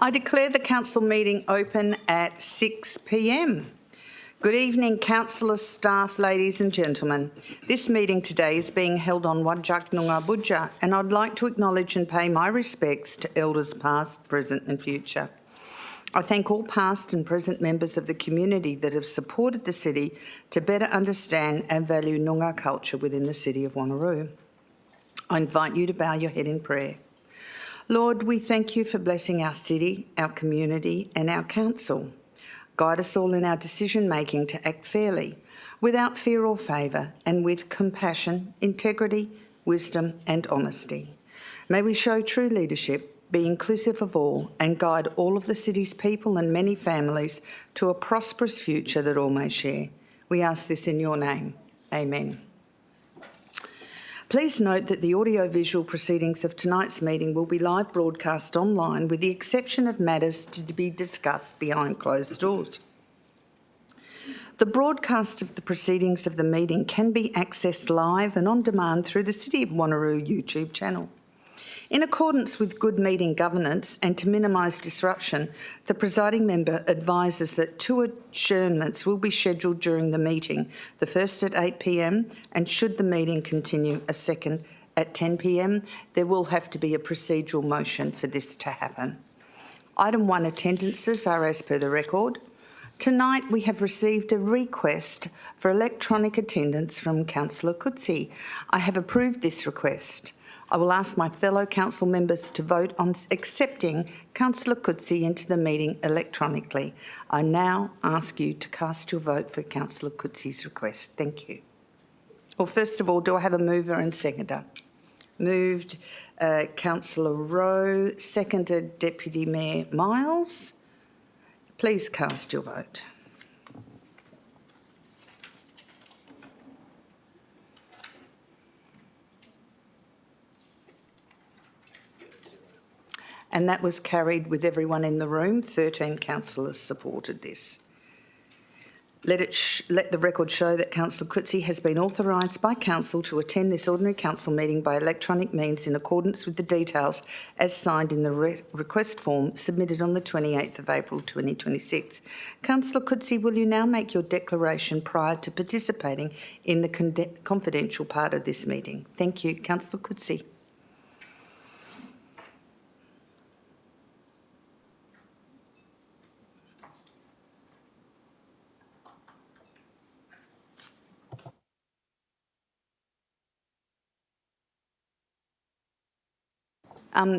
I declare the council meeting open at 6 p.m. Good evening, councillors, staff, ladies and gentlemen. This meeting today is being held on Whadjuk Noongar Budja, and I'd like to acknowledge and pay my respects to elders past, present and future. I thank all past and present members of the community that have supported the city to better understand and value Noongar culture within the city of Wanneroo. I invite you to bow your head in prayer. Lord, we thank you for blessing our city, our community and our council. Guide us all in our decision-making to act fairly, without fear or favour, and with compassion, integrity, wisdom and honesty. May we show true leadership, be inclusive of all, and guide all of the city's people and many families to a prosperous future that all may share. We ask this in your name. Amen. Please note that the audio-visual proceedings of tonight's meeting will be live broadcast online with the exception of matters to be discussed behind closed doors. The broadcast of the proceedings of the meeting can be accessed live and on demand through the City of Wanneroo YouTube channel. In accordance with good meeting governance and to minimise disruption, the presiding member advises that 2 adjournments will be scheduled during the meeting, the first at 8 p.m, and should the meeting continue, a second at 10 p.m, there will have to be a procedural motion for this to happen. Item 1 attendances are as per the record. Tonight we have received a request for electronic attendance from Councillor Coetzee. I have approved this request. I will ask my fellow council members to vote on accepting Councillor Coetzee into the meeting electronically. I now ask you to cast your vote for Councillor Coetzee's request. Thank you. Well, first of all, do I have a mover and seconder? Moved Councillor Rowe, seconded Deputy Mayor Miles. Please cast your vote. And that was carried with everyone in the room. 13 councillors supported this. Let the record show that Councillor Coetzee has been authorised by Council to attend this ordinary council meeting by electronic means in accordance with the details as signed in the request form submitted on the 28th of April 2026. Councillor Coetzee, will you now make your declaration prior to participating in the confidential part of this meeting? Thank you. Councillor Coetzee.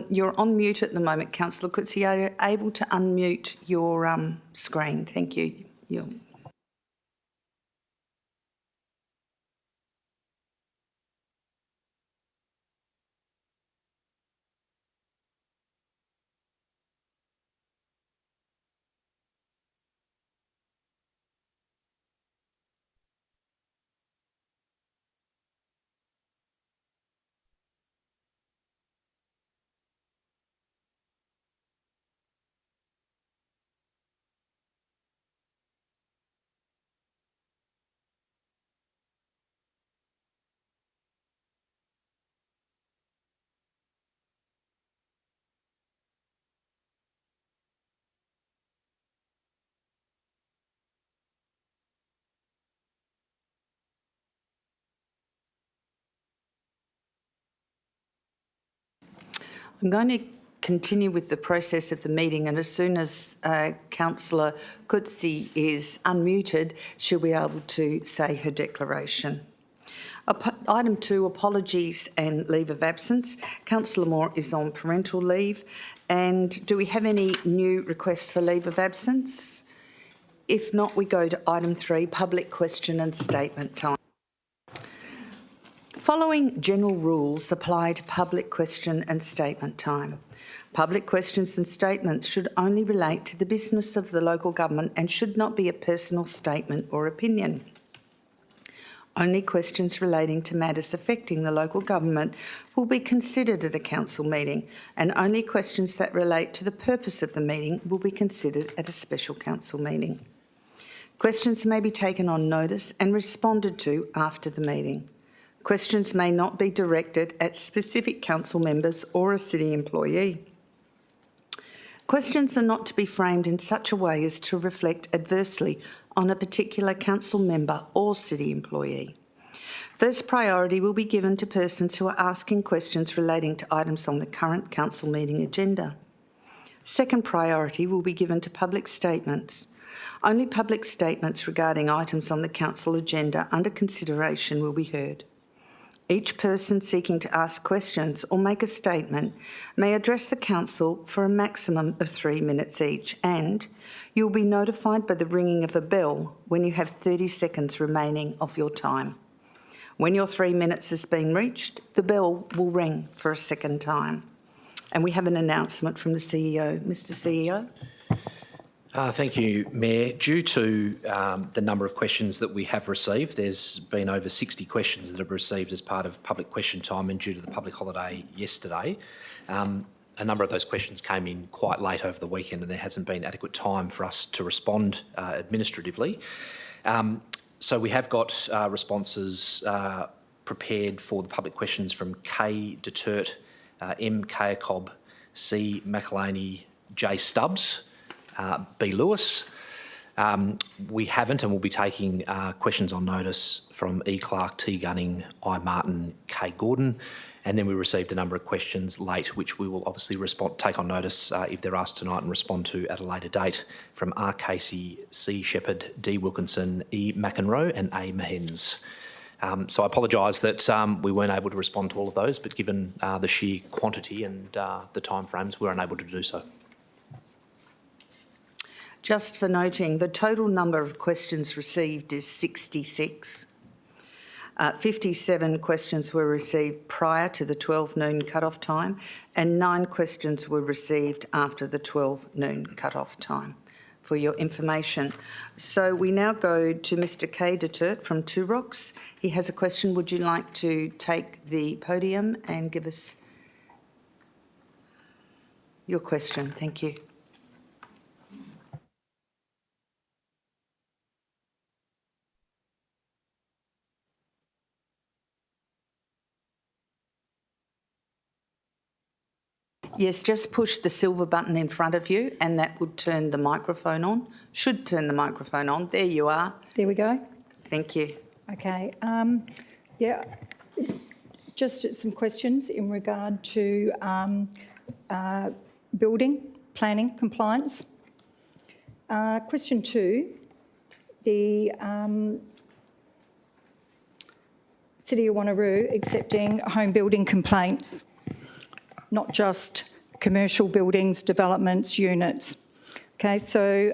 You're on mute at the moment, Councillor Coetzee. Are you able to unmute your screen? Thank you. I'm going to continue with the process of the meeting, and as soon as Councillor Coetzee is unmuted, she'll be able to say her declaration. Item 2, apologies and leave of absence. Councillor Moore is on parental leave. And do we have any new requests for leave of absence? If not, we go to item 3, public question and statement time. Following general rules apply to public question and statement time. Public questions and statements should only relate to the business of the local government and should not be a personal statement or opinion. Only questions relating to matters affecting the local government will be considered at a council meeting, and only questions that relate to the purpose of the meeting will be considered at a special council meeting. Questions may be taken on notice and responded to after the meeting. Questions may not be directed at specific council members or a city employee. Questions are not to be framed in such a way as to reflect adversely on a particular council member or city employee. First priority will be given to persons who are asking questions relating to items on the current council meeting agenda. Second priority will be given to public statements. Only public statements regarding items on the council agenda under consideration will be heard. Each person seeking to ask questions or make a statement may address the council for a maximum of 3 minutes each, and you'll be notified by the ringing of a bell when you have 30 seconds remaining of your time. When your 3 minutes has been reached, the bell will ring for a second time. And we have an announcement from the CEO. Mr. CEO. Thank you, Mayor. Due to the number of questions that we have received, there's been over 60 questions that have received as part of public question time, and due to the public holiday yesterday, a number of those questions came in quite late over the weekend, and there hasn't been adequate time for us to respond administratively. So we have got responses prepared for the public questions from K. Detert, M. Kayacob, C. McElhaney, J. Stubbs, B. Lewis. We haven't, and we'll be taking questions on notice from E. Clark, T. Gunning, I. Martin, K. Gordon, and then we received a number of questions late, which we will obviously take on notice if they're asked tonight and respond to at a later date, from R. Casey, C. Shepherd, D. Wilkinson, E. McEnroe and A. Mahens. So I apologise that we weren't able to respond to all of those, but given the sheer quantity and the timeframes, we were unable to do so. Just for noting, the total number of questions received is 66. 57 questions were received prior to the 12 noon cut-off time, and 9 questions were received after the 12 noon cut-off time, for your information. So we now go to Mr. K. Detert from Two Rocks. He has a question. Would you like to take the podium and give us your question? Thank you. Yes, just push the silver button in front of you and that would turn the microphone on. Should turn the microphone on. There you are. There we go. Thank you. Okay. Yeah, just some questions in regard to building, planning, compliance. Question 2, the City of Wanneroo accepting home building complaints, not just commercial buildings, developments, units. Okay, so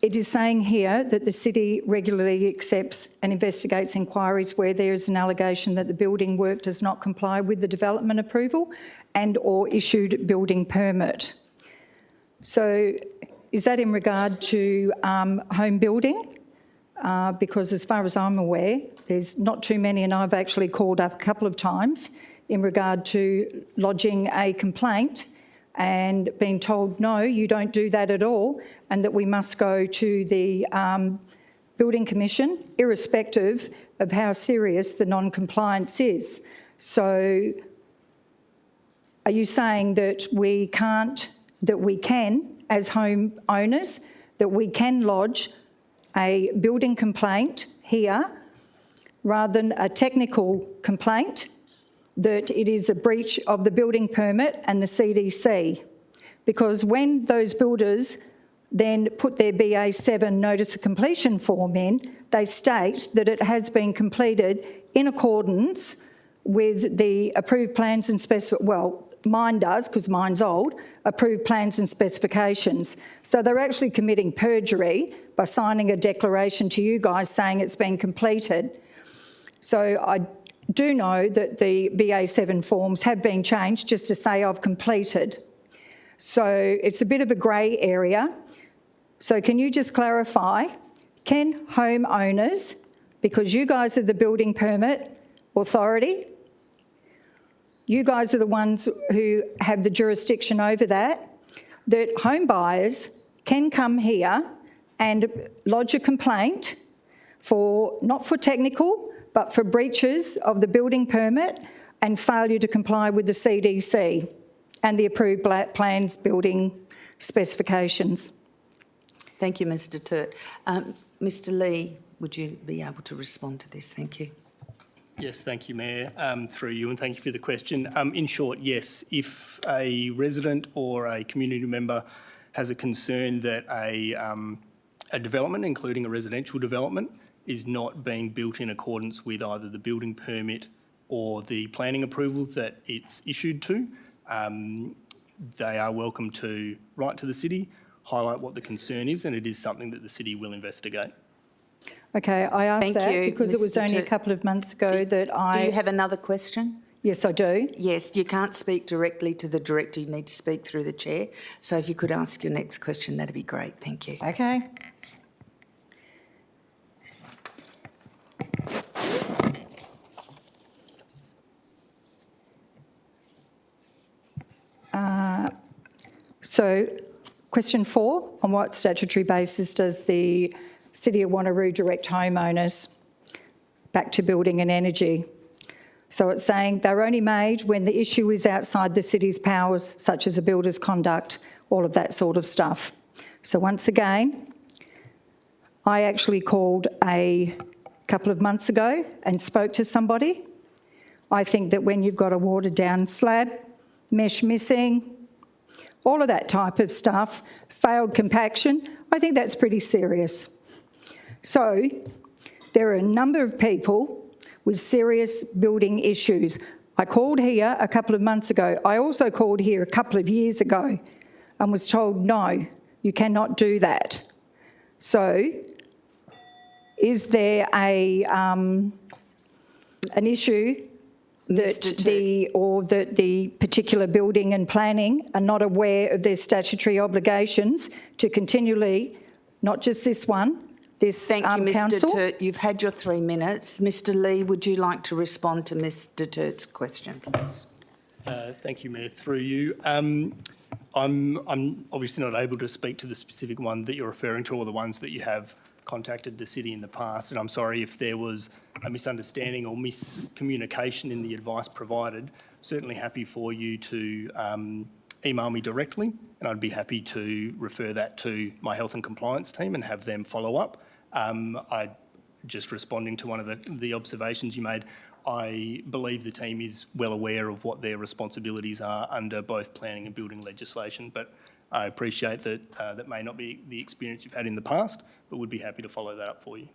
it is saying here that the city regularly accepts and investigates inquiries where there is an allegation that the building work does not comply with the development approval and or issued building permit. So is that in regard to home building? Because as far as I'm aware, there's not too many, and I've actually called up a couple of times in regard to lodging a complaint and being told, no, you don't do that at all, and that we must go to the Building Commission, irrespective of how serious the non-compliance is. So are you saying that we can't, that we can, as home owners, that we can lodge a building complaint here rather than a technical complaint, that it is a breach of the building permit and the CDC? Because when those builders then put their BA7 notice of completion form in, they state that it has been completed in accordance with the approved plans and well, mine does, because mine's old, approved plans and specifications. So they're actually committing perjury by signing a declaration to you guys saying it's been completed. So I do know that the BA7 forms have been changed just to say I've completed. So it's a bit of a grey area. So can you just clarify, can homeowners, because you guys are the building permit authority, you guys are the ones who have the jurisdiction over that, that home buyers can come here and lodge a complaint for, not for technical, but for breaches of the building permit and failure to comply with the CDC and the approved plans building specifications. Thank you, Mr Turt. Mr Lee, would you be able to respond to this? Thank you. Yes, thank you, Mayor, through you, and thank you for the question. In short, yes, if a resident or a community member has a concern that a development, including a residential development, is not being built in accordance with either the building permit or the planning approval that it's issued to, they are welcome to write to the city, highlight what the concern is, and it is something that the city will investigate. Okay, I asked Thank that you, because it was Mr. only a Turt. couple of months ago that Do you have another question? Yes, I do. Yes, you can't speak directly to the director. You need to speak through the chair. So if you could ask your next question, that'd be great. Thank you. Okay. So, question 4, on what statutory basis does the City of Wanneroo direct homeowners back to building and energy? So it's saying they're only made when the issue is outside the city's powers, such as a builder's conduct, all of that sort of stuff. So once again, I actually called a couple of months ago and spoke to somebody. I think that when you've got a watered down slab, mesh missing, all of that type of stuff, failed compaction, I think that's pretty serious. So there are a number of people with serious building issues. I called here a couple of months ago. I also called here a couple of years ago and was told, no, you cannot do that. So is there an issue that the particular building and planning are not aware of their statutory obligations to continually, not just this one, this Thank you, Mr council? Turt. You've had your 3 minutes. Mr Lee, would you like to respond to Mr Turt's question, please? Thank you, Mayor, through you. I'm obviously not able to speak to the specific one that you're referring to or the ones that you have contacted the city in the past, and I'm sorry if there was a misunderstanding or miscommunication in the advice provided. Certainly happy for you to email me directly, and I'd be happy to refer that to my health and compliance team and have them follow up. Just responding to one of the observations you made, I believe the team is well aware of what their responsibilities are under both planning and building legislation, but I appreciate that that may not be the experience you've had in the past, but would be happy to follow that up for you.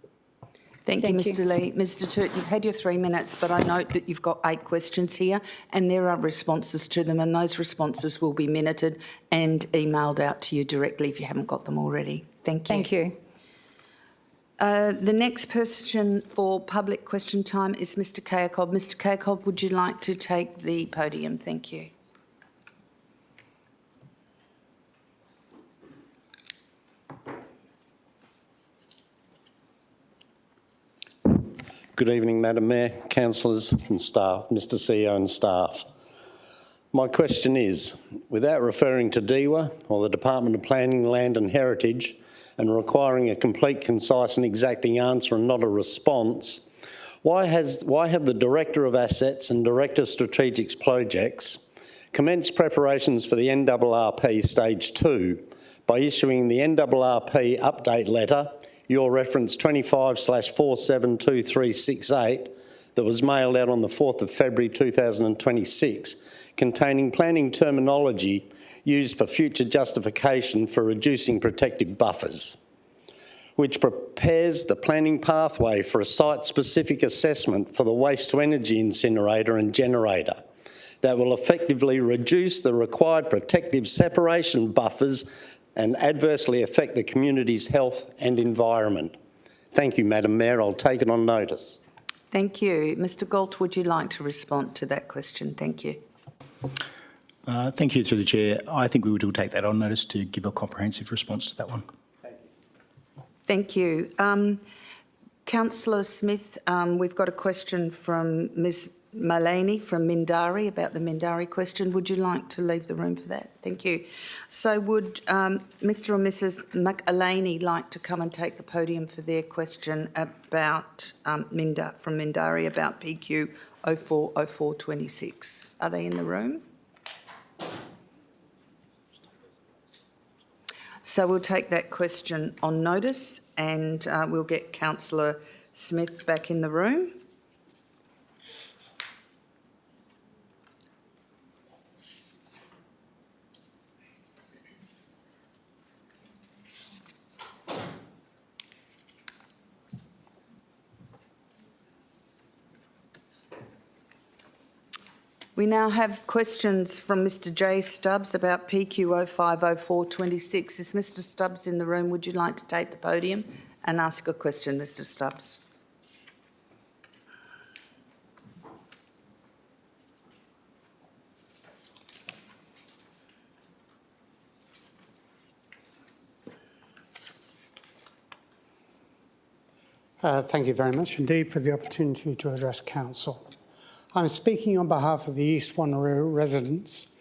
Thank you, Mr Lee. Mr Turt, you've had your 3 minutes, but I note that you've got 8 questions here and there are responses to them, and those responses will be minuted and emailed out to you directly if you haven't got them already. Thank you. Thank you. The next person for public question time is Mr Kayakob. Mr Kayakob, would you like to take the podium? Thank you. Good evening, Madam Mayor, councillors and staff, Mr CEO and staff. My question is, without referring to DEWA or the Department of Planning, Land and Heritage and requiring a complete, concise and exacting answer and not a response, why have the Director of Assets and Director of Strategic Projects commenced preparations for the NRRP Stage 2 by issuing the NRRP update letter, your reference 25/472368, that was mailed out on the 4th of February 2026, containing planning terminology used for future justification for reducing protective buffers, which prepares the planning pathway for a site-specific assessment for the waste-to-energy incinerator and generator that will effectively reduce the required protective separation buffers and adversely affect the community's health and environment. Thank you, Madam Mayor. I'll take it on notice. Thank you. Mr Galt, would you like to respond to that question? Thank you. Thank you, through the chair. I think we will take that on notice to give a comprehensive response to that one. Thank you. Councillor Smith, we've got a question from Ms Mullaney from Mindari about the Mindari question. Would you like to leave the room for that? Thank you. So would Mr or Mrs McAlaney like to come and take the podium for their question about from Mindari about PQ 040426? Are they in the room? So we'll take that question on notice, and we'll get Councillor Smith back in the room. We now have questions from Mr J Stubbs about PQ 050426. Is Mr Stubbs in the room? Would you like to take the podium and ask a question, Mr Stubbs? Thank you very much indeed for the opportunity to address Council. I'm speaking on behalf of the East Wanneroo Residents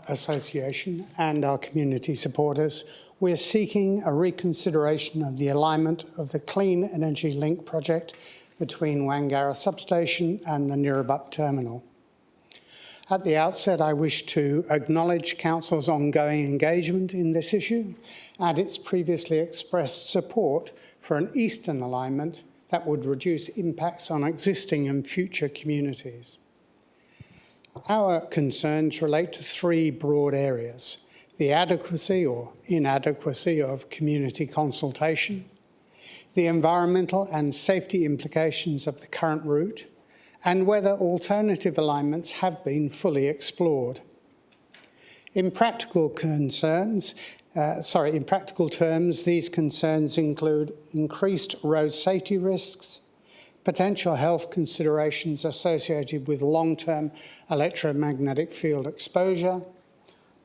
Association and our community supporters. We're seeking a reconsideration of the alignment of the Clean Energy Link project between Wangara Substation and the Nirabup Terminal. At the outset, I wish to acknowledge Council's ongoing engagement in this issue and its previously expressed support for an eastern alignment that would reduce impacts on existing and future communities. Our concerns relate to three broad areas: the adequacy or inadequacy of community consultation, the environmental and safety implications of the current route, and whether alternative alignments have been fully explored. In practical terms, these concerns include increased road safety risks, potential health considerations associated with long-term electromagnetic field exposure,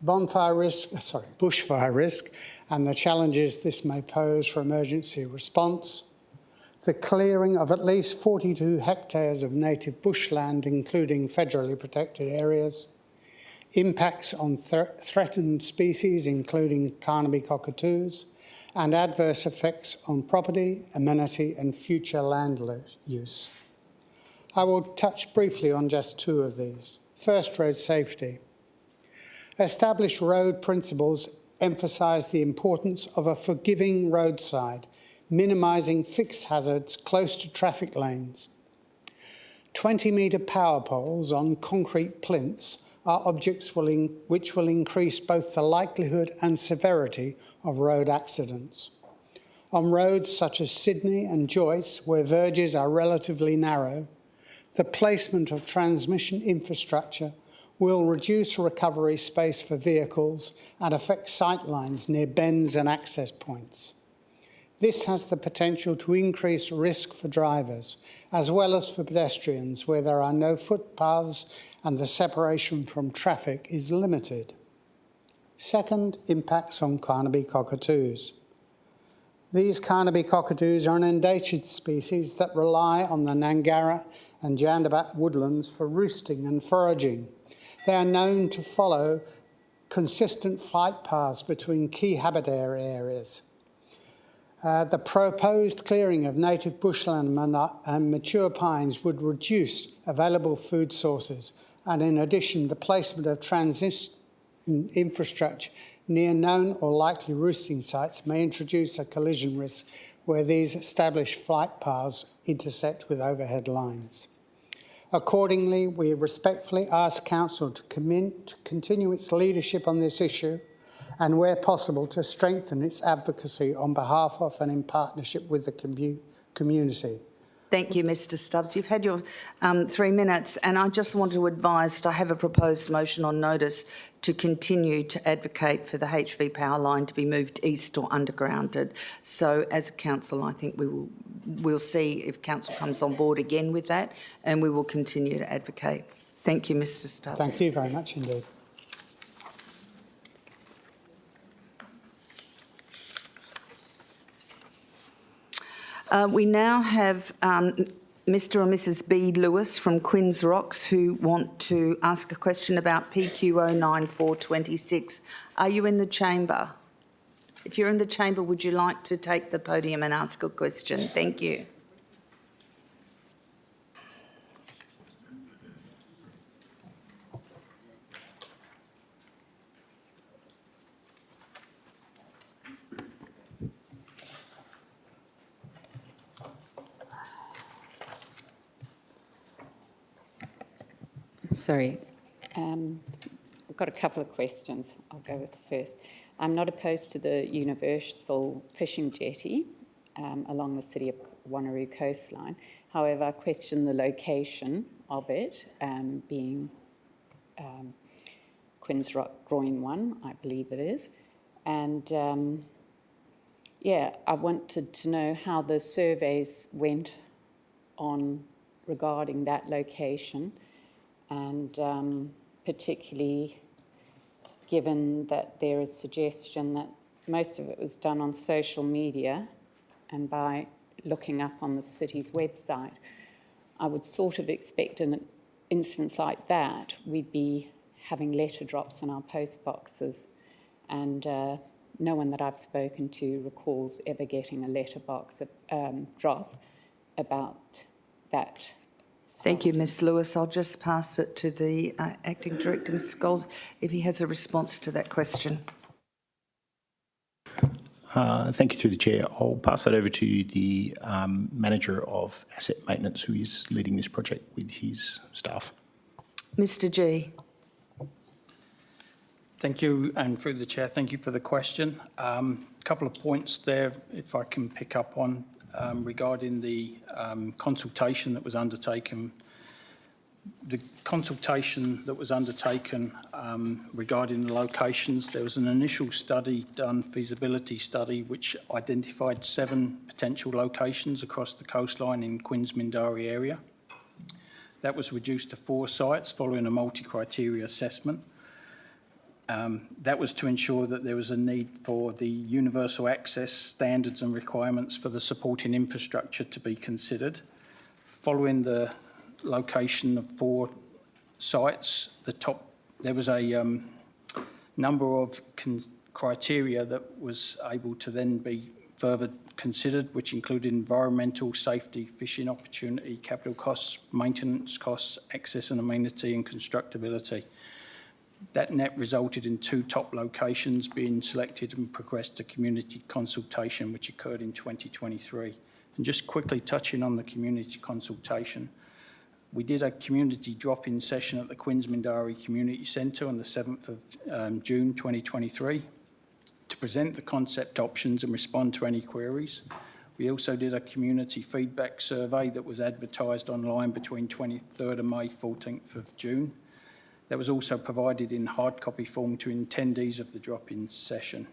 bushfire risk, and the challenges this may pose for emergency response, the clearing of at least 42 hectares of native bushland, including federally protected areas, impacts on threatened species, including Carnaby cockatoos, and adverse effects on property, amenity, and future land use. I will touch briefly on just two of these. First, road safety. Established road principles emphasise the importance of a forgiving roadside, minimising fixed hazards close to traffic lanes. 20-metre power poles on concrete plinths are objects which will increase both the likelihood and severity of road accidents. On roads such as Sydney and Joyce, where verges are relatively narrow, the placement of transmission infrastructure will reduce recovery space for vehicles and affect sightlines near bends and access points. This has the potential to increase risk for drivers, as well as for pedestrians, where there are no footpaths and the separation from traffic is limited. Second, impacts on Carnaby cockatoos. These Carnaby cockatoos are an endangered species that rely on the Nangara and Dundebar woodlands for roosting and foraging. They are known to follow consistent flight paths between key habitat areas. The proposed clearing of native bushland and mature pines would reduce available food sources, and in addition, the placement of transition infrastructure near known or likely roosting sites may introduce a collision risk where these established flight paths intersect with overhead lines. Accordingly, we respectfully ask Council to continue its leadership on this issue and, where possible, to strengthen its advocacy on behalf of and in partnership with the community. Thank you, Mr Stubbs. You've had your 3 minutes, and I just want to advise I have a proposed motion on notice to continue to advocate for the HV power line to be moved east or undergrounded. So as a council, I think we'll see if council comes on board again with that, and we will continue to advocate. Thank you, Mr Stubbs. Thank you very much indeed. We now have Mr or Mrs B Lewis from Quinns Rocks who want to ask a question about PQ 09426. Are you in the chamber? If you're in the chamber, would you like to take the podium and ask a question? Thank you. Sorry, I've got a couple of questions. I'll go with the first. I'm not opposed to the universal fishing jetty along the City of Wanneroo coastline. However, I question the location of it, being Quinns Rock Groin 1, I believe it is. And yeah, I wanted to know how the surveys went on regarding that location, and particularly given that there is suggestion that most of it was done on social media and by looking up on the city's website. I would sort of expect in an instance like that, we'd be having letter drops in our post boxes, and no one that I've spoken to recalls ever getting a letterbox drop about that. Thank you, Ms Lewis. I'll just pass it to the Acting Director, Mr Gold, if he has a response to that question. Thank you through the chair. I'll pass that over to the Manager of Asset Maintenance, who is leading this project with his staff. Mr G. Thank you, and through the chair, thank you for the question. A couple of points there, if I can pick up on, regarding the consultation that was undertaken. The consultation that was undertaken regarding the locations, there was an initial study done, feasibility study, which identified 7 potential locations across the coastline in Quinns Mindarie area. That was reduced to 4 sites following a multi-criteria assessment. That was to ensure that there was a need for the universal access standards and requirements for the supporting infrastructure to be considered. Following the location of 4 sites, there was a number of criteria that was able to then be further considered, which included environmental, safety, fishing opportunity, capital costs, maintenance costs, access and amenity, and constructability. That net resulted in 2 top locations being selected and progressed to community consultation, which occurred in 2023. And just quickly touching on the community consultation, we did a community drop-in session at the Quinns Mindarie Community Centre on the 7th of June 2023 to present the concept options and respond to any queries. We also did a community feedback survey that was advertised online between 23rd of May, 14th of June. That was also provided in hard copy form to attendees of the drop-in session.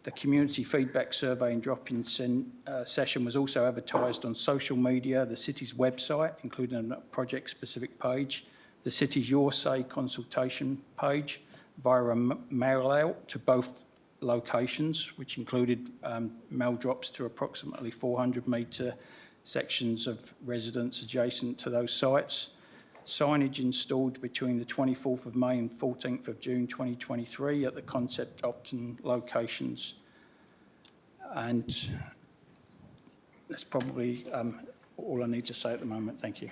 The community feedback survey and drop-in session was also advertised on social media, the city's website, including a project-specific page, the city's Your Say consultation page, via a mail out to both locations, which included mail drops to approximately 400-metre sections of residents adjacent to those sites. Signage installed between the 24th of May and 14th of June 2023 at the concept option locations. And that's probably all I need to say at the moment. Thank you.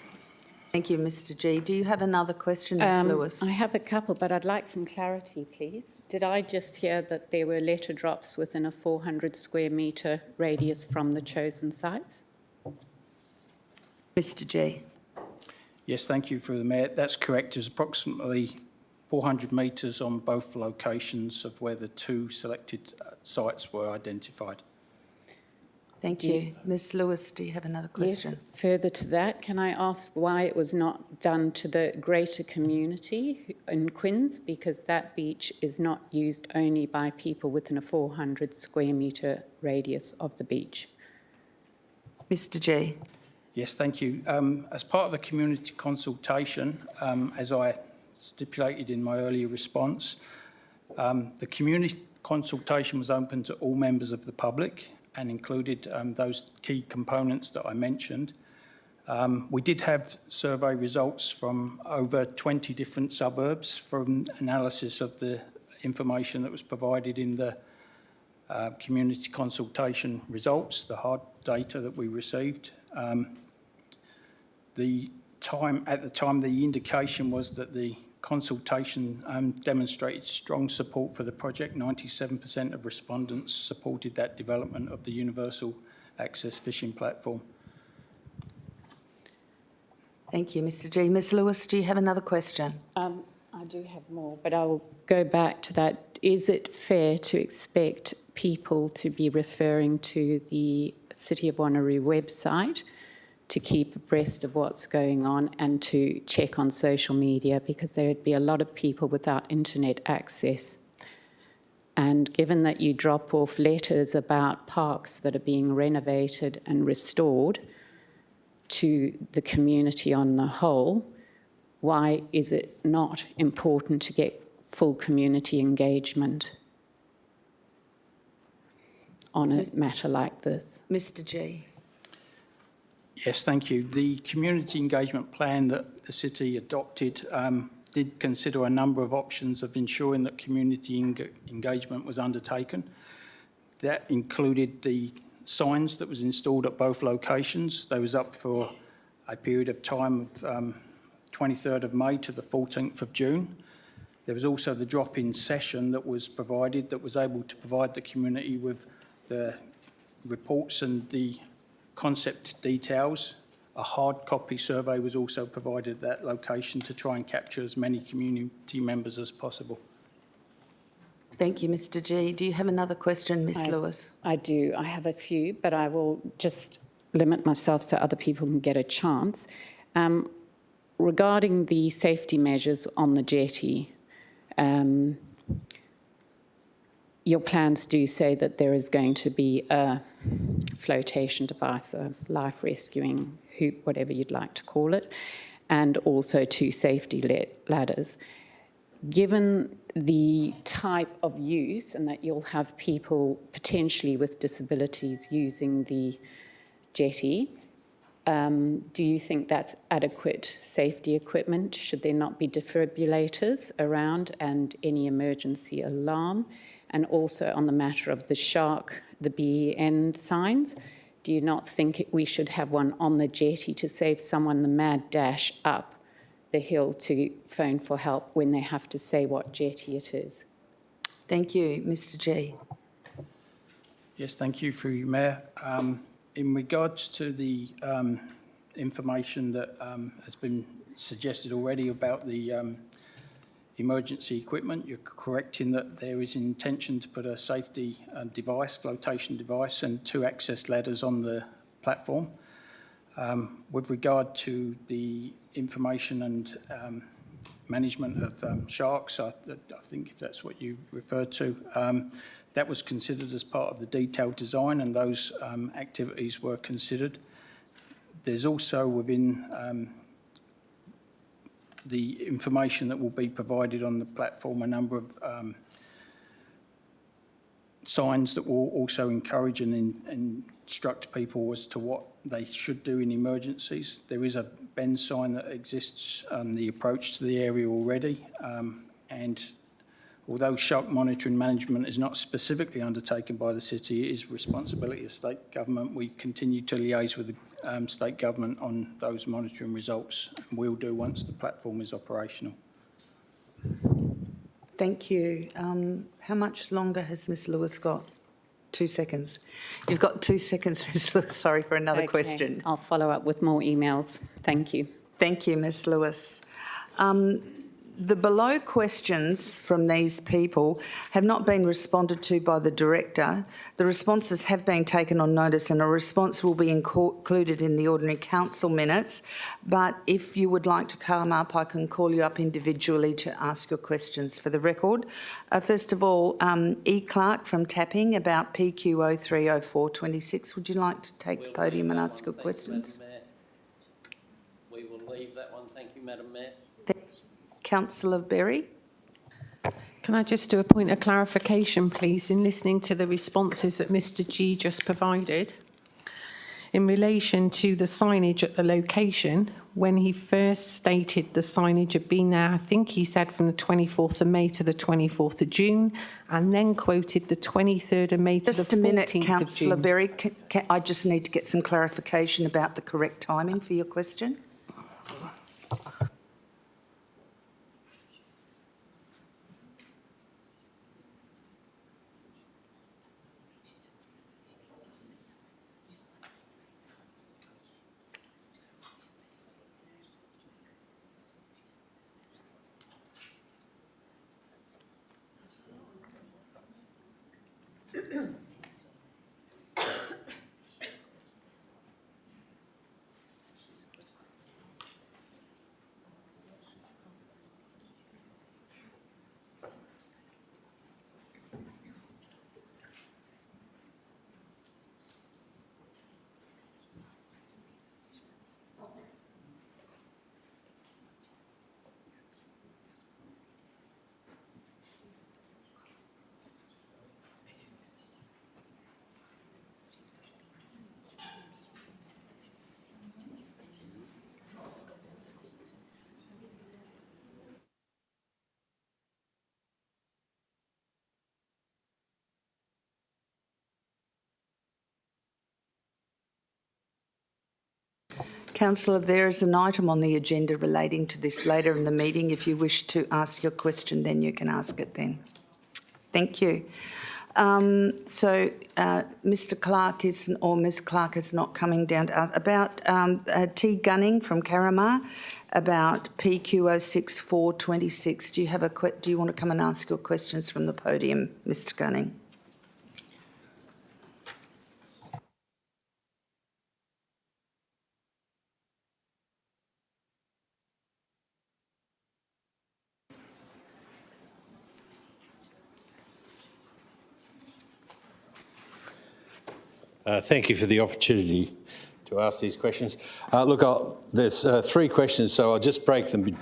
Thank you, Mr G. Do you have another question, Ms Lewis? I have a couple, but I'd like some clarity, please. Did I just hear that there were letter drops within a 400 square metre radius from the chosen sites? Mr G. Yes, thank you through the Mayor. That's correct. There's approximately 400 metres on both locations of where the 2 selected sites were identified. Thank you. Ms Lewis, do you have another question? Yes, further to that, can I ask why it was not done to the greater community in Quinns, because that beach is not used only by people within a 400 square metre radius of the beach? Mr G. Yes, thank you. As part of the community consultation, as I stipulated in my earlier response, the community consultation was open to all members of the public and included those key components that I mentioned. We did have survey results from over 20 different suburbs from analysis of the information that was provided in the community consultation results, the hard data that we received. At the time, the indication was that the consultation demonstrated strong support for the project. 97% of respondents supported that development of the universal access fishing platform. Thank you, Mr G. Ms Lewis, do you have another question? I do have more, but I'll go back to that. Is it fair to expect people to be referring to the City of Wanneroo website to keep abreast of what's going on and to check on social media, because there would be a lot of people without internet access? And given that you drop off letters about parks that are being renovated and restored to the community on the whole, why is it not important to get full community engagement on a matter like this? Mr G. Yes, thank you. The community engagement plan that the city adopted did consider a number of options of ensuring that community engagement was undertaken. That included the signs that was installed at both locations. They was up for a period of time of 23rd of May to the 14th of June. There was also the drop-in session that was provided that was able to provide the community with the reports and the concept details. A hard copy survey was also provided at that location to try and capture as many community members as possible. Thank you, Mr G. Do you have another question, Ms Lewis? I do. I have a few, but I will just limit myself so other people can get a chance. Regarding the safety measures on the jetty, your plans do say that there is going to be a flotation device, a life rescuing hoop, whatever you'd like to call it, and also 2 safety ladders. Given the type of use and that you'll have people potentially with disabilities using the jetty, do you think that's adequate safety equipment? Should there not be defibrillators around and any emergency alarm? And also on the matter of the shark, the BEN signs, do you not think we should have one on the jetty to save someone the mad dash up the hill to phone for help when they have to say what jetty it is? Thank you, Mr G. Yes, thank you, through you, Mayor. In regards to the information that has been suggested already about the emergency equipment, you're correct in that there is intention to put a safety device, flotation device, and 2 access ladders on the platform. With regard to the information and management of sharks, I think if that's what you referred to, that was considered as part of the detailed design, and those activities were considered. There's also within the information that will be provided on the platform a number of signs that will also encourage and instruct people as to what they should do in emergencies. There is a bend sign that exists on the approach to the area already, and although shark monitoring management is not specifically undertaken by the city, it is responsibility of state government. We continue to liaise with the state government on those monitoring results, and we'll do once the platform is operational. Thank you. How much longer has Ms Lewis got? 2 seconds. You've got 2 seconds, Ms Lewis. Sorry for another question. I'll follow up with more emails. Thank you. Thank you, Ms Lewis. The below questions from these people have not been responded to by the Director. The responses have been taken on notice and a response will be included in the ordinary council minutes. But if you would like to come up, I can call you up individually to ask your questions for the record. First of all, E. Clark from Tapping about PQ 030426. Would you like to take the podium and ask your questions? We will leave that one. Thank you, Madam Mayor. Councillor Berry. Can I just do a point of clarification, please, in listening to the responses that Mr G just provided? in relation to the signage at the location. When he first stated the signage had been there, I think he said from the 24th of May to the 24th of June, and then quoted the 23rd of May to the 14th of June. Just a minute, Councillor Berry. I just need to get some clarification about the correct timing for your question. Councillor, there is an item on the agenda relating to this later in the meeting. If you wish to ask your question, then you can ask it then. Thank you. Mr. Clark or Ms. Clark is not coming down to us. About T. Gunning from Carramar, about PQ06426. Do you want to come and ask your questions from the podium, Mr. Gunning? Thank you for the opportunity to ask these questions. There's 3 questions, so I'll just break them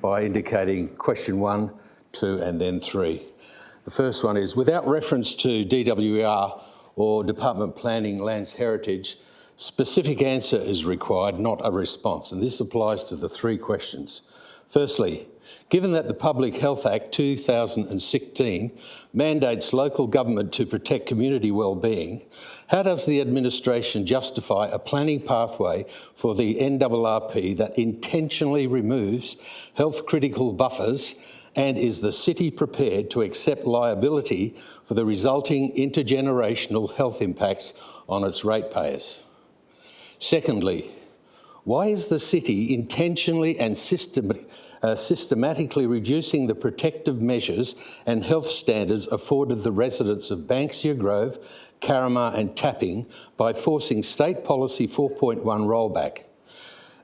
by indicating question 1, 2 and then 3. The first one is, without reference to DWR or Department Planning Lands Heritage, specific answer is required, not a response, and this applies to the 3 questions. Firstly, given that the Public Health Act 2016 mandates local government to protect community wellbeing, how does the administration justify a planning pathway for the NRRP that intentionally removes health critical buffers, and is the city prepared to accept liability for the resulting intergenerational health impacts on its ratepayers? Secondly, why is the city intentionally and systematically reducing the protective measures and health standards afforded the residents of Banksia Grove, Carramar and Tapping by forcing State Policy 4.1 rollback,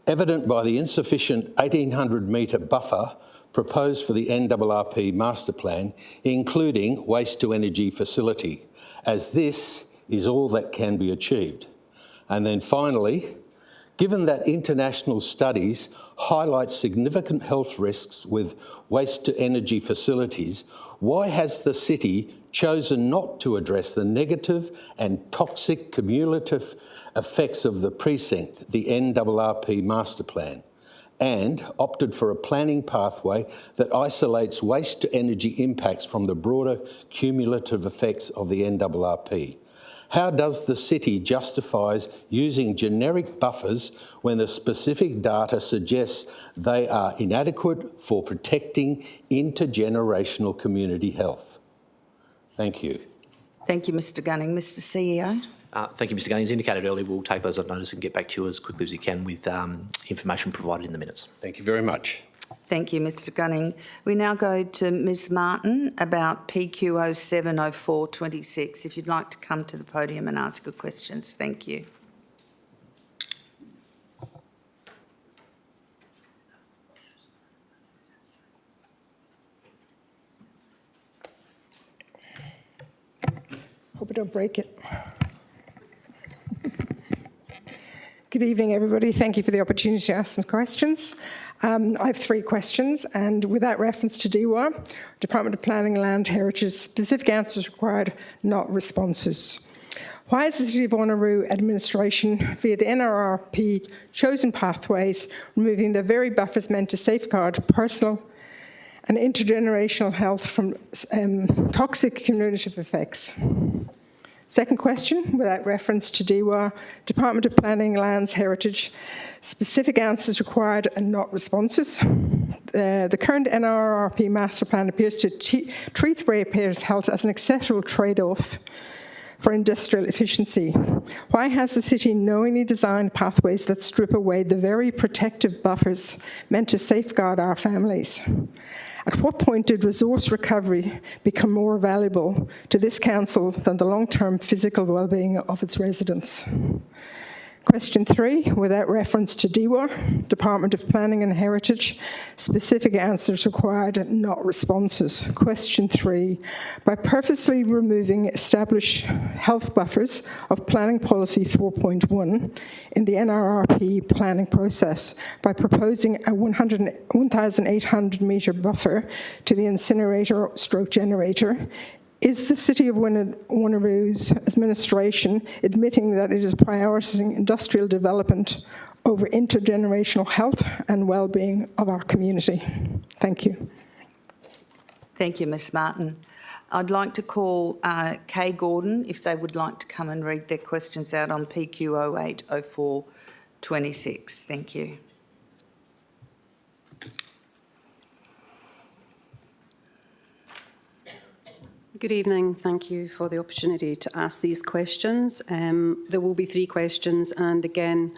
evident by the insufficient 1,800 metre buffer proposed for the NRRP master plan, including waste to energy facility, as this is all that can be achieved? And then finally, given that international studies highlight significant health risks with waste to energy facilities, why has the city chosen not to address the negative and toxic cumulative effects of the precinct, the NRRP master plan, and opted for a planning pathway that isolates waste to energy impacts from the broader cumulative effects of the NRRP? How does the city justify using generic buffers when the specific data suggests they are inadequate for protecting intergenerational community health? Thank you. Thank you, Mr. Gunning. Mr. CEO. Thank you, Mr. Gunning. As indicated earlier, we'll take those on notice and get back to you as quickly as we can with information provided in the minutes. Thank you very much. Thank you, Mr. Gunning. We now go to Ms. Martin about PQ070426. If you'd like to come to the podium and ask your questions, thank you. Hope I don't break it. Good evening, everybody. Thank you for the opportunity to ask some questions. I have 3 questions, and without reference to DWR, Department of Planning, Land Heritage, specific answers required, not responses. Why has the City of Wanneroo administration, via the NRRP, chosen pathways, removing the very buffers meant to safeguard personal and intergenerational health from toxic cumulative effects? Second question, without reference to DWA, Department of Planning, Lands, Heritage, specific answers required and not responses. The current NRRP master plan appears to treat ratepayers' health as an acceptable trade-off for industrial efficiency. Why has the city knowingly designed pathways that strip away the very protective buffers meant to safeguard our families? At what point did resource recovery become more valuable to this council than the long-term physical well-being of its residents? Question 3, without reference to DWA, Department of Planning and Heritage, specific answers required, not responses. Question 3, by purposely removing established health buffers of Planning Policy 4.1 in the NRRP planning process, by proposing a 1,800 metre buffer to the incinerator/generator, is the City of Wanneroo's administration admitting that it is prioritising industrial development over intergenerational health and well-being of our community? Thank you. Thank you, Ms Martin. I'd like to call Kay Gordon if they would like to come and read their questions out on PQ 080426. Thank you. Good evening. Thank you for the opportunity to ask these questions. There will be 3 questions, and again,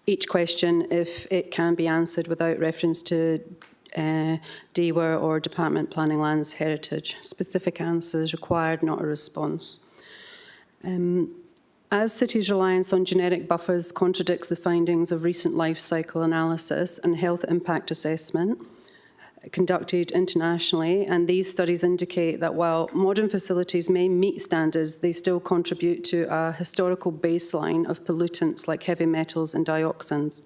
each question, if it can be answered without reference to DWA or Department Planning, Lands, Heritage. Specific answers required, not a response. As City's reliance on genetic buffers contradicts the findings of recent life cycle analysis and health impact assessment conducted internationally, and these studies indicate that while modern facilities may meet standards, they still contribute to a historical baseline of pollutants like heavy metals and dioxins.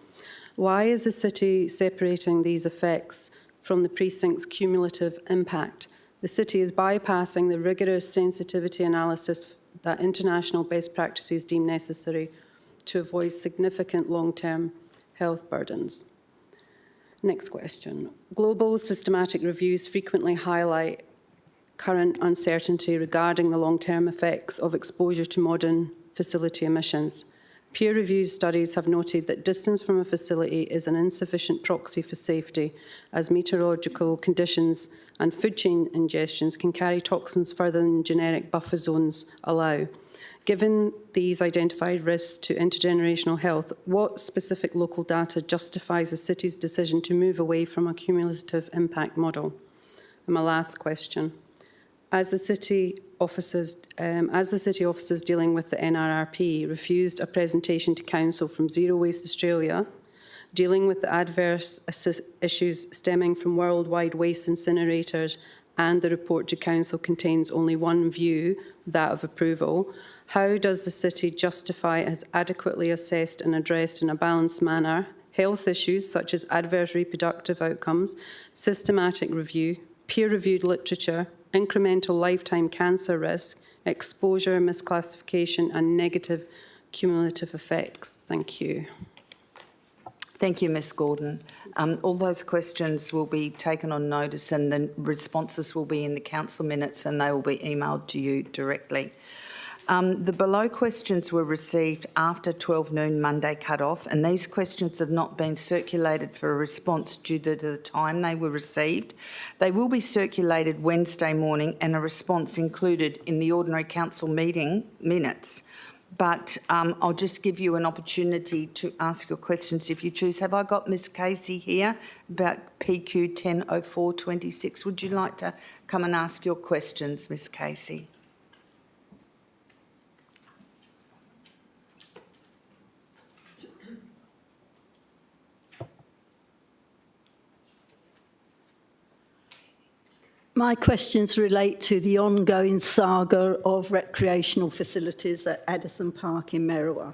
Why is the city separating these effects from the precinct's cumulative impact? The city is bypassing the rigorous sensitivity analysis that international best practices deem necessary to avoid significant long-term health burdens. Next question. Global systematic reviews frequently highlight current uncertainty regarding the long-term effects of exposure to modern facility emissions. Peer-reviewed studies have noted that distance from a facility is an insufficient proxy for safety, as meteorological conditions and food chain ingestions can carry toxins further than generic buffer zones allow. Given these identified risks to intergenerational health, what specific local data justifies the city's decision to move away from a cumulative impact model? And my last question. As the city officers dealing with the NRRP refused a presentation to Council from Zero Waste Australia, dealing with the adverse issues stemming from worldwide waste incinerators, and the report to Council contains only one view, that of approval, how does the city justify it has adequately assessed and addressed in a balanced manner health issues such as adverse reproductive outcomes, systematic review, peer-reviewed literature, incremental lifetime cancer risk, exposure, misclassification, and negative cumulative effects? Thank you. Thank you, Ms Gordon. All those questions will be taken on notice and the responses will be in the council minutes and they will be emailed to you directly. The below questions were received after 12 noon Monday cut-off, and these questions have not been circulated for a response due to the time they were received. They will be circulated Wednesday morning and a response included in the ordinary council meeting minutes. But I'll just give you an opportunity to ask your questions if you choose. Have I got Ms Casey here about PQ 100426? Would you like to come and ask your questions, Ms Casey? My questions relate to the ongoing saga of recreational facilities at Addison Park in Merriwa.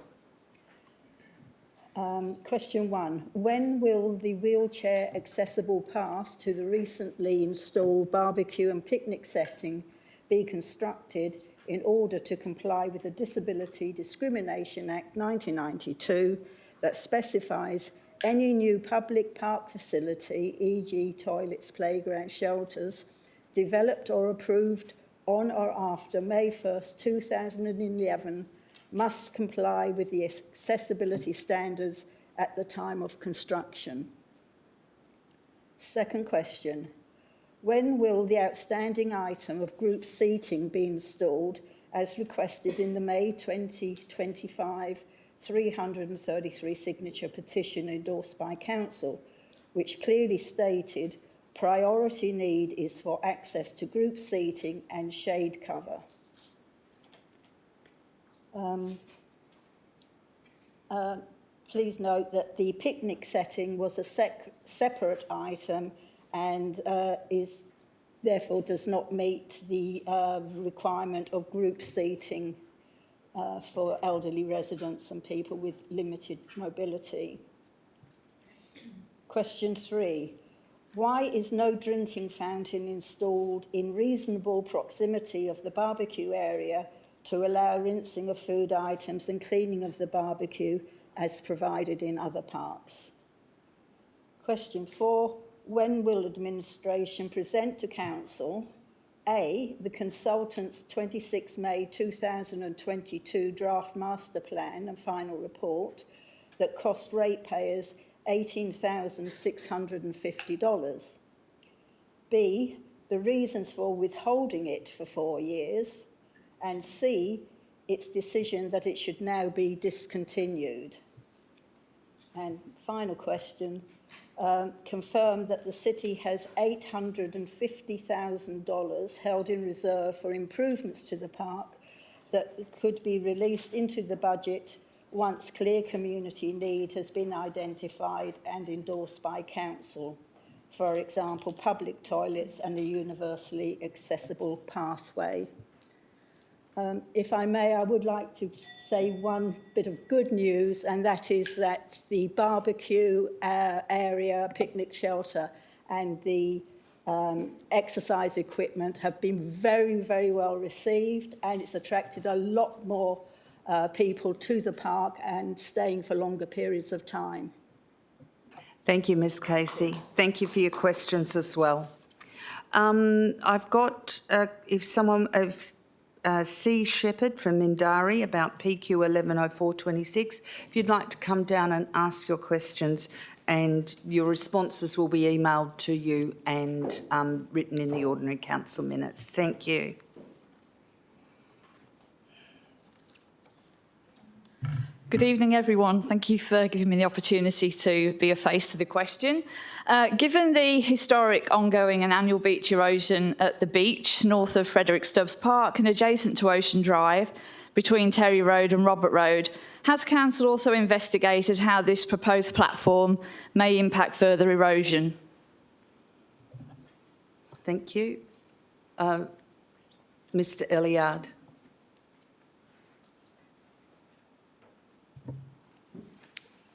Question 1. When will the wheelchair accessible path to the recently installed barbecue and picnic setting be constructed in order to comply with the Disability Discrimination Act 1992 that specifies any new public park facility, e.g. toilets, playgrounds, shelters, developed or approved on or after May 1st, 2011, must comply with the accessibility standards at the time of construction. Second question, when will the outstanding item of group seating be installed as requested in the May 2025 333 signature petition endorsed by Council, which clearly stated priority need is for access to group seating and shade cover? Please note that the picnic setting was a separate item and therefore does not meet the requirement of group seating for elderly residents and people with limited mobility. Question 3. Why is no drinking fountain installed in reasonable proximity of the barbecue area to allow rinsing of food items and cleaning of the barbecue as provided in other parks? Question 4. When will administration present to Council A, the consultant's 26 May 2022 draft master plan and final report that cost ratepayers $18,650, B, the reasons for withholding it for 4 years, and C, its decision that it should now be discontinued? And final question, confirm that the city has $850,000 held in reserve for improvements to the park that could be released into the budget once clear community need has been identified and endorsed by Council. For example, public toilets and a universally accessible pathway. If I may, I would like to say one bit of good news, and that is that the barbecue area, picnic shelter, and the exercise equipment have been very, very well received, and it's attracted a lot more people to the park and staying for longer periods of time. Thank you, Ms Casey. Thank you for your questions as well. I've got, C. Shepherd from Mindari about PQ 110426. If you'd like to come down and ask your questions, and your responses will be emailed to you and written in the ordinary council minutes. Thank you. Good evening, everyone. Thank you for giving me the opportunity to be a face to the question. Given the historic ongoing and annual beach erosion at the beach north of Frederick Stubbs Park and adjacent to Ocean Drive between Terry Road and Robert Road, has Council also investigated how this proposed platform may impact further erosion? Thank you. Mr Elliard.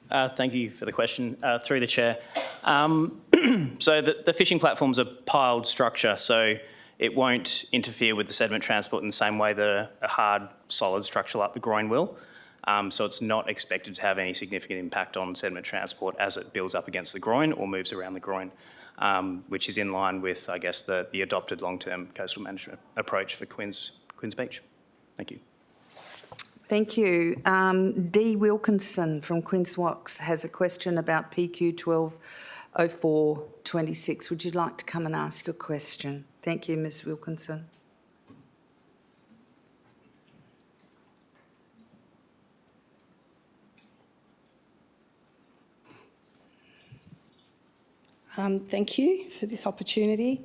Thank you for the question. Through the chair. So the fishing platform's a piled structure, so it won't interfere with the sediment transport in the same way that a hard, solid structure like the groin will. So it's not expected to have any significant impact on sediment transport as it builds up against the groin or moves around the groin, which is in line with, I guess, the adopted long-term coastal management approach for Queen's Beach. Thank you. Thank you. D. Wilkinson from Quinns Wax has a question about PQ 120426. Would you like to come and ask your question? Thank you, Ms Wilkinson. Thank you for this opportunity.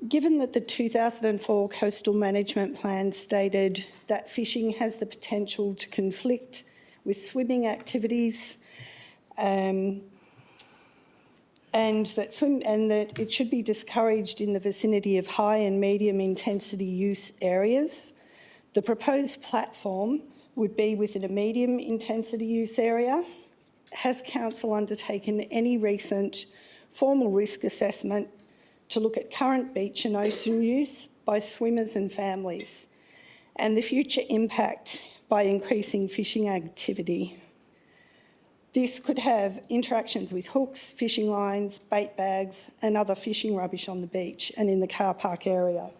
Given that the 2004 Coastal Management Plan stated that fishing has the potential to conflict with swimming activities and that it should be discouraged in the vicinity of high and medium intensity use areas, the proposed platform would be within a medium intensity use area. Has Council undertaken any recent formal risk assessment to look at current beach and ocean use by swimmers and families, and the future impact by increasing fishing activity. This could have interactions with hooks, fishing lines, bait bags, and other fishing rubbish on the beach and in the car park area.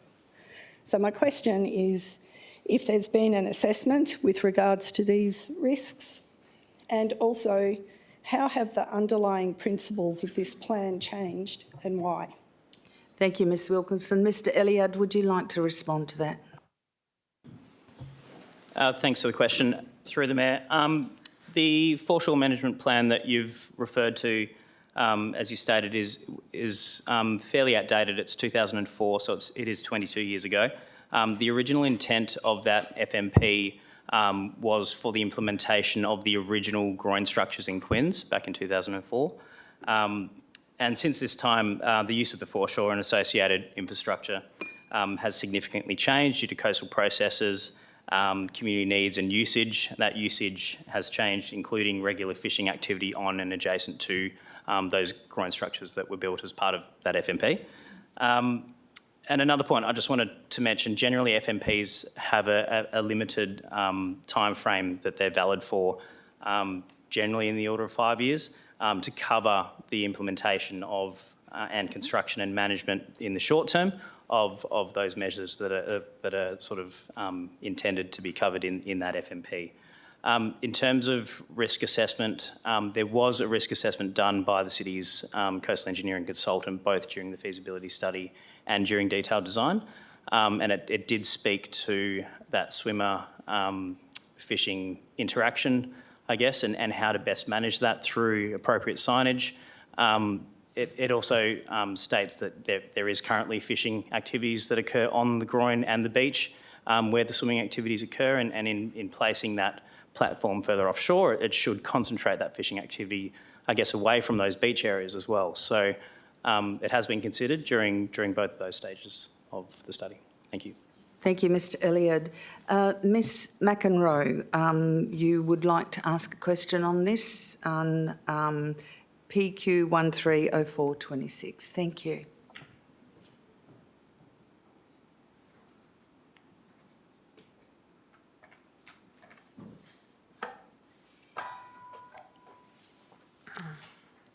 So my question is if there's been an assessment with regards to these risks, and also how have the underlying principles of this plan changed and why? Thank you, Ms Wilkinson. Mr Elliott, would you like to respond to that? Thanks for the question. Through the Mayor. The foreshore management plan that you've referred to, as you stated, is fairly outdated. It's 2004, so it is 22 years ago. The original intent of that FMP was for the implementation of the original groin structures in Quinns back in 2004. And since this time, the use of the foreshore and associated infrastructure has significantly changed due to coastal processes, community needs and usage. That usage has changed, including regular fishing activity on and adjacent to those groin structures that were built as part of that FMP. And another point I just wanted to mention, generally FMPs have a limited time frame that they're valid for, generally in the order of 5 years, to cover the implementation of and construction and management in the short term of those measures that are sort of intended to be covered in that FMP. In terms of risk assessment, there was a risk assessment done by the city's coastal engineering consultant, both during the feasibility study and during detailed design, and it did speak to that swimmer fishing interaction, I guess, and how to best manage that through appropriate signage. It also states that there is currently fishing activities that occur on the groin and the beach where the swimming activities occur, and in placing that platform further offshore, it should concentrate that fishing activity, I guess, away from those beach areas as well. So it has been considered during both of those stages of the study. Thank you. Thank you, Mr Elliott. Ms McEnroe, you would like to ask a question on this, on PQ 130426. Thank you.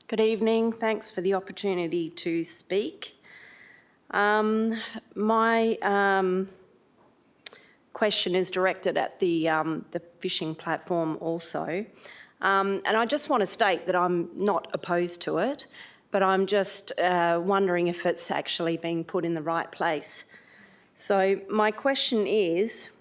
Good evening. Thanks for the opportunity to speak. My question is directed at the fishing platform also. And I just want to state that I'm not opposed to it, but I'm just wondering if it's actually being put in the right place. So my question is,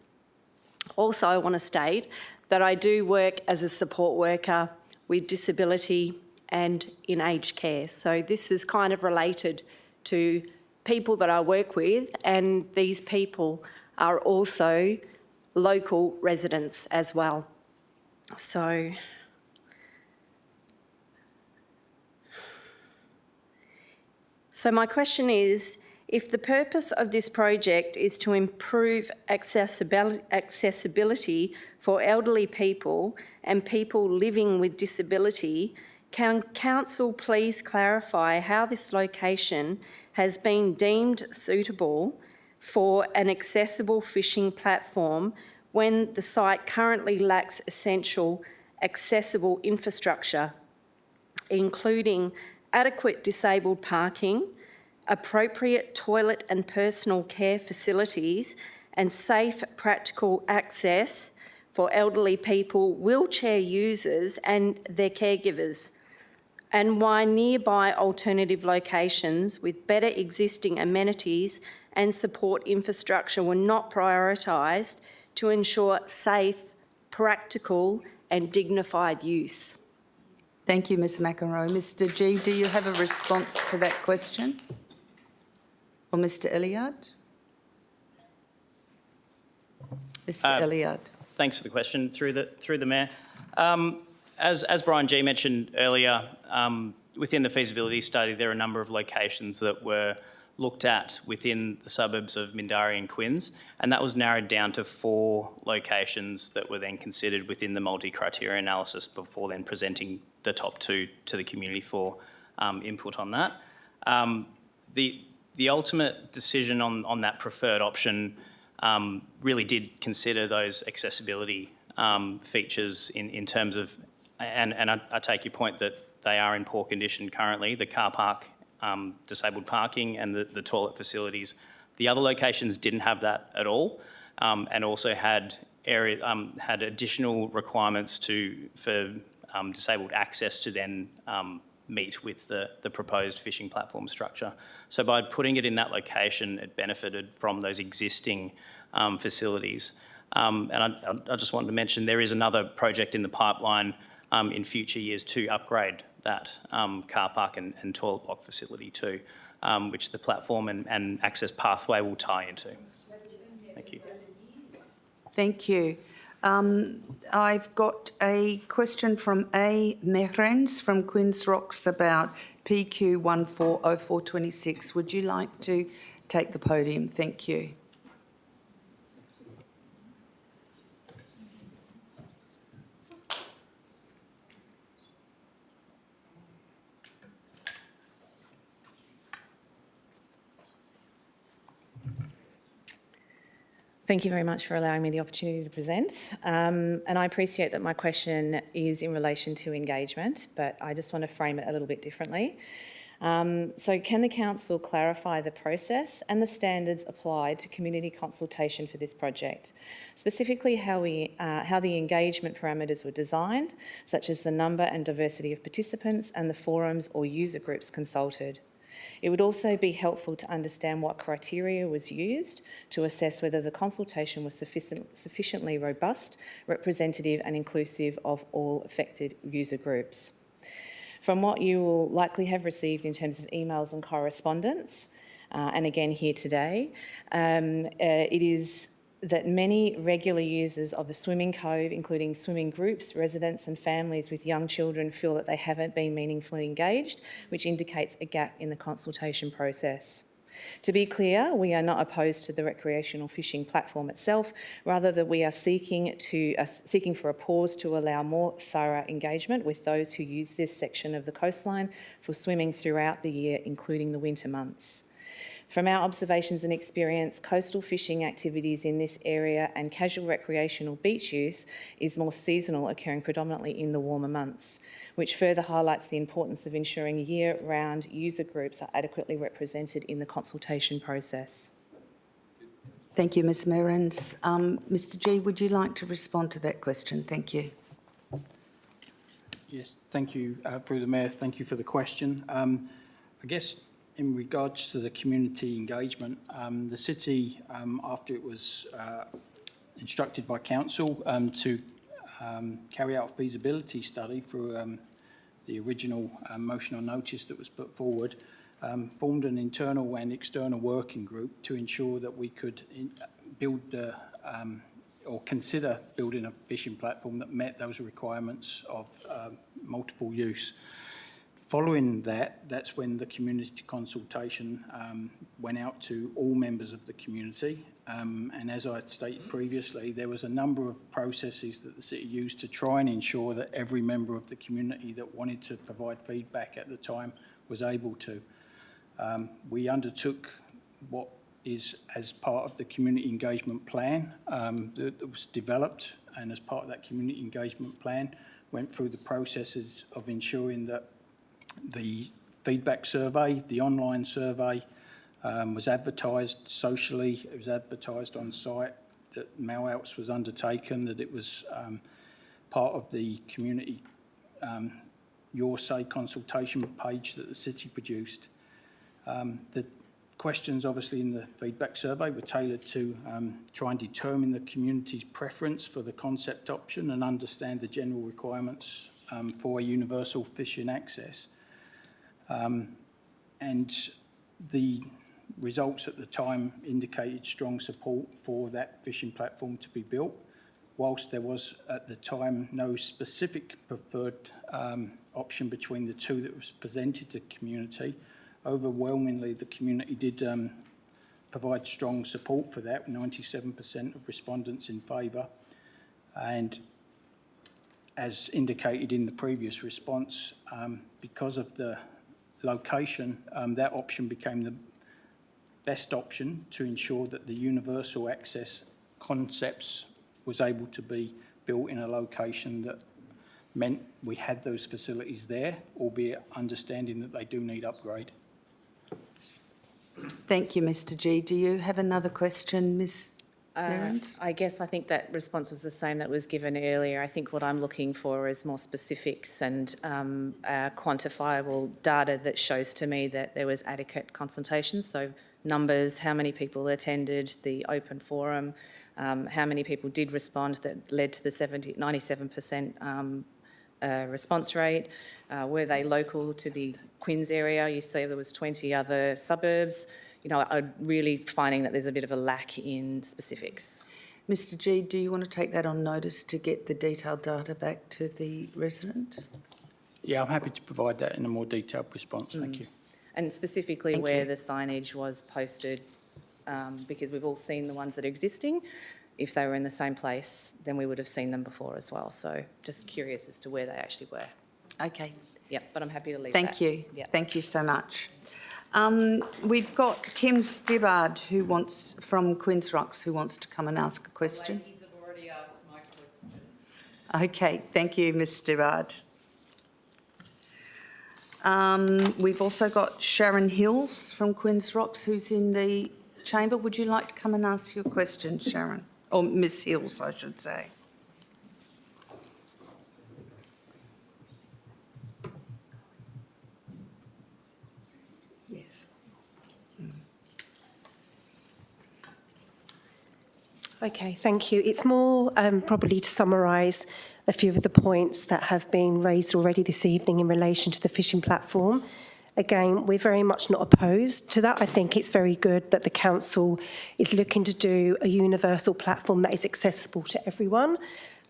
also I want to state that I do work as a support worker with disability and in aged care. So this is kind of related to people that I work with, and these people are also local residents as well. So my question is, if the purpose of this project is to improve accessibility for elderly people and people living with disability, can Council please clarify how this location has been deemed suitable for an accessible fishing platform when the site currently lacks essential accessible infrastructure, including adequate disabled parking, appropriate toilet and personal care facilities, and safe, practical access for elderly people, wheelchair users and their caregivers, and why nearby alternative locations with better existing amenities and support infrastructure were not prioritised to ensure safe, practical and dignified use. Thank you, Ms McEnroe. Mr G, do you have a response to that question? Or Mr Elliott? Mr Elliott. Thanks for the question. Through the Mayor. As Brian G mentioned earlier, within the feasibility study, there are a number of locations that were looked at within the suburbs of Mindarie and Quinns, and that was narrowed down to 4 locations that were then considered within the multi-criteria analysis before then presenting the top 2 to the community for input on that. The the ultimate decision on that preferred option really did consider those accessibility features in terms of, and I take your point that they are in poor condition currently, the car park, disabled parking and the toilet facilities. The other locations didn't have that at all, and also had additional requirements for disabled access to then meet with the proposed fishing platform structure. So by putting it in that location, it benefited from those existing facilities. And I just wanted to mention there is another project in the pipeline in future years to upgrade that car park and toilet block facility too, which the platform and access pathway will tie into. Thank you. Thank you. I've got a question from A. Mehrens from Quinns Rocks about PQ 140426. Would you like to take the podium? Thank you. Thank you very much for allowing me the opportunity to present. And I appreciate that my question is in relation to engagement, but I just want to frame it a little bit differently. So can the council clarify the process and the standards applied to community consultation for this project? Specifically how the engagement parameters were designed, such as the number and diversity of participants and the forums or user groups consulted. It would also be helpful to understand what criteria was used to assess whether the consultation was sufficiently robust, representative and inclusive of all affected user groups. From what you will likely have received in terms of emails and correspondence, and again here today, it is that many regular users of the swimming cove, including swimming groups, residents and families with young children, feel that they haven't been meaningfully engaged, which indicates a gap in the consultation process. To be clear, we are not opposed to the recreational fishing platform itself, rather that we are seeking for a pause to allow more thorough engagement with those who use this section of the coastline for swimming throughout the year, including the winter months. From our observations and experience, coastal fishing activities in this area and casual recreational beach use is more seasonal, occurring predominantly in the warmer months, which further highlights the importance of ensuring year-round user groups are adequately represented in the consultation process. Thank you, Ms Mehrens. Mr G, would you like to respond to that question? Thank you. Yes, thank you, through the Mayor. Thank you for the question. I guess in regards to the community engagement, the city, after it was instructed by council to carry out a feasibility study for the original motion on notice that was put forward, formed an internal and external working group to ensure that we could build or consider building a fishing platform that met those requirements of multiple use. Following that, that's when the community consultation went out to all members of the community. And as I stated previously, there was a number of processes that the city used to try and ensure that every member of the community that wanted to provide feedback at the time was able to. We undertook what is as part of the community engagement plan that was developed, and as part of that community engagement plan, went through the processes of ensuring that the feedback survey, the online survey, was advertised socially, it was advertised on site, that mail-outs was undertaken, that it was part of the community Your Say consultation page that the city produced. The questions obviously in the feedback survey were tailored to try and determine the community's preference for the concept option and understand the general requirements for a universal fishing access. And the results at the time indicated strong support for that fishing platform to be built. Whilst there was at the time no specific preferred option between the two that was presented to the community, overwhelmingly the community did provide strong support for that, 97% of respondents in favour. And as indicated in the previous response, because of the location, that option became best option to ensure that the universal access concepts was able to be built in a location that meant we had those facilities there, albeit understanding that they do need upgrade. Thank you, Mr G. Do you have another question, Ms Merrins? I guess I think that response was the same that was given earlier. I think what I'm looking for is more specifics and quantifiable data that shows to me that there was adequate consultation. So numbers, how many people attended the open forum, how many people did respond that led to the 97% response rate. Were they local to the Quinns area? You say there was 20 other suburbs. You know, I'm really finding that there's a bit of a lack in specifics. Mr G, do you want to take that on notice to get the detailed data back to the resident? Yeah, I'm happy to provide that in a more detailed response. Thank you. And specifically where the signage was posted, because we've all seen the ones that are existing. If they were in the same place, then we would have seen them before as well. So just curious as to where they actually were. Okay. Yeah, but I'm happy to leave Thank that. you. Yeah. Thank you so much. We've got Kim Stibbard from Quinns Rocks who wants to come and ask a question. Ladies have already asked my question. Okay, thank you, Ms Stibbard. We've also got Sharon Hills from Quinns Rocks who's in the chamber. Would you like to come and ask your question, Sharon? Or Ms Hills, I should say. Yes. Okay, thank you. It's more probably to summarise a few of the points that have been raised already this evening in relation to the fishing platform. Again, we're very much not opposed to that. I think it's very good that the council is looking to do a universal platform that is accessible to everyone.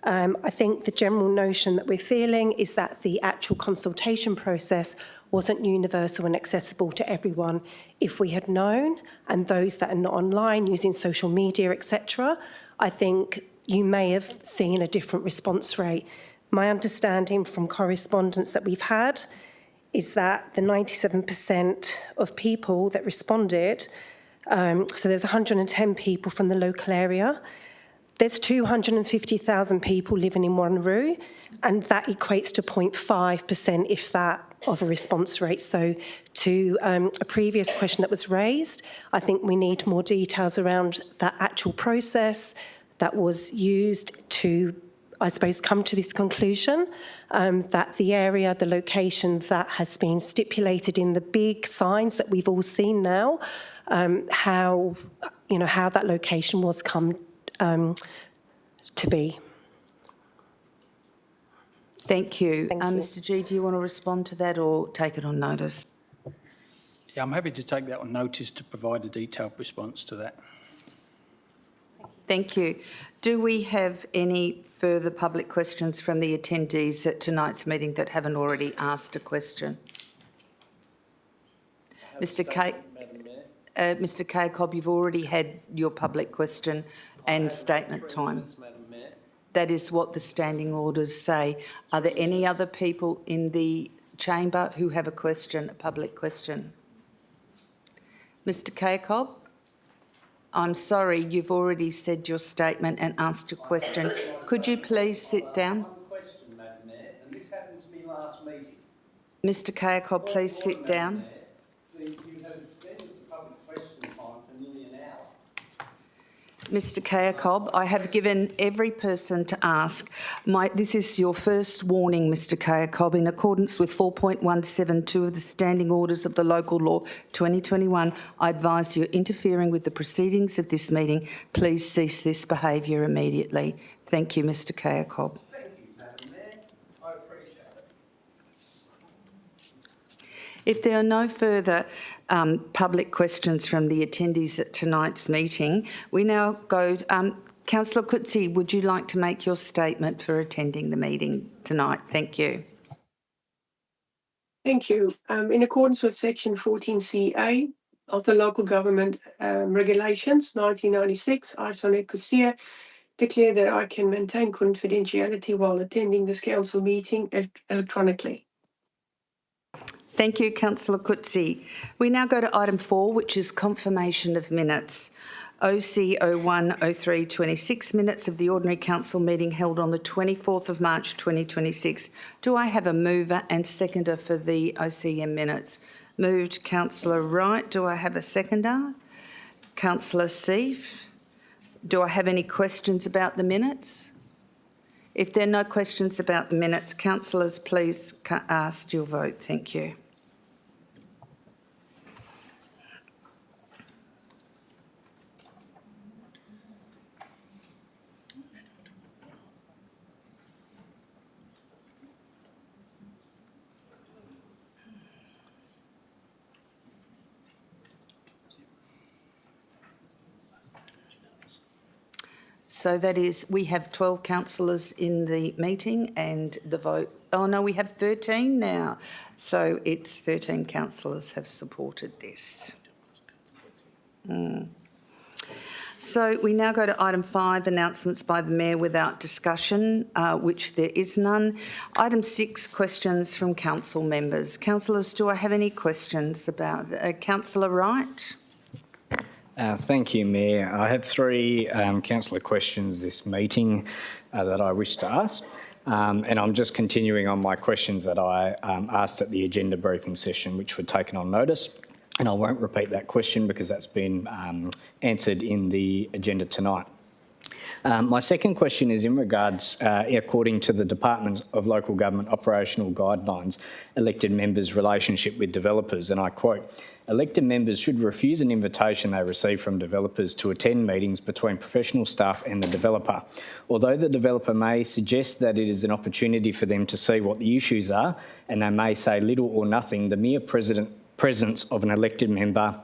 I think the general notion that we're feeling is that the actual consultation process wasn't universal and accessible to everyone. If we had known, and those that are not online using social media, etc., I think you may have seen a different response rate. My understanding from correspondence that we've had is that the 97% of people that responded, so there's 110 people from the local area, there's 250,000 people living in Wanneroo, and that equates to 0.5%, if that, of a response rate. So to a previous question that was raised, I think we need more details around that actual process that was used to, I suppose, come to this conclusion, that the area, the location that has been stipulated in the big signs that we've all seen now, how that location was come to be. Thank you. Mr G, do you want to respond to that or take it on notice? Yeah, I'm happy to take that on notice to provide a detailed response to that. Thank you. Do we have any further public questions from the attendees at tonight's meeting that haven't already asked a question? Mr Cobb, you've already had your public question and statement time. That is what the standing orders say. Are there any other people in the chamber who have a question, a public question? Mr Cobb? I'm sorry, you've already said your statement and asked your question. Could you please sit down? One question, Madam Mayor, and this happened to me last meeting. Mr Cobb, please sit down. You have extended the public question time for nearly an hour. Mr Cobb, I have given every person to ask. This is your first warning, Mr Cobb, in accordance with 4.172 of the Standing Orders of the Local Law 2021. I advise you interfering with the proceedings of this meeting. Please cease this behaviour immediately. Thank you, Mr Cobb. Thank you, Madam Mayor. I appreciate it. If there are no further public questions from the attendees at tonight's meeting, we now go... Councillor Coetzee, would you like to make your statement for attending the meeting tonight? Thank you. Thank you. In accordance with Section 14CA of the Local Government Regulations 1996, I, Sonet Coetzee, declare that I can maintain confidentiality while attending this council meeting electronically. Thank you, Councillor Coetzee. We now go to item 4, which is confirmation of minutes. OC 010326 minutes of the ordinary council meeting held on the 24th of March 2026. Do I have a mover and seconder for the OCM minutes? Moved, Councillor Wright. Do I have a seconder? Councillor Seif. Do I have any questions about the minutes? If there are no questions about the minutes, councillors, please cast your vote. Thank you. So that is, we have 12 councillors in the meeting and the vote, oh no, we have 13 now. So it's 13 councillors have supported this. So we now go to item 5, announcements by the Mayor without discussion, which there is none. Item 6, questions from council members. Councillors, do I have any questions about Councillor Wright? Thank you, Mayor. I have 3 councillor questions this meeting that I wish to ask. And I'm just continuing on my questions that I asked at the agenda briefing session, which were taken on notice. And I won't repeat that question because that's been answered in the agenda tonight. My second question is in regards, according to the Department of Local Government Operational Guidelines, elected members' relationship with developers, and I quote, elected members should refuse an invitation they receive from developers to attend meetings between professional staff and the developer. Although the developer may suggest that it is an opportunity for them to see what the issues are, and they may say little or nothing, the mere presence of an elected member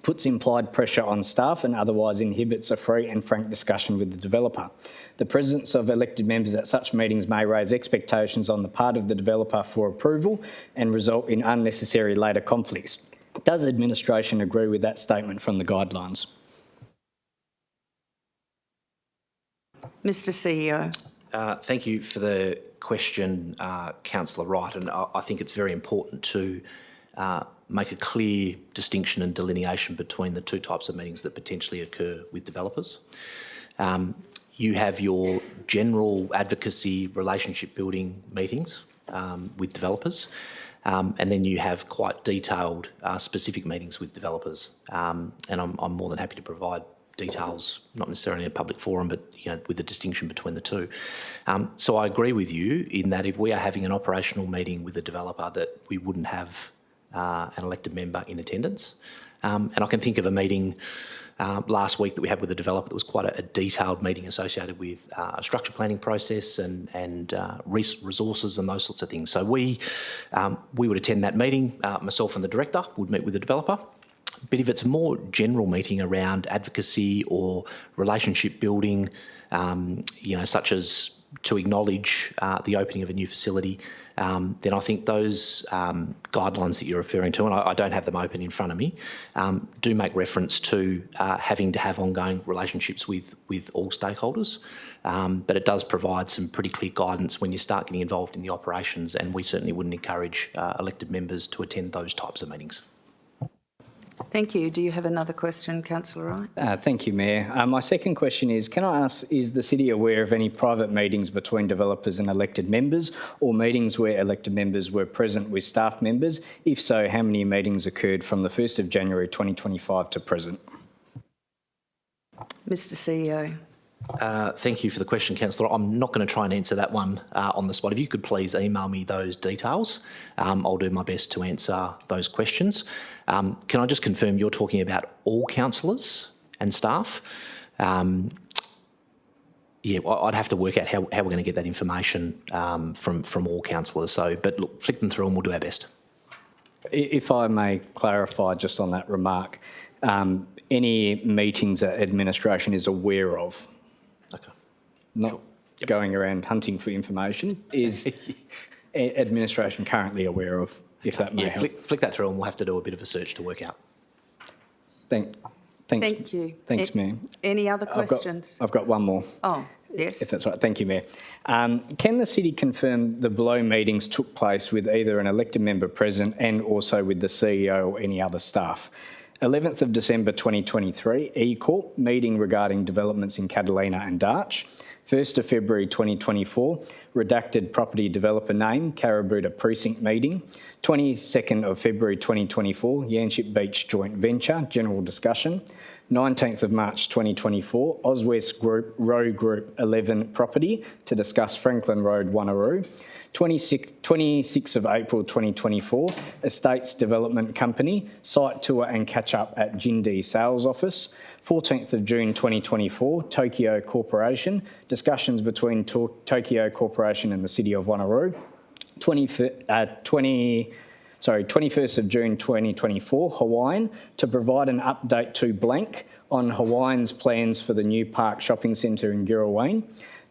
puts implied pressure on staff and otherwise inhibits a free and frank discussion with the developer. The presence of elected members at such meetings may raise expectations on the part of the developer for approval and result in unnecessary later conflicts. Does administration agree with that statement from the guidelines? Mr CEO. Thank you for the question, Councillor Wright, and I think it's very important to make a clear distinction and delineation between the 2 types of meetings that potentially occur with developers. You have your general advocacy relationship building meetings with developers, and then you have quite detailed specific meetings with developers. And I'm more than happy to provide details, not necessarily in a public forum, but with the distinction between the 2. So I agree with you in that if we are having an operational meeting with a developer, that we wouldn't have an elected member in attendance. And I can think of a meeting last week that we had with a developer that was quite a detailed meeting associated with a structure planning process and resources and those sorts of things. So we would attend that meeting. Myself and the director would meet with the developer. But if it's a more general meeting around advocacy or relationship building, such as to acknowledge the opening of a new facility, then I think those guidelines that you're referring to, and I don't have them open in front of me, do make reference to having to have ongoing relationships with all stakeholders. But it does provide some pretty clear guidance when you start getting involved in the operations, and we certainly wouldn't encourage elected members to attend those types of meetings. Thank you. Do you have another question, Councillor Wright? Thank you, Mayor. My second question is, can I ask, is the City aware of any private meetings between developers and elected members, or meetings where elected members were present with staff members? If so, how many meetings occurred from the 1st of January 2025 to present? Mr CEO. Thank you for the question, Councillor. I'm not going to try and answer that one on the spot. If you could please email me those details, I'll do my best to answer those questions. Can I just confirm you're talking about all councillors and staff? I'd have to work out how we're going to get that information from all councillors. But look, flick them through and we'll do our best. If I may clarify just on that remark, any meetings that administration is aware of, not going around hunting for information, is administration currently aware of, if that may help? Flick that through and we'll have to do a bit of a search to work out. Thank you. Thanks, Mayor. Any other questions? I've got one more. Oh. Yes. If that's right. Thank you, Mayor. Can the City confirm the below meetings took place with either an elected member present and also with the CEO or any other staff? 11th of December 2023, E-Corp, meeting regarding developments in Catalina and Darch. 1st of February 2024, redacted property developer name, Carrabuta Precinct meeting. 22nd of February 2024, Yanchep Beach Joint Venture, general discussion. 19th of March 2024, Oswest Group, Row Group 11 property to discuss Franklin Road, Wanneroo. 26th of April 2024, Estates Development Company, site tour and catch up at Jindy Sales Office. 14th of June 2024, Tokyo Corporation, discussions between Tokyo Corporation and the City of Wanneroo. 21st of June 2024, Hawaiian, to provide an update to blank on Hawaiian's plans for the new park shopping centre in Girraween.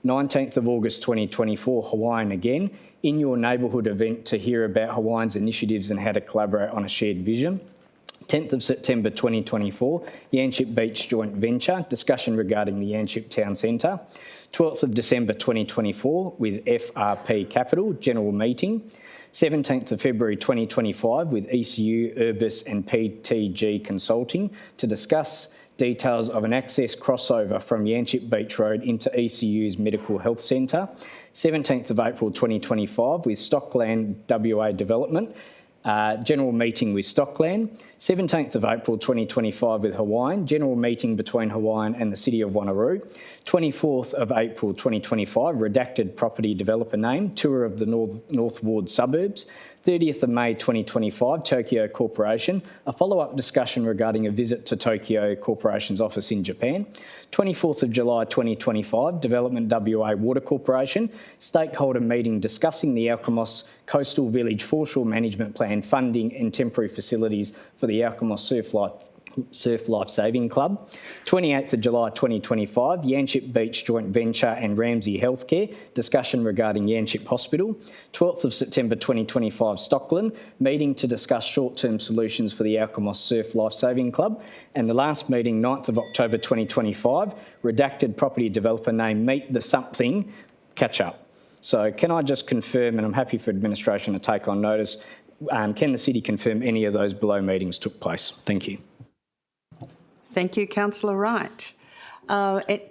19th of August 2024, Hawaiian again, in your neighbourhood event to hear about Hawaiian's initiatives and how to collaborate on a shared vision. 10th of September 2024, Yanchep Beach Joint Venture, discussion regarding the Yanchep Town Centre. 12th of December 2024 with FRP Capital, general meeting. 17th of February 2025 with ECU, Urbis and PTG Consulting to discuss details of an access crossover from Yanchep Beach Road into ECU's Medical Health Centre. 17th of April 2025 with Stockland WA Development, general meeting with Stockland. 17th of April 2025 with Hawaiian, general meeting between Hawaiian and the City of Wanneroo. 24th of April 2025, redacted property developer name, tour of the North Ward suburbs. 30th of May 2025, Tokyo Corporation, a follow-up discussion regarding a visit to Tokyo Corporation's office in Japan. 24th of July 2025, Development WA Water Corporation, stakeholder meeting discussing the Alkimos Coastal Village Foreshore Management Plan funding and temporary facilities for the Alkimos Surf Life Saving Club. 28th of July 2025, Yanchep Beach Joint Venture and Ramsay Healthcare, discussion regarding Yanchep Hospital. 12th of September 2025, Stockland, meeting to discuss short-term solutions for the Alkimos Surf Life Saving Club. And the last meeting, 9th of October 2025, redacted property developer name, Meet the Something, catch up. So can I just confirm, and I'm happy for administration to take on notice, can the City confirm any of those below meetings took place? Thank you. Thank you, Councillor Wright. Mr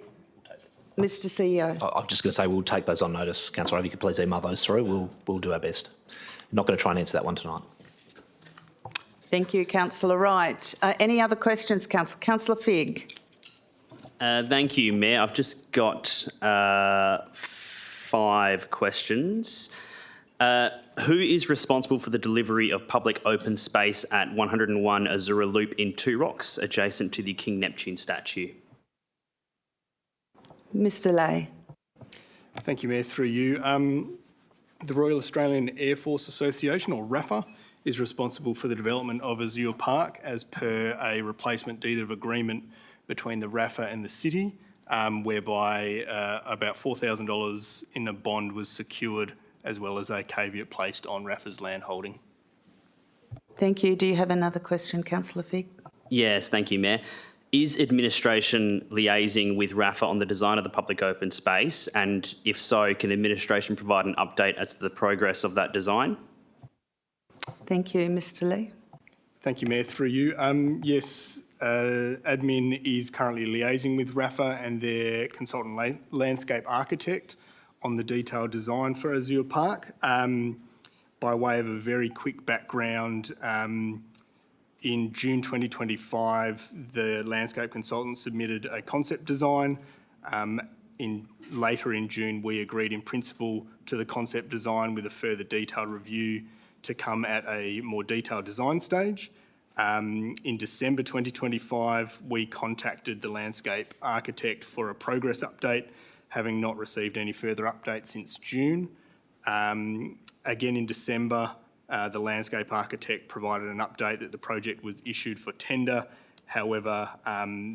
CEO. I'm just going to say we'll take those on notice. Councillor, if you could please email those through, we'll do our best. I'm not going to try and answer that one tonight. Thank you, Councillor Wright. Any other questions, Councillor? Councillor Figg. Thank you, Mayor. I've just got 5 questions. Who is responsible for the delivery of public open space at 101 Azura Loop in Two Rocks, adjacent to the King Neptune statue? Mr Lay. Thank you, Mayor. Through you. The Royal Australian Air Force Association, or RAFA, is responsible for the development of Azure Park as per a replacement deed of agreement between the RAFA and the City, whereby about $4,000 in a bond was secured, as well as a caveat placed on RAFA's land holding. Thank you. Do you have another question, Councillor Figg? Yes, thank you, Mayor. Is administration liaising with RAFA on the design of the public open space? And if so, can administration provide an update as to the progress of that design? Thank you. Mr Lee. Thank you, Mayor. Through you. Yes, admin is currently liaising with RAFA and their consultant landscape architect on the detailed design for Azure Park. By way of a very quick background, in June 2025, the landscape consultant submitted a concept design. Later in June, we agreed in principle to the concept design with a further detailed review to come at a more detailed design stage. In December 2025, we contacted the landscape architect for a progress update, having not received any further updates since June. Again in December, the landscape architect provided an update that the project was issued for tender. However,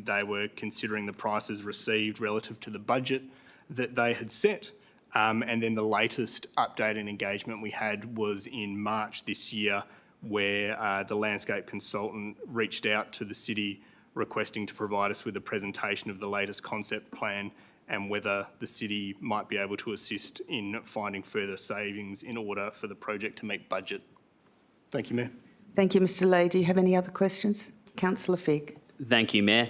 they were considering the prices received relative to the budget that they had set. And then the latest update and engagement we had was in March this year, where the landscape consultant reached out to the City requesting to provide us with a presentation of the latest concept plan and whether the city might be able to assist in finding further savings in order for the project to meet budget. Thank you, Mayor. Thank you, Mr Lee. Do you have any other questions? Councillor Figg. Thank you, Mayor.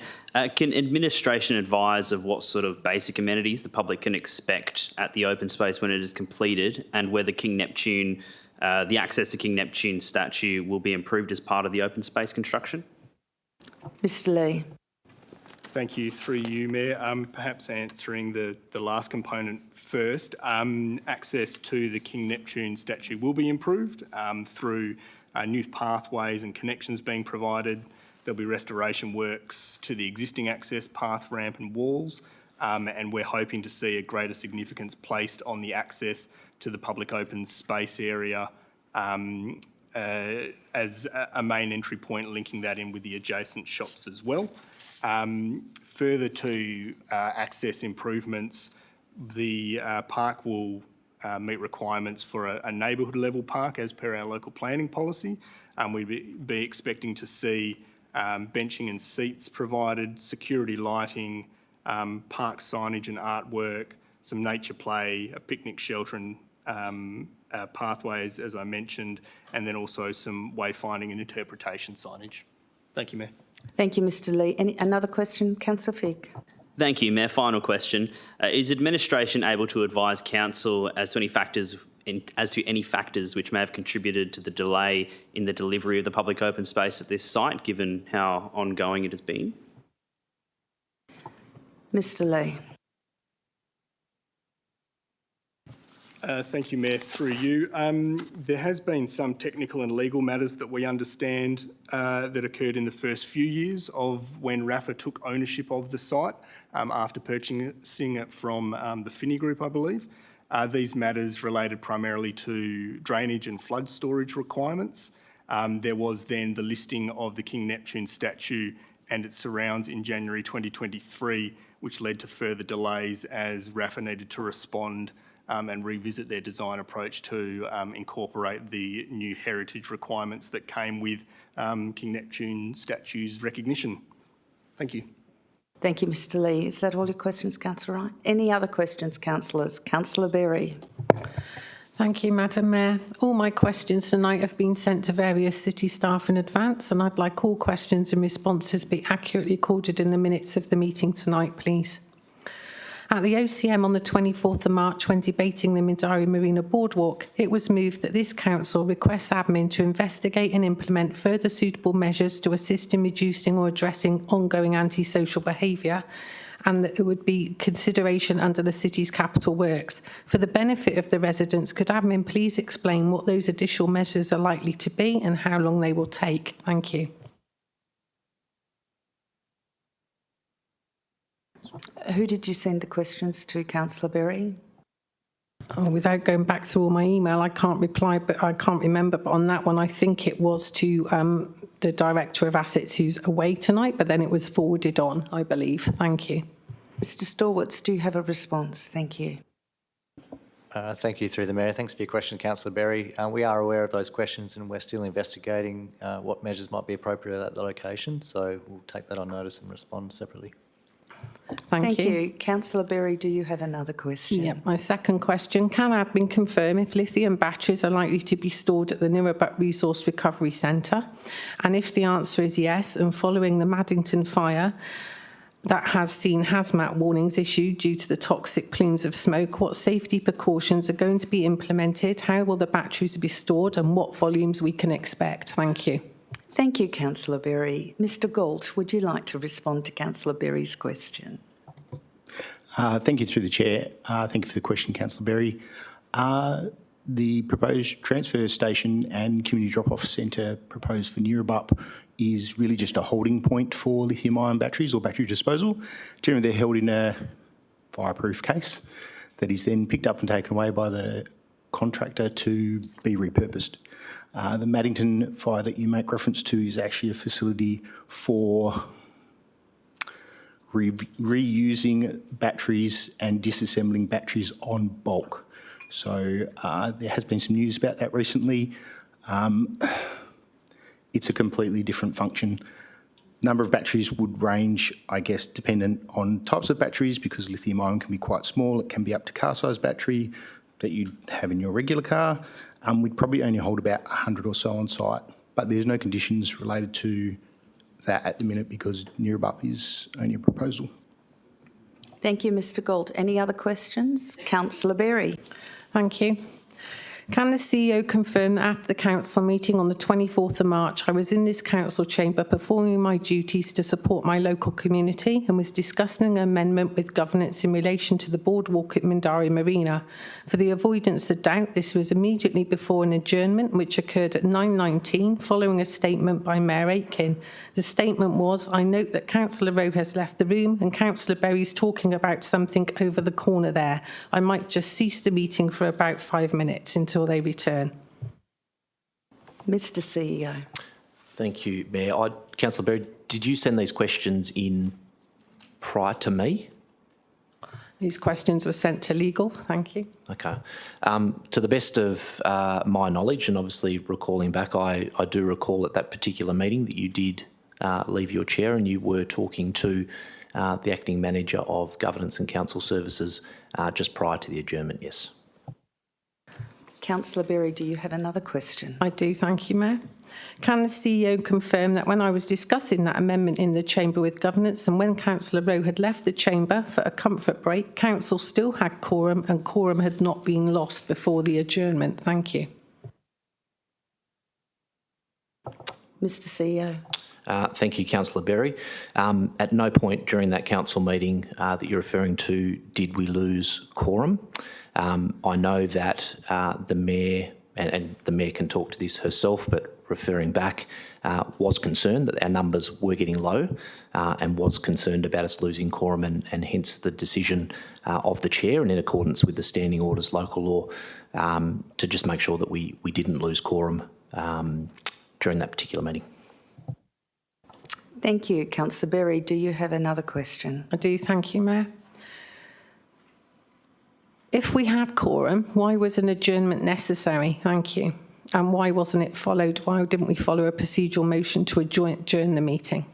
Can administration advise of what sort of basic amenities the public can expect at the open space when it is completed, and whether King Neptune, the access to King Neptune statue will be improved as part of the open space construction? Mr Lee. Thank you. Through you, Mayor. Perhaps answering the last component first. Access to the King Neptune statue will be improved through new pathways and connections being provided. There'll be restoration works to the existing access path, ramp and walls, and we're hoping to see a greater significance placed on the access to the public open space area as a main entry point, linking that in with the adjacent shops as well. Further to access improvements, the park will meet requirements for a neighbourhood level park as per our local planning policy. We'd be expecting to see benching and seats provided, security lighting, park signage and artwork, some nature play, a picnic shelter and pathways, as I mentioned, and then also some wayfinding and interpretation signage. Thank you, Mayor. Thank you, Mr Lee. Another question? Councillor Figg. Thank you, Mayor. Final question. Is administration able to advise council as to any factors which may have contributed to the delay in the delivery of the public open space at this site, given how ongoing it has been? Mr Lee. Thank you, Mayor. Through you. There has been some technical and legal matters that we understand that occurred in the first few years of when RAFA took ownership of the site after purchasing it from the Finney Group, I believe. These matters related primarily to drainage and flood storage requirements. There was then the listing of the King Neptune statue and its surrounds in January 2023, which led to further delays as RAFA needed to respond and revisit their design approach to incorporate the new heritage requirements that came with King Neptune statue's recognition. Thank you. Thank you, Mr Lee. Is that all your questions, Councillor Wright? Any other questions, councillors? Councillor Berry. Thank you, Madam Mayor. All my questions tonight have been sent to various city staff in advance, and I'd like all questions and responses be accurately recorded in the minutes of the meeting tonight, please. At the OCM on the 24th of March, when debating the Midari Marina Boardwalk, it was moved that this council requests admin to investigate and implement further suitable measures to assist in reducing or addressing ongoing antisocial behaviour, and that it would be consideration under the city's capital works. For the benefit of the residents, could admin please explain what those additional measures are likely to be and how long they will take? Thank you. Who did you send the questions to, Councillor Berry? Oh, without going back through all my email, I can't reply, but I can't remember. But on that one, I think it was to the Director of Assets who's away tonight, but then it was forwarded on, I believe. Thank you. Mr Storwitz, do you have a response? Thank you. Thank you, through the Mayor. Thanks for your question, Councillor Berry. We are aware of those questions and we're still investigating what measures might be appropriate at the location, so we'll take that on notice and respond separately. Thank you. Councillor Berry, do you have another question? Yeah, my second question. Can admin confirm if lithium batteries are likely to be stored at the Nirrumbuk Resource Recovery Centre? And if the answer is yes, and following the Maddington fire that has seen hazmat warnings issued due to the toxic plumes of smoke, what safety precautions are going to be implemented? How will the batteries be stored and what volumes we can expect? Thank you. Thank you, Councillor Berry. Mr Galt, would you like to respond to Councillor Berry's question? Thank you, through the Chair. Thank you for the question, Councillor Berry. The proposed transfer station and community drop-off centre proposed for Nirrumbuk is really just a holding point for lithium-ion batteries or battery disposal. Generally, they're held in a fireproof case that is then picked up and taken away by the contractor to be repurposed. The Maddington fire that you make reference to is actually a facility for reusing batteries and disassembling batteries on bulk. So there has been some news about that recently. It's a completely different function. Number of batteries would range, I guess, dependent on types of batteries, because lithium ion can be quite small. It can be up to car-size battery that you'd have in your regular car. We'd probably only hold about 100 or so on site, but there's no conditions related to that at the minute because Neerabup is only a proposal. Thank you, Mr Gold. Any other questions? Councillor Berry. Thank you. Can the CEO confirm that after the council meeting on the 24th of March, I was in this council chamber performing my duties to support my local community and was discussing an amendment with governance in relation to the boardwalk at Mindarie Marina? For the avoidance of doubt, this was immediately before an adjournment which occurred at 9:19 following a statement by Mayor Aitken. The statement was, I note that Councillor Rowe has left the room and Councillor Berry's talking about something over the corner there. I might just cease the meeting for about 5 minutes until they return. Mr CEO. Thank you, Mayor. Councillor Berry, did you send these questions in prior to me? These questions were sent to legal. Thank you. Okay. To the best of my knowledge, and obviously recalling back, I do recall at that particular meeting that you did leave your chair and you were talking to the Acting Manager of Governance and Council Services just prior to the adjournment, yes. Councillor Berry, do you have another question? I do, thank you, Mayor. Can the CEO confirm that when I was discussing that amendment in the chamber with governance and when Councillor Rowe had left the chamber for a comfort break, council still had quorum and quorum had not been lost before the adjournment? Thank you. Mr CEO. Thank you, Councillor Berry. At no point during that council meeting that you're referring to did we lose quorum. I know that the Mayor, and the Mayor can talk to this herself, but referring back, was concerned that our numbers were getting low and was concerned about us losing quorum and hence the decision of the Chair and in accordance with the Standing Orders local law to just make sure that we didn't lose quorum during that particular meeting. Thank you. Councillor Berry, do you have another question? I do, thank you, Mayor. If we had quorum, why was an adjournment necessary? Thank you. And why wasn't it followed? Why didn't we follow a procedural motion to adjourn the meeting?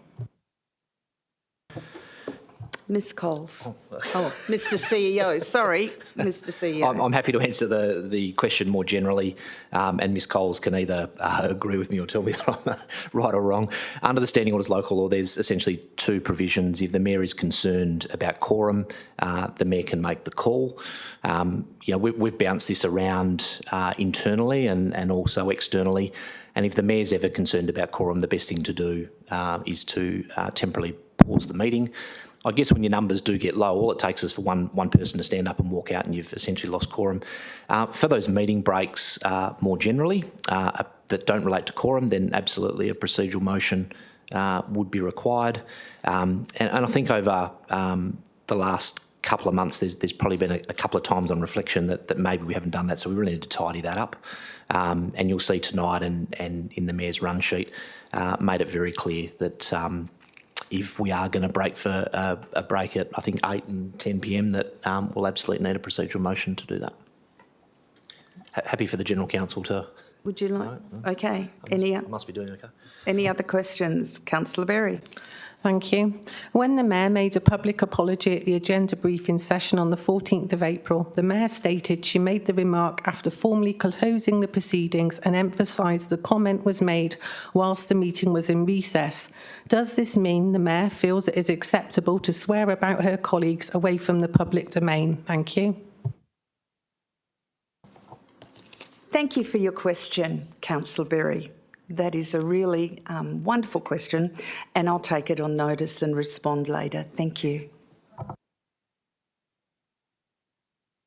Ms Coles. Oh, Mr CEO, sorry, Mr CEO. I'm happy to answer the question more generally, and Ms Coles can either agree with me or tell me that I'm right or wrong. Under the Standing Orders local law, there's essentially two provisions. If the Mayor is concerned about quorum, the Mayor can make the call. We've bounced this around internally and also externally, and if the Mayor's ever concerned about quorum, the best thing to do is to temporarily pause the meeting. I guess when your numbers do get low, all it takes is for one person to stand up and walk out and you've essentially lost quorum. For those meeting breaks more generally that don't relate to quorum, then absolutely a procedural motion would be required. And I think over the last couple of months, there's probably been a couple of times on reflection that maybe we haven't done that, so we really need to tidy that up. And you'll see tonight and in the Mayor's run sheet made it very clear that if we are going to break for a break at, I think, 8 and 10 p.m, that we'll absolutely need a procedural motion to do that. Happy for the General Counsel to... Would you like? No. Okay. I must be doing okay. Any other questions? Councillor Berry. Thank you. When the Mayor made a public apology at the agenda briefing session on the 14th of April, the Mayor stated she made the remark after formally closing the proceedings and emphasised the comment was made whilst the meeting was in recess. Does this mean the Mayor feels it is acceptable to swear about her colleagues away from the public domain? Thank you. Thank you for your question, Councillor Berry. That is a really wonderful question, and I'll take it on notice and respond later. Thank you.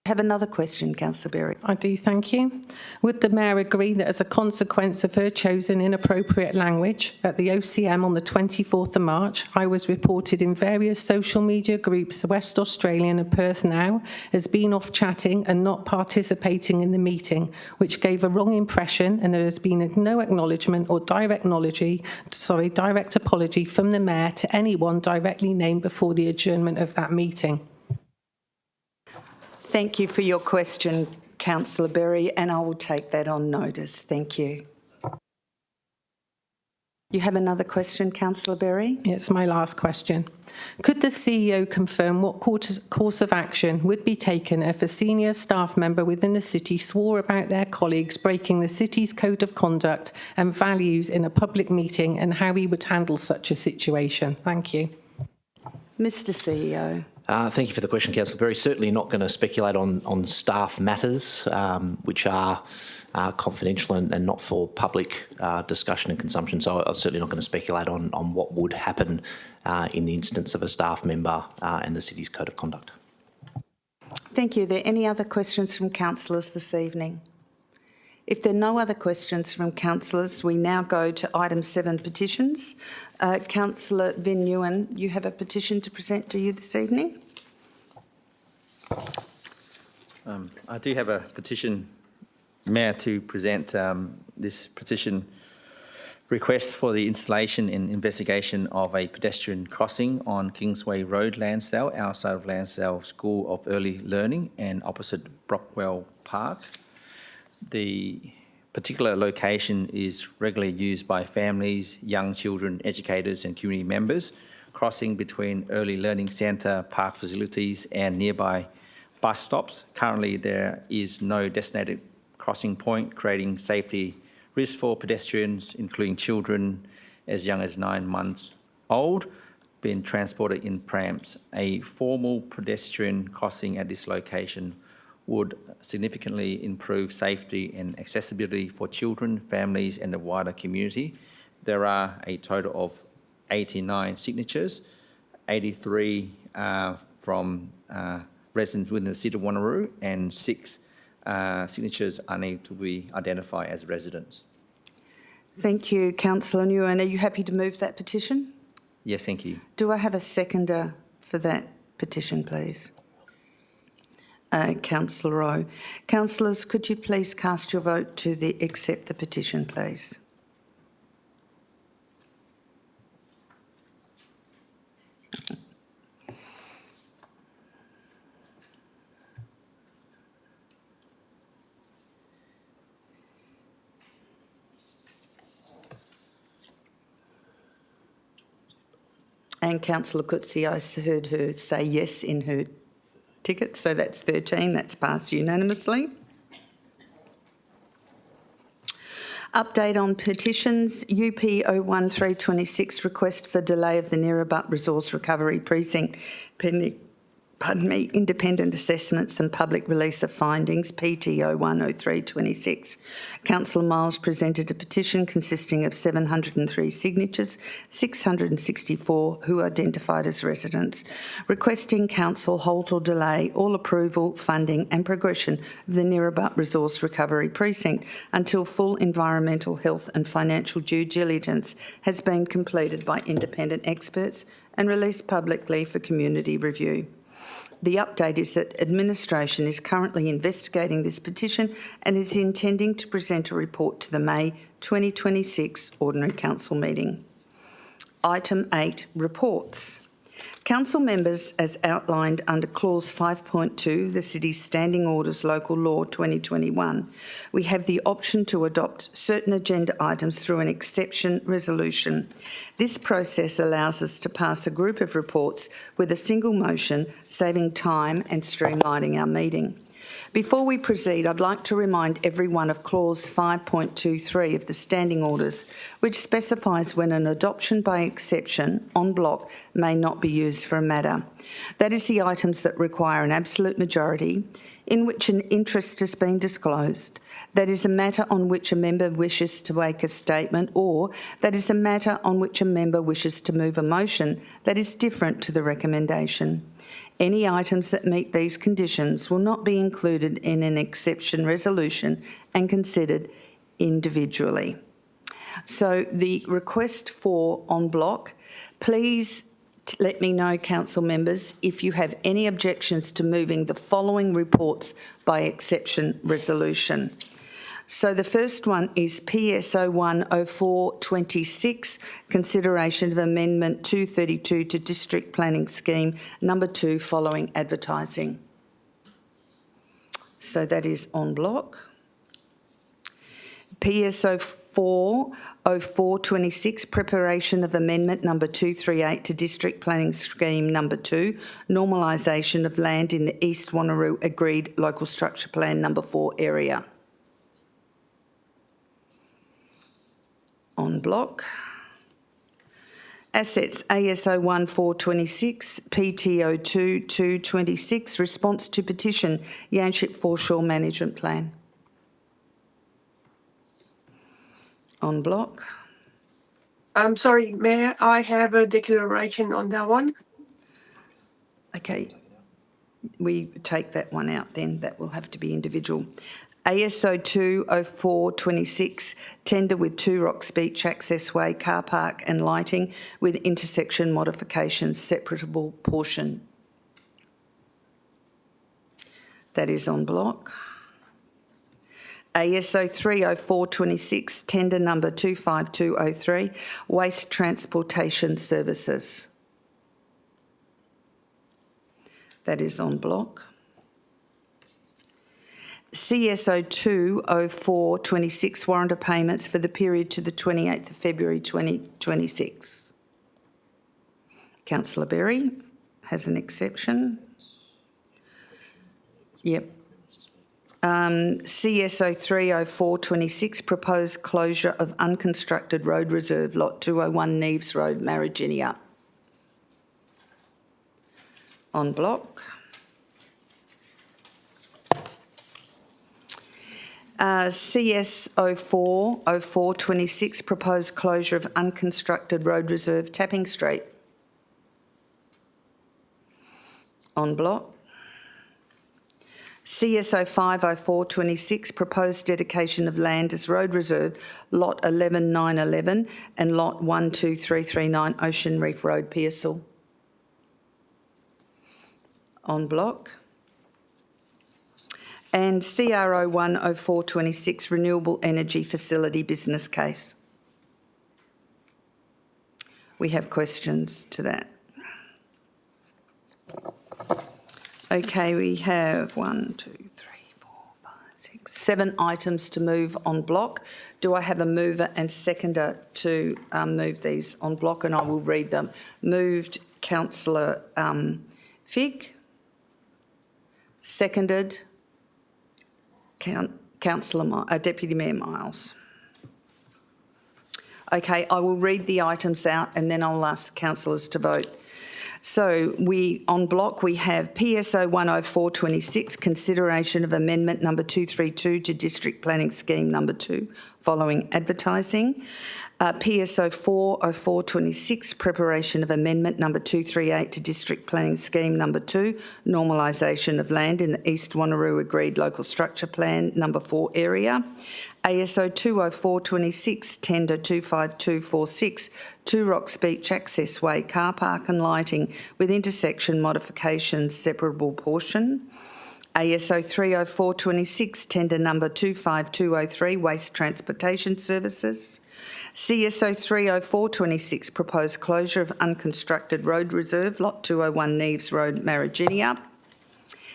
Have another question, Councillor Berry. I do, thank you. Would the Mayor agree that as a consequence of her chosen inappropriate language at the OCM on the 24th of March, I was reported in various social media groups, West Australian and Perth Now, as being off chatting and not participating in the meeting, which gave a wrong impression, and there has been no acknowledgement or direct apology from the Mayor to anyone directly named before the adjournment of that meeting? Thank you for your question, Councillor Berry, and I will take that on notice. Thank you. You have another question, Councillor Berry? It's my last question. Could the CEO confirm what course of action would be taken if a senior staff member within the city swore about their colleagues breaking the city's code of conduct and values in a public meeting, and how he would handle such a situation? Thank you. Mr. CEO. Thank you for the question, Councillor Berry. Certainly not going to speculate on staff matters, which are confidential and not for public discussion and consumption. So I'm certainly not going to speculate on what would happen in the instance of a staff member and the city's code of conduct. Thank you. Are there any other questions from councillors this evening? If there are no other questions from councillors, we now go to item 7, petitions. Councillor Van Nguyen, you have a petition to present to you this evening? I do have a petition, Mayor, to present this petition request for the installation and investigation of a pedestrian crossing on Kingsway Road, Lansdale, outside of Lansdale School of Early Learning and opposite Brockwell Park. The particular location is regularly used by families, young children, educators and community members, crossing between Early Learning Centre, park facilities and nearby bus stops. Currently, there is no designated crossing point, creating safety risks for pedestrians, including children as young as 9 months old, being transported in prams. A formal pedestrian crossing at this location would significantly improve safety and accessibility for children, families and the wider community. There are a total of 89 signatures, 83 from residents within the city of Wanneroo, and 6 signatures are needed to be identified as residents. Thank you, Councillor Nguyen. Are you happy to move that petition? Yes, thank you. Do I have a seconder for that petition, please? Councillor Rowe. Councillors, could you please cast your vote to accept the petition, please? And Councillor Coetzee, I heard her say yes in her ticket, so that's 13. That's passed unanimously. Update on petitions. UP 01326, request for delay of the Neerabup Resource Recovery Precinct pending, independent assessments and public release of findings, PT 010326. Councillor Miles presented a petition consisting of 703 signatures, 664 who identified as residents, requesting council halt or delay all approval, funding and progression of the Neerabup Resource Recovery Precinct until full environmental, health and financial due diligence has been completed by independent experts and released publicly for community review. The update is that administration is currently investigating this petition and is intending to present a report to the May 2026 Ordinary Council meeting. Item 8, reports. Council members, as outlined under Clause 5.2 of the City's Standing Orders Local Law 2021, we have the option to adopt certain agenda items through an exception resolution. This process allows us to pass a group of reports with a single motion, saving time and streamlining our meeting. Before we proceed, I'd like to remind everyone of Clause 5.23 of the Standing Orders, which specifies when an adoption by exception en bloc may not be used for a matter. That is the items that require an absolute majority, in which an interest has been disclosed, that is a matter on which a member wishes to make a statement, or that is a matter on which a member wishes to move a motion that is different to the recommendation. Any items that meet these conditions will not be included in an exception resolution and considered individually. So the request for en bloc, please let me know, council members, if you have any objections to moving the following reports by exception resolution. So the first one is PSO 10426, consideration of Amendment 232 to District Planning Scheme number 2 following advertising. So that is en bloc. PSO PSO40426, preparation of amendment number 238 to District Planning Scheme number 2, normalisation of land in the East Wanneroo Agreed Local Structure Plan number 4 area. En bloc. Assets ASO 1426, PTO 2226, response to petition Yanchep Foreshore Management Plan. En bloc. I'm sorry, Mayor, I have a declaration on that one. Okay, we take that one out then. That will have to be individual. ASO 20426, tender with Two Rocks Beach Accessway, car park and lighting with intersection modifications, separable portion. That is en bloc. ASO 30426, tender number 25203, waste transportation services. That is en bloc. CSO 20426, warrant of payments for the period to the 28th of February 2026. Councillor Berry has an exception. Yep. CSO 30426, proposed closure of unconstructed road reserve, lot 201 Neves Road, Mariginia. En bloc. CS 0426, proposed closure of unconstructed road reserve, Tapping Street. En bloc. CSO 50426, proposed dedication of land as road reserve, lot 11911 and lot 12339 Ocean Reef Road, Pearsall. En bloc. And CRO 10426, renewable energy facility business case. We have questions to that. Okay, we have 7 items to move en bloc. Do I have a mover and seconder to move these en bloc? And I will read them. Moved, Councillor Figg. Seconded, Deputy Mayor Miles. Okay, I will read the items out and then I'll ask councillors to vote. So en bloc we have PSO 10426, consideration of amendment number 232 to District Planning Scheme number 2, following advertising. PSO 40426, preparation of amendment number 238 to District Planning Scheme number 2, normalisation of land in the East Wanneroo Agreed Local Structure Plan number 4 area. ASO 20426, tender 25246, Two Rocks Beach Accessway, car park and lighting with intersection modifications, separable portion. ASO 30426, tender number 25203, waste transportation services. CSO 30426, proposed closure of unconstructed road reserve, lot 201 Neves Road, Mariginia.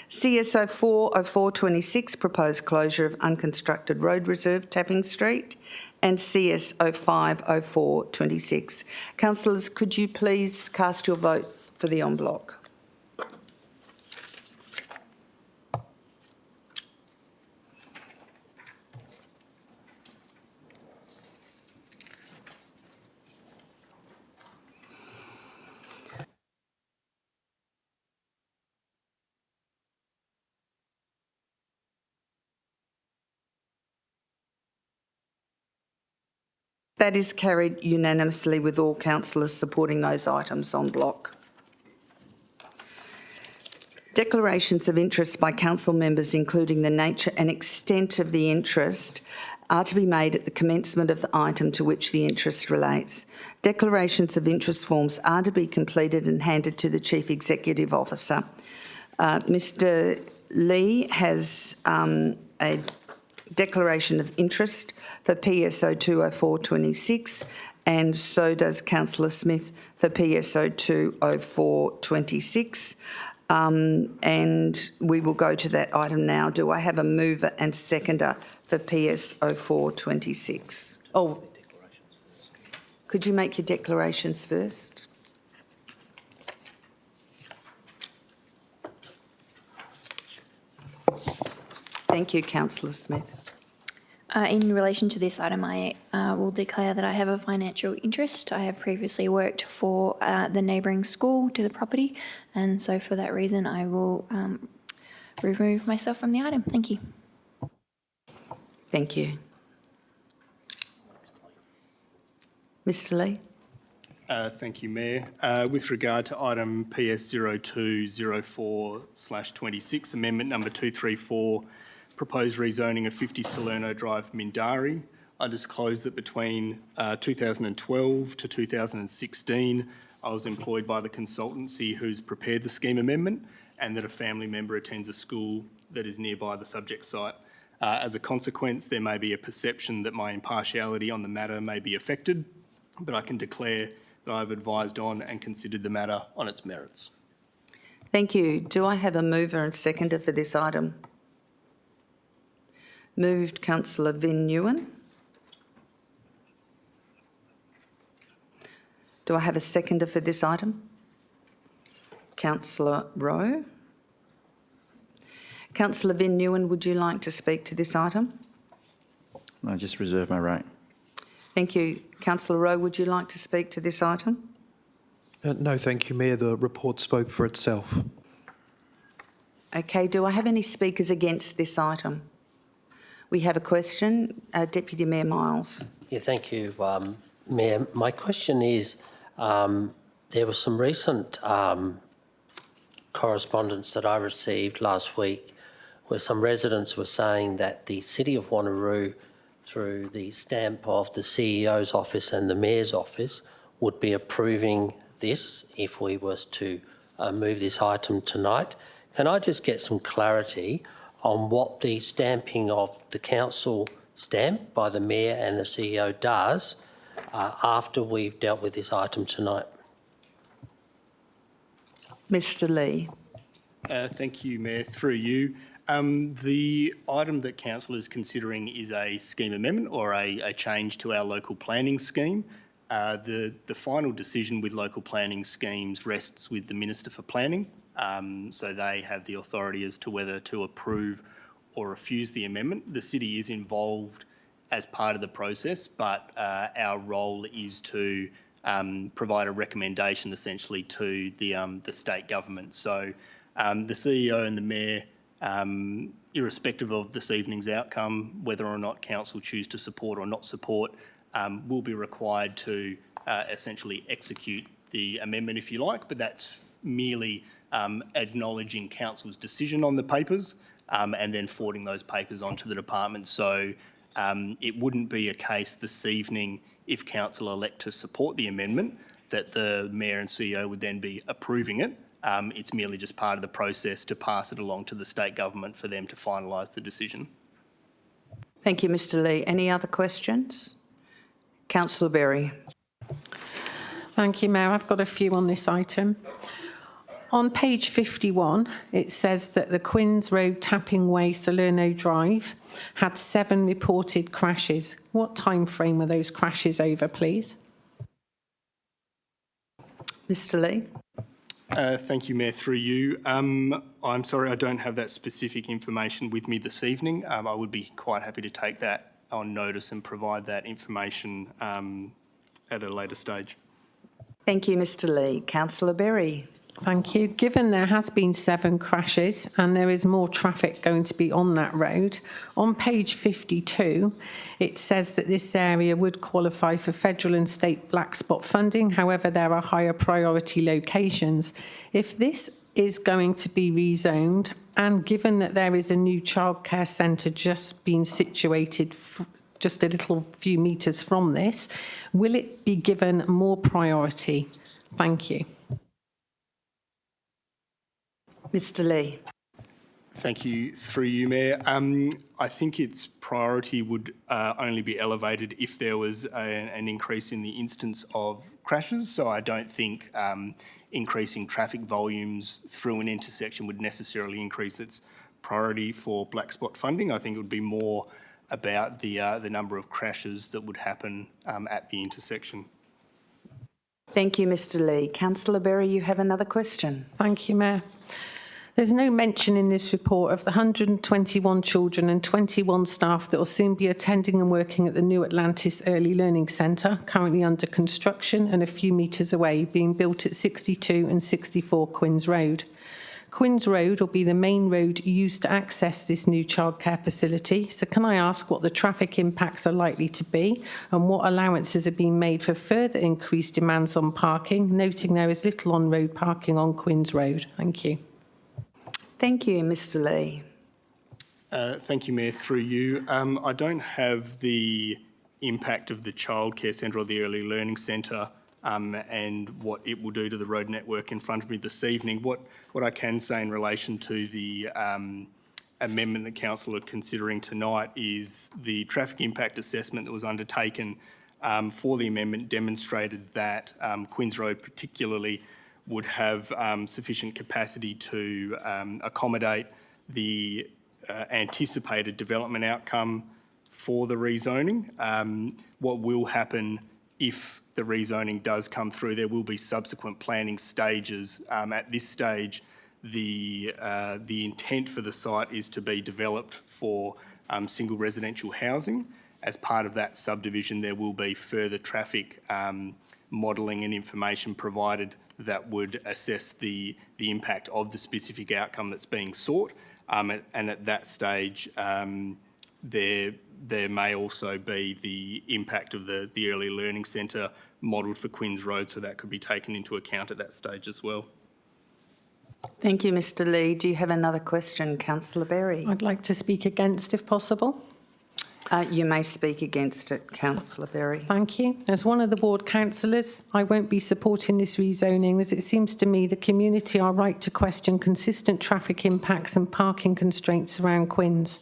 CSO 40426, proposed closure of unconstructed road reserve, Tapping Street. And CSO 50426. Councillors, could you please cast your vote for the en bloc? That is carried unanimously with all councillors supporting those items en bloc. Declarations of interest by council members, including the nature and extent of the interest, are to be made at the commencement of the item to which the interest relates. Declarations of interest forms are to be completed and handed to the Chief Executive Officer. Mr Lee has a declaration of interest for PSO 20426, and so does Councillor Smith for PSO 20426. And we will go to that item now. Do I have a mover and seconder for PS 0426. Oh, could you make your declarations first? Thank you, Councillor Smith. In relation to this item, I will declare that I have a financial interest. I have previously worked for the neighbouring school to the property, and so for that reason I will remove myself from the item. Thank you. Thank you. Mr Lee. Thank you, Mayor. With regard to item PS 0204/26, amendment number 234, proposed rezoning of 50 Salerno Drive, Mindari, I disclose that between 2012 to 2016, I was employed by the consultancy who's prepared the scheme amendment, and that a family member attends a school that is nearby the subject site. As a consequence, there may be a perception that my impartiality on the matter may be affected, but I can declare that I've advised on and considered the matter on its merits. Thank you. Do I have a mover and seconder for this item? Moved, Councillor Vin Nguyen. Do I have a seconder for this item? Councillor Rowe. Councillor Vin Nguyen, would you like to speak to this item? I just reserve my right. Thank you. Councillor Rowe, would you like to speak to this item? No, thank you, Mayor. The report spoke for itself. Okay, do I have any speakers against this item? We have a question. Deputy Mayor Miles. Yeah, thank you, Mayor. My question is, there was some recent correspondence that I received last week where some residents were saying that the City of Wanneroo, through the stamp of the CEO's office and the Mayor's office, would be approving this if we was to move this item tonight. Can I just get some clarity on what the stamping of the council stamp by the Mayor and the CEO does after we've dealt with this item tonight? Mr Lee. Thank you, Mayor. Through you. The item that Council is considering is a scheme amendment or a change to our local planning scheme. The final decision with local planning schemes rests with the Minister for Planning, so they have the authority as to whether to approve or refuse the amendment. The City is involved as part of the process, but our role is to provide a recommendation essentially to the state government. So the CEO and the Mayor, irrespective of this evening's outcome, whether or not Council choose to support or not support, will be required to essentially execute the amendment if you like, but that's merely acknowledging Council's decision on the papers and then forwarding those papers onto the department. So it wouldn't be a case this evening, if Council elect to support the amendment, that the Mayor and CEO would then be approving it. It's merely just part of the process to pass it along to the state government for them to finalise the decision. Thank you, Mr Lee. Any other questions? Councillor Berry. Thank you, Mayor. I've got a few on this item. On page 51, it says that the Quinns Road, Tapping Way, Salerno Drive had 7 reported crashes. What time frame were those crashes over, please? Mr Lee. Thank you, Mayor. Through you. I'm sorry I don't have that specific information with me this evening. I would be quite happy to take that on notice and provide that information at a later stage. Thank you, Mr Lee. Councillor Berry. Thank you. Given there has been 7 crashes and there is more traffic going to be on that road, on page 52, it says that this area would qualify for federal and state black spot funding. However, there are higher priority locations. If this is going to be rezoned, and given that there is a new childcare centre just being situated just a little few metres from this, will it be given more priority? Thank you. Mr Lee. Thank you. Through you, Mayor. I think its priority would only be elevated if there was an increase in the instance of crashes. So I don't think increasing traffic volumes through an intersection would necessarily increase its priority for black spot funding. I think it would be more about the number of crashes that would happen at the intersection. Thank you, Mr Lee. Councillor Berry, you have another question. Thank you, Mayor. There's no mention in this report of the 121 children and 21 staff that will soon be attending and working at the New Atlantis Early Learning Centre, currently under construction and a few metres away, being built at 62 and 64 Quinns Road. Quinns Road will be the main road used to access this new childcare facility. So can I ask what the traffic impacts are likely to be and what allowances are being made for further increased demands on parking, noting there is little on-road parking on Quinns Road? Thank you. Thank you, Mr Lee. Thank you, Mayor. Through you. I don't have the impact of the childcare centre or the early learning centre and what it will do to the road network in front of me this evening. What I can say in relation to the amendment that Council are considering tonight is the traffic impact assessment that was undertaken for the amendment demonstrated that Quinns Road particularly would have sufficient capacity to accommodate the anticipated development outcome for the rezoning. What will happen if the rezoning does come through, there will be subsequent planning stages. At this stage, the intent for the site is to be developed for single residential housing. As part of that subdivision, there will be further traffic modelling and information provided that would assess the impact of the specific outcome that's being sought. And at that stage, there may also be the impact of the early learning centre modelled for Quinns Road, so that could be taken into account at that stage as well. Thank you, Mr Lee. Do you have another question, Councillor Berry? I'd like to speak against, if possible. You may speak against it, Councillor Berry. Thank you. As one of the ward councillors, I won't be supporting this rezoning as it seems to me the community are right to question consistent traffic impacts and parking constraints around Quinns.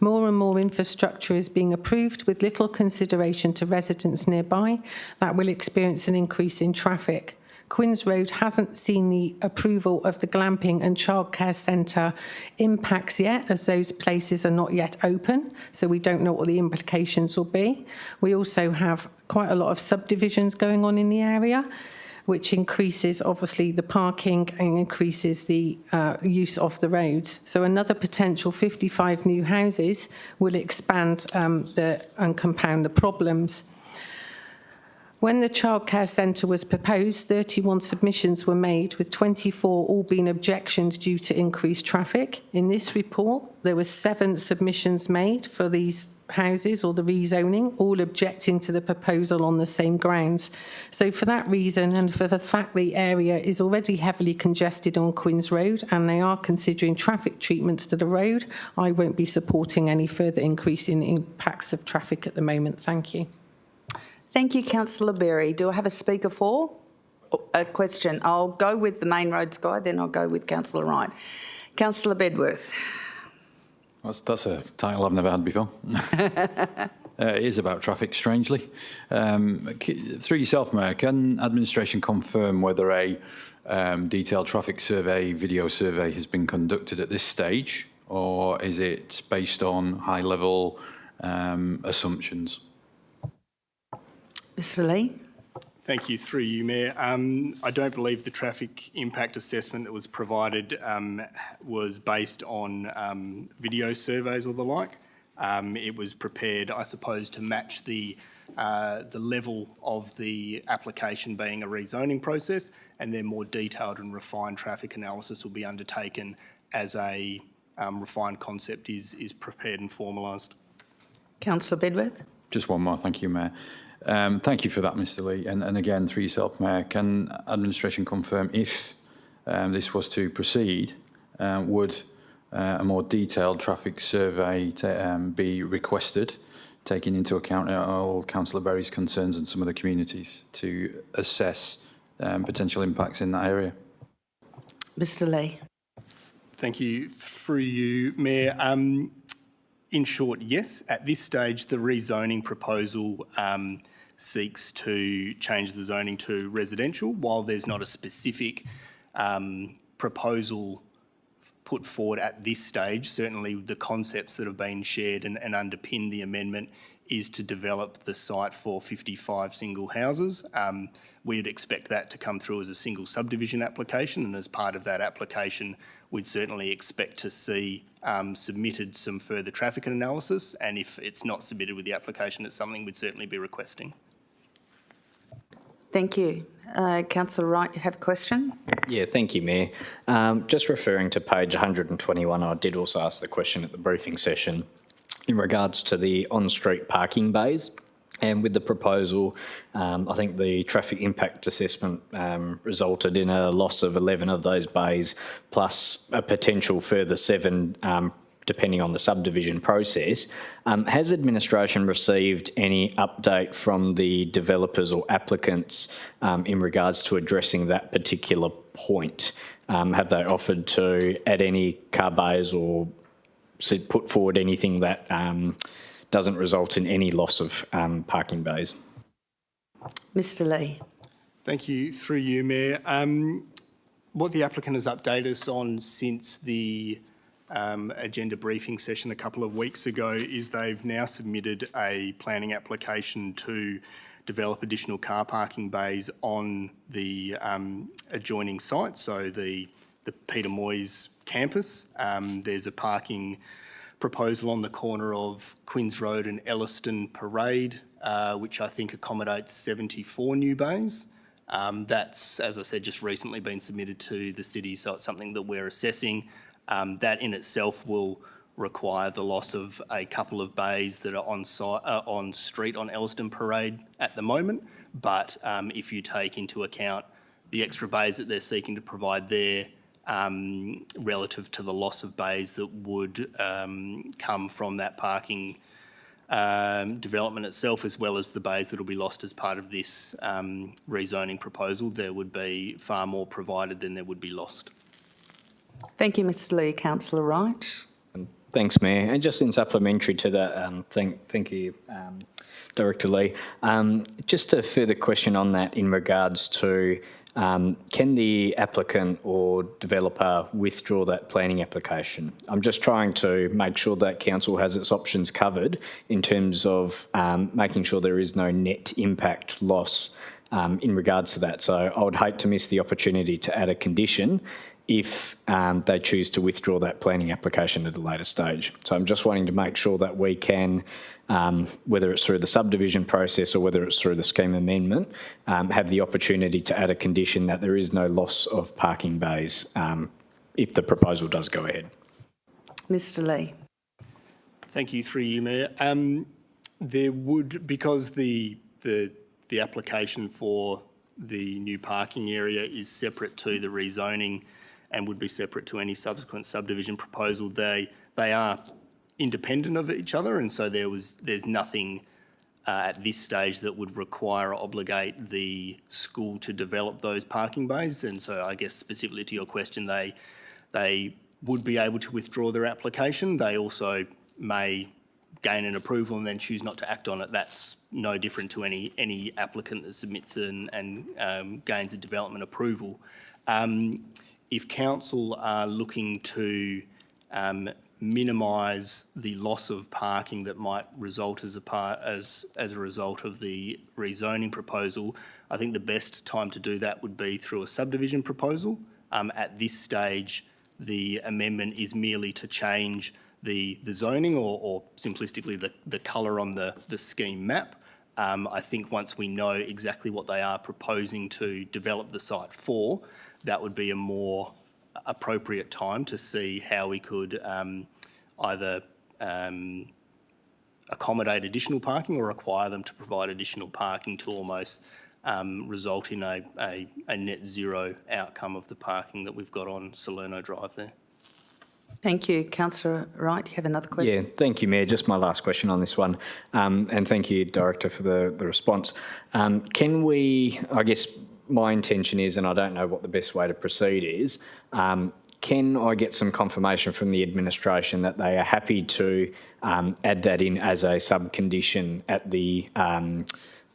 More and more infrastructure is being approved with little consideration to residents nearby that will experience an increase in traffic. Quinns Road hasn't seen the approval of the glamping and childcare centre impacts yet, as those places are not yet open, so we don't know what the implications will be. We also have quite a lot of subdivisions going on in the area, which increases obviously the parking and increases the use of the roads. So another potential 55 new houses will expand and compound the problems. When the childcare centre was proposed, 31 submissions were made, with 24 all being objections due to increased traffic. In this report, there were 7 submissions made for these houses or the rezoning, all objecting to the proposal on the same grounds. So for that reason, and for the fact the area is already heavily congested on Quinns Road and they are considering traffic treatments to the road, I won't be supporting any further increase in impacts of traffic at the moment. Thank you. Thank you, Councillor Berry. Do I have a speaker for? A question. I'll go with the main roads guy, then I'll go with Councillor Wright. Councillor Bedworth. That's a title I've never had before. It is about traffic, strangely. Through yourself, Mayor, can administration confirm whether a detailed traffic survey, video survey has been conducted at this stage, or is it based on high-level assumptions? Mr Lee. Thank you. Through you, Mayor. I don't believe the traffic impact assessment that was provided was based on video surveys or the like. It was prepared, I suppose, to match the level of the application being a rezoning process, and then more detailed and refined traffic analysis will be undertaken as a refined concept is prepared and formalised. Councillor Bedworth. Just one more. Thank you, Mayor. Thank you for that, Mr Lee. And again, through yourself, Mayor, can administration confirm if this was to proceed, would a more detailed traffic survey be requested, taking into account all Councillor Berry's concerns and some of the communities to assess potential impacts in that area? Mr Lee. Thank you. Through you, Mayor. In short, yes. At this stage, the rezoning proposal seeks to change the zoning to residential. While there's not a specific proposal put forward at this stage, certainly the concepts that have been shared and underpin the amendment, is to develop the site for 55 single houses. We'd expect that to come through as a single subdivision application, and as part of that application, we'd certainly expect to see submitted some further traffic analysis, and if it's not submitted with the application, it's something we'd certainly be requesting. Thank you. Councillor Wright, you have a question? Yeah, thank you, Mayor. Just referring to page 121, I did also ask the question at the briefing session in regards to the on-street parking bays. And with the proposal, I think the traffic impact assessment resulted in a loss of 11 of those bays, plus a potential further 7 depending on the subdivision process. Has administration received any update from the developers or applicants in regards to addressing that particular point? Have they offered to add any car bays or put forward anything that doesn't result in any loss of parking bays? Mr Lee. Thank you. Through you, Mayor. What the applicant has updated us on since the agenda briefing session a couple of weeks ago is they've now submitted a planning application to develop additional car parking bays on the adjoining site, so the Peter Moyes campus. There's a parking proposal on the corner of Quinns Road and Elliston Parade, which I think accommodates 74 new bays. That's, as I said, just recently been submitted to the city, so it's something that we're assessing. That in itself will require the loss of a couple of bays that are on street on Elliston Parade at the moment. But if you take into account the extra bays that they're seeking to provide there, relative to the loss of bays that would come from that parking development itself, as well as the bays that will be lost as part of this rezoning proposal, there would be far more provided than there would be lost. Thank you, Mr Lee. Councillor Wright. Thanks, Mayor. And just in supplementary to that, thank you, Director Lee. Just a further question on that in regards to can the applicant or developer withdraw that planning application? I'm just trying to make sure that council has its options covered in terms of making sure there is no net impact loss in regards to that. So I would hate to miss the opportunity to add a condition if they choose to withdraw that planning application at a later stage. So I'm just wanting to make sure that we can, whether it's through the subdivision process or whether it's through the scheme amendment, have the opportunity to add a condition that there is no loss of parking bays if the proposal does go ahead. Mr Lee. Thank you, through you, Mayor. There would, because the application for the new parking area is separate to the rezoning and would be separate to any subsequent subdivision proposal, they are independent of each other, and so there's nothing at this stage that would require or obligate the school to develop those parking bays. And so I guess specifically to your question, they would be able to withdraw their application. They also may gain an approval and then choose not to act on it. That's no different to any applicant that submits and gains a development approval. If council are looking to minimise the loss of parking that might result as a result of the rezoning proposal, I think the best time to do that would be through a subdivision proposal. At this stage, the amendment is merely to change the zoning or simplistically the colour on the scheme map. I think once we know exactly what they are proposing to develop the site for, that would be a more appropriate time to see how we could either accommodate additional parking or require them to provide additional parking to almost result in a net zero outcome of the parking that we've got on Salerno Drive there. Thank you. Councillor Wright, you have another question? Yeah, thank you, Mayor. Just my last question on this one. And thank you, Director, for the response. Can we, I guess my intention is, and I don't know what the best way to proceed is, can I get some confirmation from the administration that they are happy to add that in as a sub-condition at the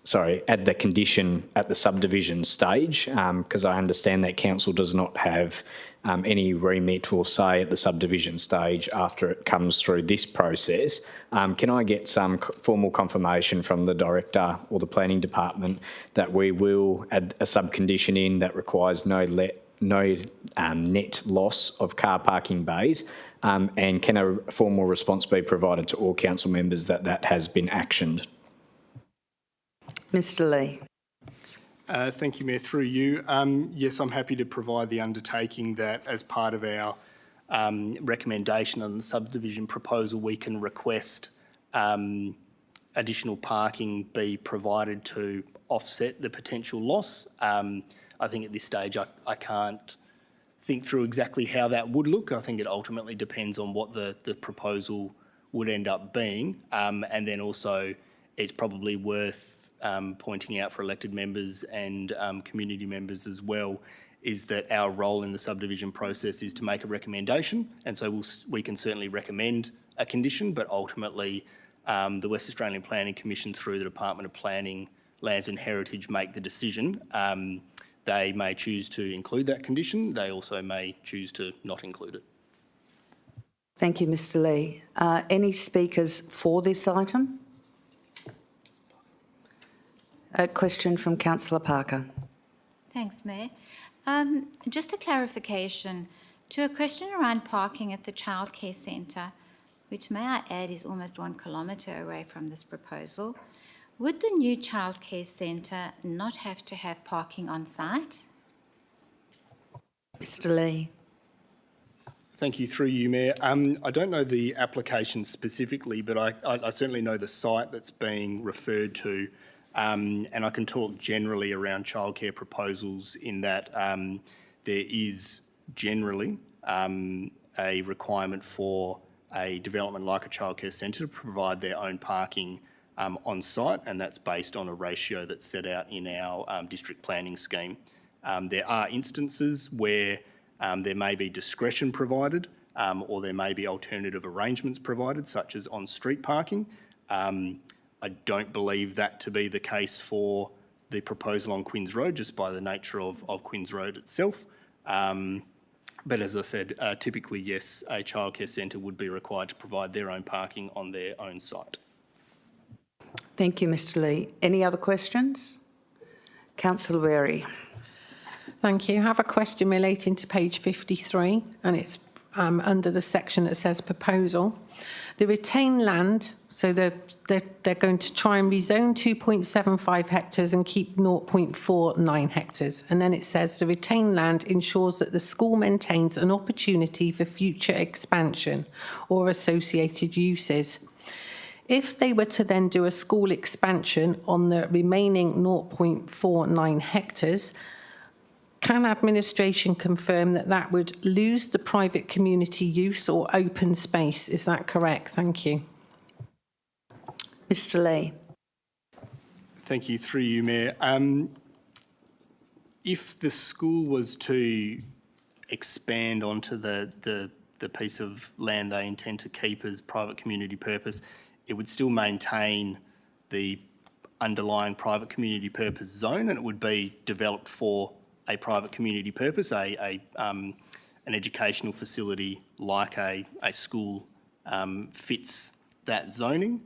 add the condition at the subdivision stage, because I understand that council does not have any remit or say at the subdivision stage after it comes through this process. Can I get some formal confirmation from the director or the planning department that we will add a subcondition in that requires no net loss of car parking bays, and can a formal response be provided to all council members that that has been actioned? Mr Lee. Thank you, Mayor. Through you. Yes, I'm happy to provide the undertaking that as part of our recommendation on the subdivision proposal, we can request additional parking be provided to offset the potential loss. I think at this stage I can't think through exactly how that would look. I think it ultimately depends on what the proposal would end up being. And then also it's probably worth pointing out for elected members and community members as well, is that our role in the subdivision process is to make a recommendation. And so we can certainly recommend a condition, but ultimately the West Australian Planning Commission through the Department of Planning, Lands and Heritage make the decision. They may choose to include that condition. They also may choose to not include it. Thank you, Mr Lee. Any speakers for this item? A question from Councillor Parker. Thanks, Mayor. Just a clarification to a question around parking at the childcare centre, which, may I add, is almost 1 kilometre away from this proposal. Would the new childcare centre not have to have parking on site? Mr Lee. Thank you. Through you, Mayor. I don't know the application specifically, but I certainly know the site that's being referred to. And I can talk generally around childcare proposals in that there is generally a requirement for a development like a childcare centre to provide their own parking on site, and that's based on a ratio that's set out in our district planning scheme. There are instances where there may be discretion provided or there may be alternative arrangements provided, such as on-street parking. I don't believe that to be the case for the proposal on Quinns Road, just by the nature of Quinns Road itself. But as I said, typically, yes, a childcare centre would be required to provide their own parking on their own site. Thank you, Mr Lee. Any other questions? Councillor Berry. Thank you. I have a question relating to page 53, and it's under the section that says proposal. The retained land, so they're going to try and rezone 2.75 hectares and keep 0.49 hectares. And then it says the retained land ensures that the school maintains an opportunity for future expansion or associated uses. If they were to then do a school expansion on the remaining 0.49 hectares, can administration confirm that that would lose the private community use or open space? Is that correct? Thank you. Mr Lee. Thank you. Through you, Mayor. If the school was to expand onto the piece of land they intend to keep as private community purpose, it would still maintain the underlying private community purpose zone, and it would be developed for a private community purpose, an educational facility like a school fits that zoning.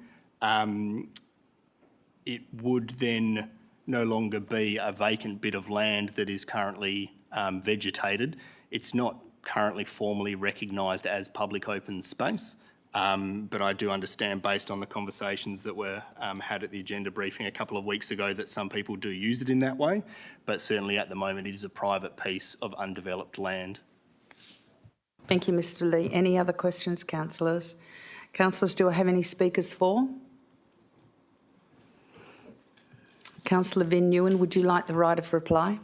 It would then no longer be a vacant bit of land that is currently vegetated. It's not currently formally recognised as public open space, but I do understand, based on the conversations that were had at the agenda briefing a couple of weeks ago, that some people do use it in that way, but certainly at the moment it is a private piece of undeveloped land. Thank you, Mr Lee. Any other questions, councillors? Councillors, do I have any speakers for? Councillor Van Nguyen, would you like the right of reply?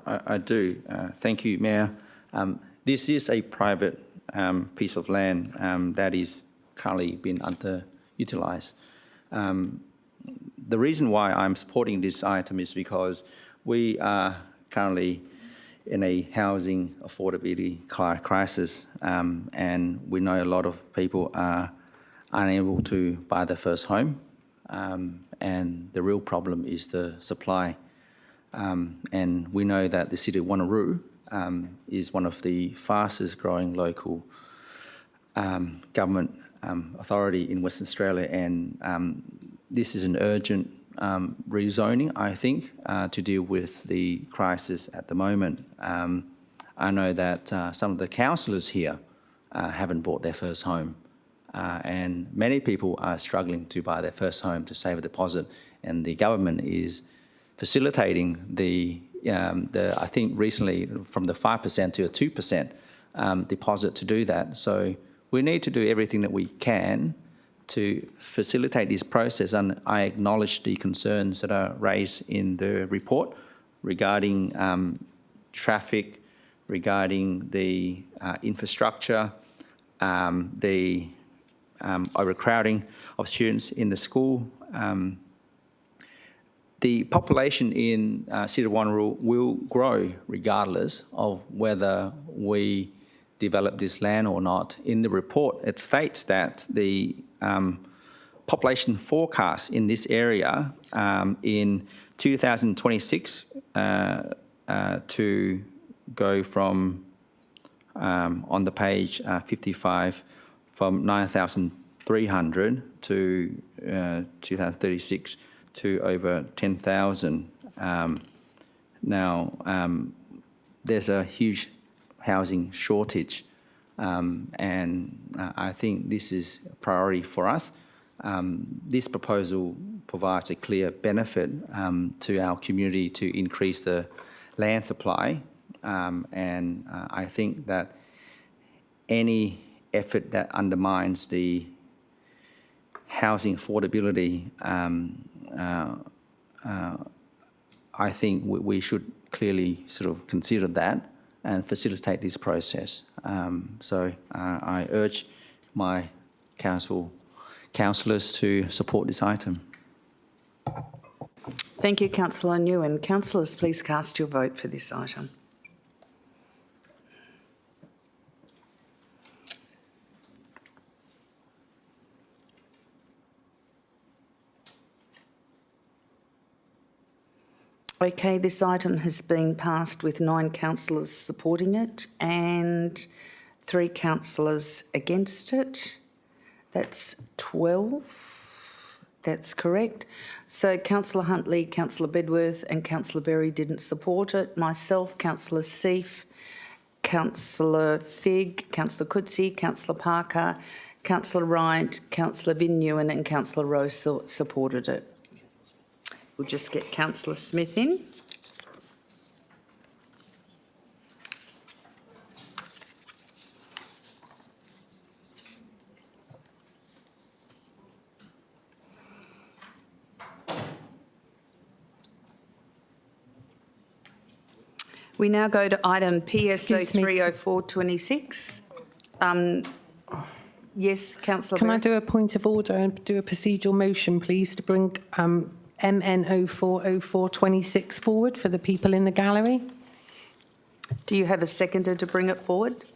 I do. Thank you, Mayor. This is a private piece of land that is currently being underutilised. The reason why I'm supporting this item is because we are currently in a housing affordability crisis, and we know a lot of people are unable to buy their first home. and the real problem is the supply. And we know that the City of Wanneroo is one of the fastest growing local government authority in Western Australia, and this is an urgent rezoning, I think, to deal with the crisis at the moment. I know that some of the councillors here haven't bought their first home, and many people are struggling to buy their first home to save a deposit, and the government is facilitating the I think recently from the 5% to a 2% deposit to do that. So we need to do everything that we can to facilitate this process, and I acknowledge the concerns that are raised in the report regarding traffic, regarding the infrastructure, the overcrowding of students in the school. The population in City of Wanneroo will grow regardless of whether we develop this land or not. In the report, it states that the population forecast in this area in 2026 to go from, on the page 55, from 9,300 to 2036 to over 10,000. Now, there's a huge housing shortage, and I think this is a priority for us. This proposal provides a clear benefit to our community to increase the land supply, and I think that any effort that undermines the housing affordability, I think we should clearly sort of consider that and facilitate this process. So I urge my councillors to support this item. Thank you, Councillor Nguyen. Councillors, please cast your vote for this item. Okay, this item has been passed with 9 councillors supporting it and 3 councillors against it. That's 12. That's correct. So Councillor Huntley, Councillor Bedworth and Councillor Berry didn't support it. Myself, Councillor Seif, Councillor Figg, Councillor Coetzee, Councillor Parker, Councillor Wright, Councillor Vin Nguyen and Councillor Rose supported it. We'll just get Councillor Smith in. We now go to item PSO 30426. Yes, Councillor. Can I do a point of order and do a procedural motion, please, to bring MN 040426 forward for the people in the gallery? Do you have a seconder to bring it forward?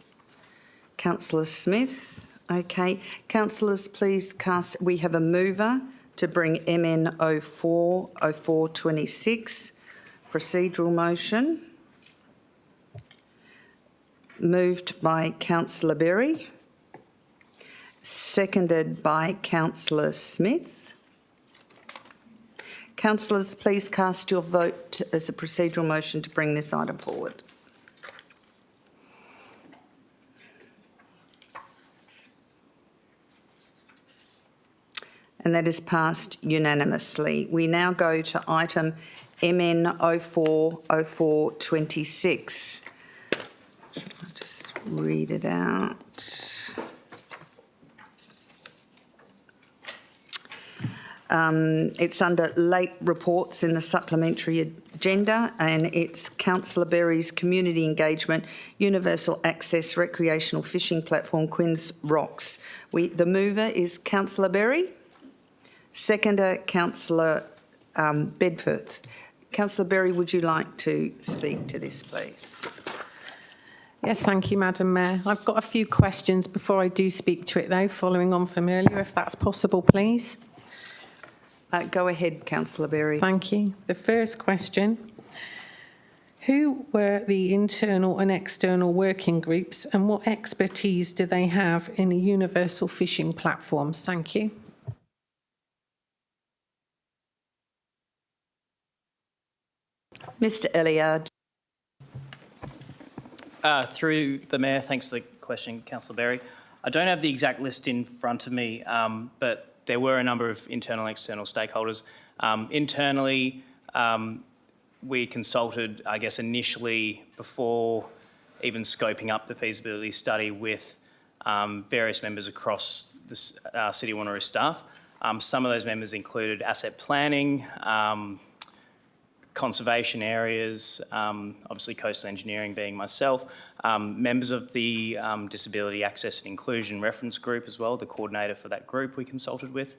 Councillor Smith. Okay. Councillors, please cast. We have a mover to bring MN 040426. Procedural motion. Moved by Councillor Berry. Seconded by Councillor Smith. Councillors, please cast your vote as a procedural motion to bring this item forward. And that is passed unanimously. We now go to item MN 040426. I'll just read it out. It's under late reports in the supplementary agenda, and it's Councillor Berry's community engagement, universal access recreational fishing platform, Quinns Rocks. The mover is Councillor Berry. Seconder, Councillor Bedford. Councillor Berry, would you like to speak to this, please? Yes, thank you, Madam Mayor. I've got a few questions before I do speak to it, though, following on from earlier, if that's possible, please. Go ahead, Councillor Berry. Thank you. The first question. Who were the internal and external working groups and what expertise do they have in the universal fishing platforms? Thank you. Mr Elliott. Through the Mayor, thanks for the question, Councillor Berry. I don't have the exact list in front of me, but there were a number of internal and external stakeholders. Internally, we consulted, I guess, initially before even scoping up the feasibility study with various members across the City of Wanneroo staff. Some of those members included asset planning, conservation areas, obviously coastal engineering being myself, members of the Disability Access and Inclusion Reference Group as well, the coordinator for that group we consulted with.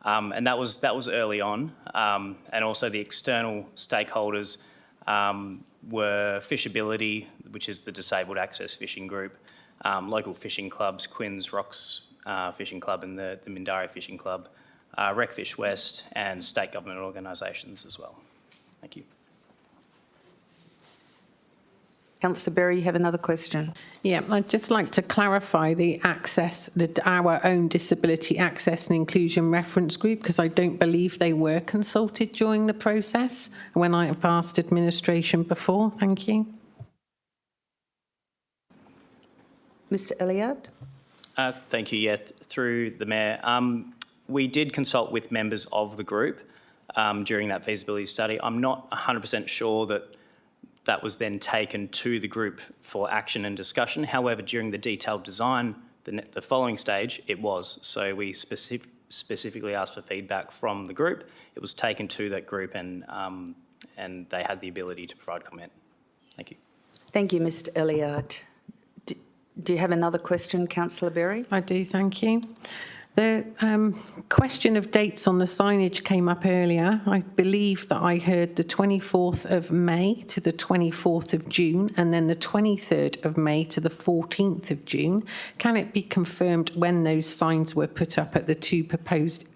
And that was early on. And also the external stakeholders were Fishability, which is the Disabled Access Fishing Group, local fishing clubs, Quinn's Rocks Fishing Club and the Mindari Fishing Club, Recfish West, and state government organisations as well. Thank you. Councillor Berry, you have another question. Yeah, I'd just like to clarify the our own Disability Access and Inclusion Reference Group, because I don't believe they were consulted during the process when I have asked administration before. Thank you. Mr Elliott. Thank you. Yeah, through the Mayor. We did consult with members of the group during that feasibility study. I'm not 100% sure that was then taken to the group for action and discussion. However, during the detailed design, the following stage, it was. So we specifically asked for feedback from the group. It was taken to that group and they had the ability to provide comment. Thank you. Thank you, Mr Elliott. Do you have another question, Councillor Berry? I do, thank you. The question of dates on the signage came up earlier. I believe that I heard the 24th of May to the 24th of June and then the 23rd of May to the 14th of June. Can it be confirmed when those signs were put up at the two proposed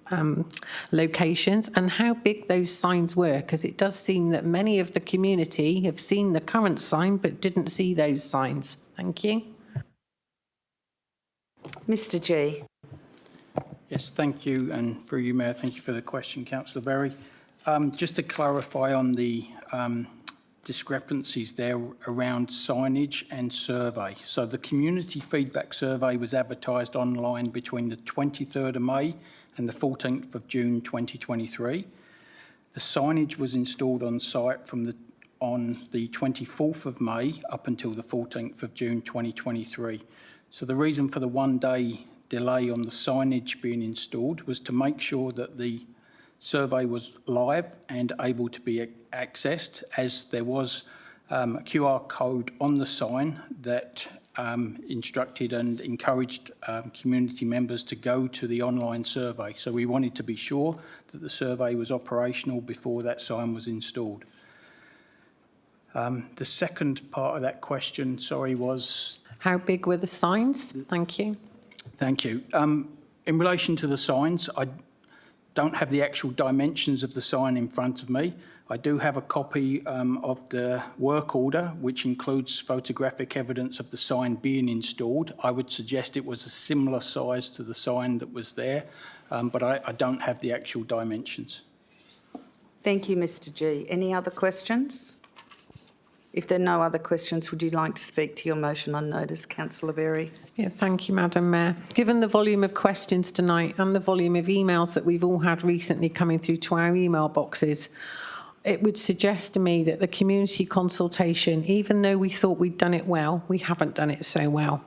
locations and how big those signs were? Because it does seem that many of the community have seen the current sign but didn't see those signs. Thank you. Mr G. Yes, thank you, and through you, Mayor, thank you for the question, Councillor Berry. Just to clarify on the discrepancies there around signage and survey. So the community feedback survey was advertised online between the 23rd of May and the 14th of June 2023. The signage was installed on site on the 24th of May up until the 14th of June 2023. So the reason for the one-day delay on the signage being installed was to make sure that the survey was live and able to be accessed, as there was a QR code on the sign that instructed and encouraged community members to go to the online survey. So we wanted to be sure that the survey was operational before that sign was installed. The second part of that question, sorry, was... How big were the signs? Thank you. Thank you. In relation to the signs, I don't have the actual dimensions of the sign in front of me. I do have a copy of the work order, which includes photographic evidence of the sign being installed. I would suggest it was a similar size to the sign that was there, but I don't have the actual dimensions. Thank you, Mr G. Any other questions? If there are no other questions, would you like to speak to your motion on notice, Councillor Berry? Yeah, thank you, Madam Mayor. Given the volume of questions tonight and the volume of emails that we've all had recently coming through to our email boxes, it would suggest to me that the community consultation, even though we thought we'd done it well, we haven't done it so well.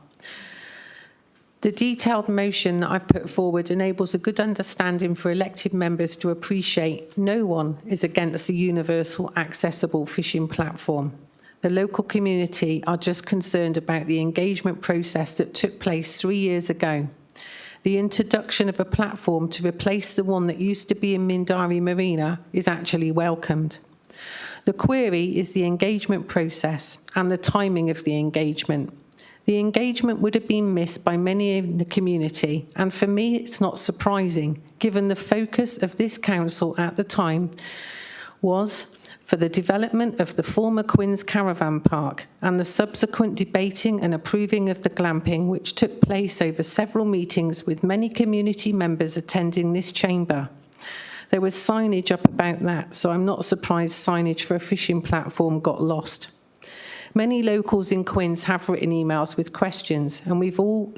The detailed motion that I've put forward enables a good understanding for elected members to appreciate no one is against the universal accessible fishing platform. The local community are just concerned about the engagement process that took place 3 years ago. The introduction of a platform to replace the one that used to be in Mindari Marina is actually welcomed. The query is the engagement process and the timing of the engagement. The engagement would have been missed by many in the community, and for me it's not surprising. given the focus of this council at the time was for the development of the former Quinns Caravan Park and the subsequent debating and approving of the glamping, which took place over several meetings with many community members attending this chamber. There was signage up about that, so I'm not surprised signage for a fishing platform got lost. Many locals in Quinns have written emails with questions, and we've all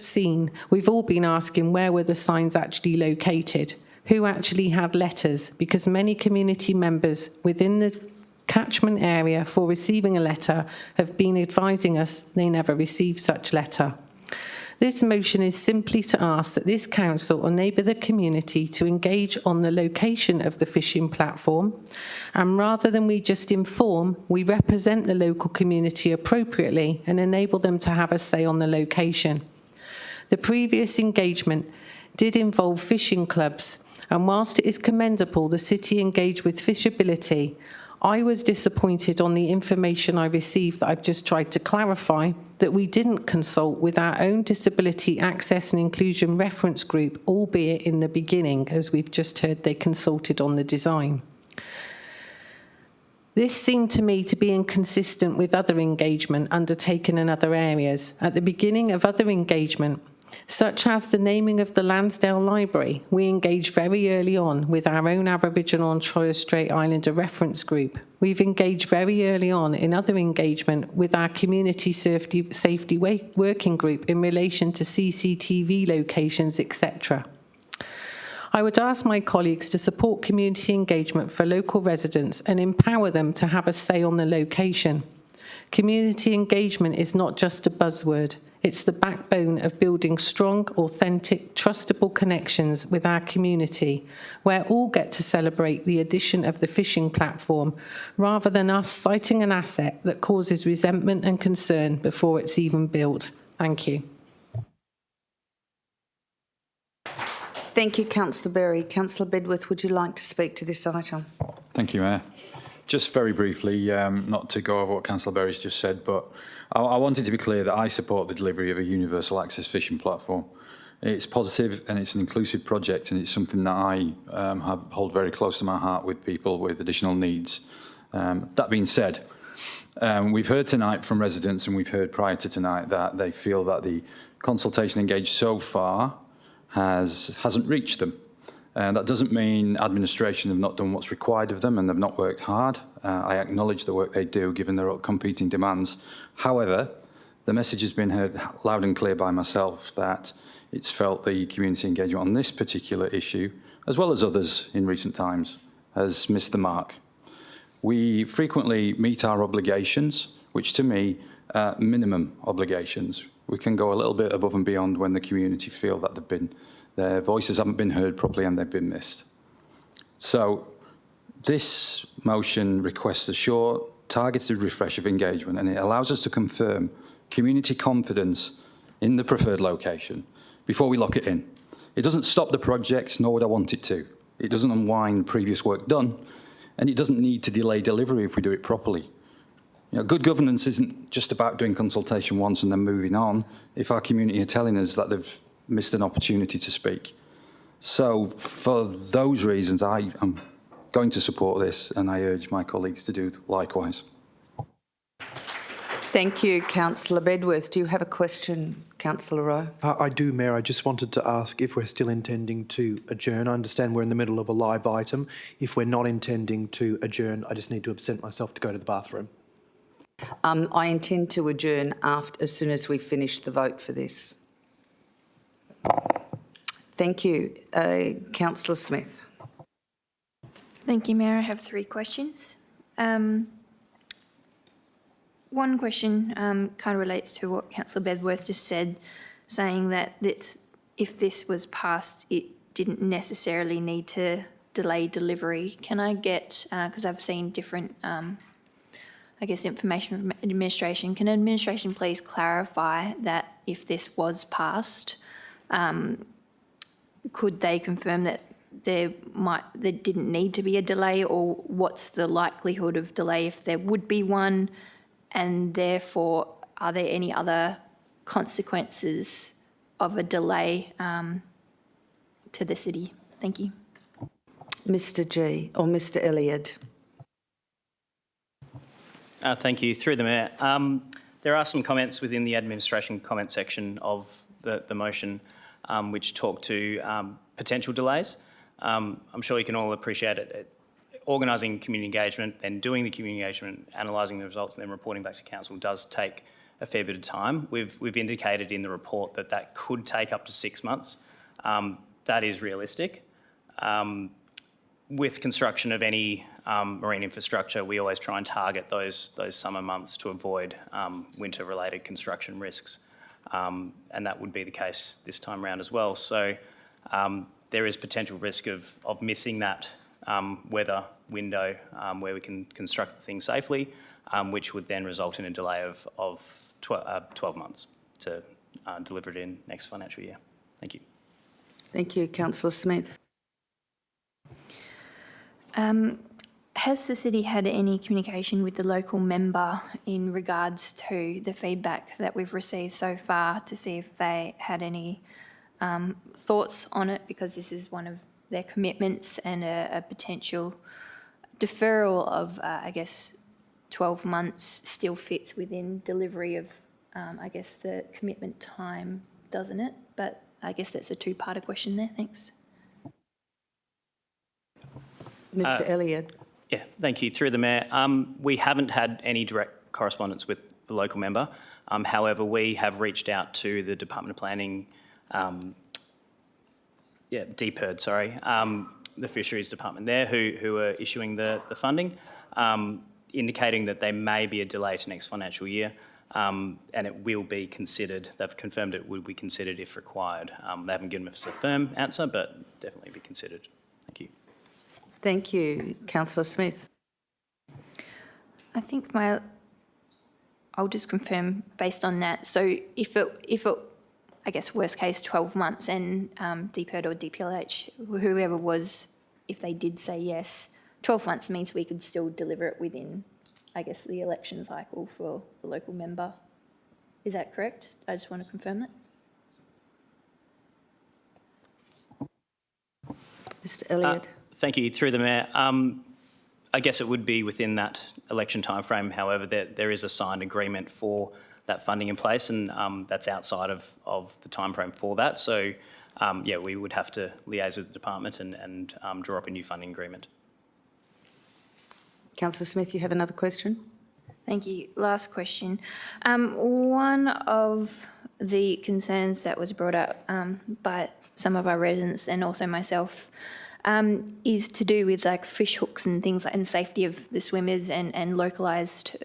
been asking where were the signs actually located, who actually had letters, because many community members within the catchment area for receiving a letter have been advising us they never received such letter. This motion is simply to ask that this council enable the community to engage on the location of the fishing platform, and rather than we just inform, we represent the local community appropriately and enable them to have a say on the location. The previous engagement did involve fishing clubs, and whilst it is commendable the city engaged with fishability, I was disappointed on the information I received that I've just tried to clarify, that we didn't consult with our own Disability Access and Inclusion Reference Group, albeit in the beginning, as we've just heard they consulted on the design. This seemed to me to be inconsistent with other engagement undertaken in other areas. At the beginning of other engagement, such as the naming of the Lansdale Library, we engaged very early on with our own Aboriginal and Torres Strait Islander reference group. We've engaged very early on in other engagement with our community safety working group in relation to CCTV locations, etc. I would ask my colleagues to support community engagement for local residents and empower them to have a say on the location. Community engagement is not just a buzzword. It's the backbone of building strong, authentic, trustable connections with our community, where all get to celebrate the addition of the fishing platform, rather than us citing an asset that causes resentment and concern before it's even built. Thank you. Thank you, Councillor Berry. Councillor Bedworth, would you like to speak to this item? Thank you, Mayor. Just very briefly, not to go over what Councillor Berry's just said, but I wanted to be clear that I support the delivery of a universal access fishing platform. It's positive and it's an inclusive project, and it's something that I hold very close to my heart with people with additional needs. That being said, we've heard tonight from residents, and we've heard prior to tonight, that they feel that the consultation engaged so far hasn't reached them. That doesn't mean administration have not done what's required of them and they've not worked hard. I acknowledge the work they do given their competing demands. However, the message has been heard loud and clear by myself that it's felt the community engagement on this particular issue, as well as others in recent times, has missed the mark. We frequently meet our obligations, which to me are minimum obligations. We can go a little bit above and beyond when the community feel that their voices haven't been heard properly and they've been missed. So this motion requests a short, targeted refresh of engagement, and it allows us to confirm community confidence in the preferred location before we lock it in. It doesn't stop the project, nor would I want it to. It doesn't unwind previous work done, and it doesn't need to delay delivery if we do it properly. You know, good governance isn't just about doing consultation once and then moving on if our community are telling us that they've missed an opportunity to speak. So for those reasons, I am going to support this, and I urge my colleagues to do likewise. Thank you, Councillor Bedworth. Do you have a question, Councillor Rowe? I do, Mayor. I just wanted to ask if we're still intending to adjourn. I understand we're in the middle of a live item. If we're not intending to adjourn, I just need to absent myself to go to the bathroom. I intend to adjourn as soon as we finish the vote for this. Thank you. Councillor Smith. Thank you, Mayor. I have 3 questions. One question kind of relates to what Councillor Bedworth just said, saying that if this was passed, it didn't necessarily need to delay delivery. Can I get, because I've seen different, I guess, information from administration, can administration please clarify that if this was passed, could they confirm that there didn't need to be a delay, or what's the likelihood of delay if there would be one, and therefore are there any other consequences of a delay to the city? Thank you. Mr G or Mr Elliott. Thank you. Through the Mayor. There are some comments within the administration comment section of the motion which talk to potential delays. I'm sure you can all appreciate it. Organising community engagement, then doing the community engagement, analysing the results and then reporting back to council does take a fair bit of time. We've indicated in the report that that could take up to 6 months. That is realistic. With construction of any marine infrastructure, we always try and target those summer months to avoid winter-related construction risks. And that would be the case this time around as well. So there is potential risk of missing that weather window where we can construct things safely, which would then result in a delay of 12 months to deliver it in next financial year. Thank you. Thank you, Councillor Smith. Has the city had any communication with the local member in regards to the feedback that we've received so far to see if they had any thoughts on it, because this is one of their commitments, and a potential deferral of, I guess, 12 months still fits within delivery of, I guess, the commitment time, doesn't it? But I guess that's a two-parter question there. Thanks. Mr Elliott. Yeah, thank you. Through the Mayor. We haven't had any direct correspondence with the local member. However, we have reached out to the Department of Planning, DPERD, sorry, the Fisheries Department there, who are issuing the funding, indicating that there may be a delay to next financial year, and it will be considered. They've confirmed it will be considered if required. They haven't given us a firm answer, but definitely be considered. Thank you. Thank you. Councillor Smith. I think I'll just confirm based on that. So if it, I guess, worst case 12 months and DPERD or DPLH, whoever was, if they did say yes, 12 months means we could still deliver it within, I guess, the election cycle for the local member. Is that correct? I just want to confirm that. Mr Elliott. Thank you. Through the Mayor. I guess it would be within that election timeframe. However, there is a signed agreement for that funding in place, and that's outside of the timeframe for that. So, yeah, we would have to liaise with the department and draw up a new funding agreement. Councillor Smith, you have another question? Thank you. Last question. One of the concerns that was brought up by some of our residents and also myself is to do with like fish hooks and things like, and safety of the swimmers and localised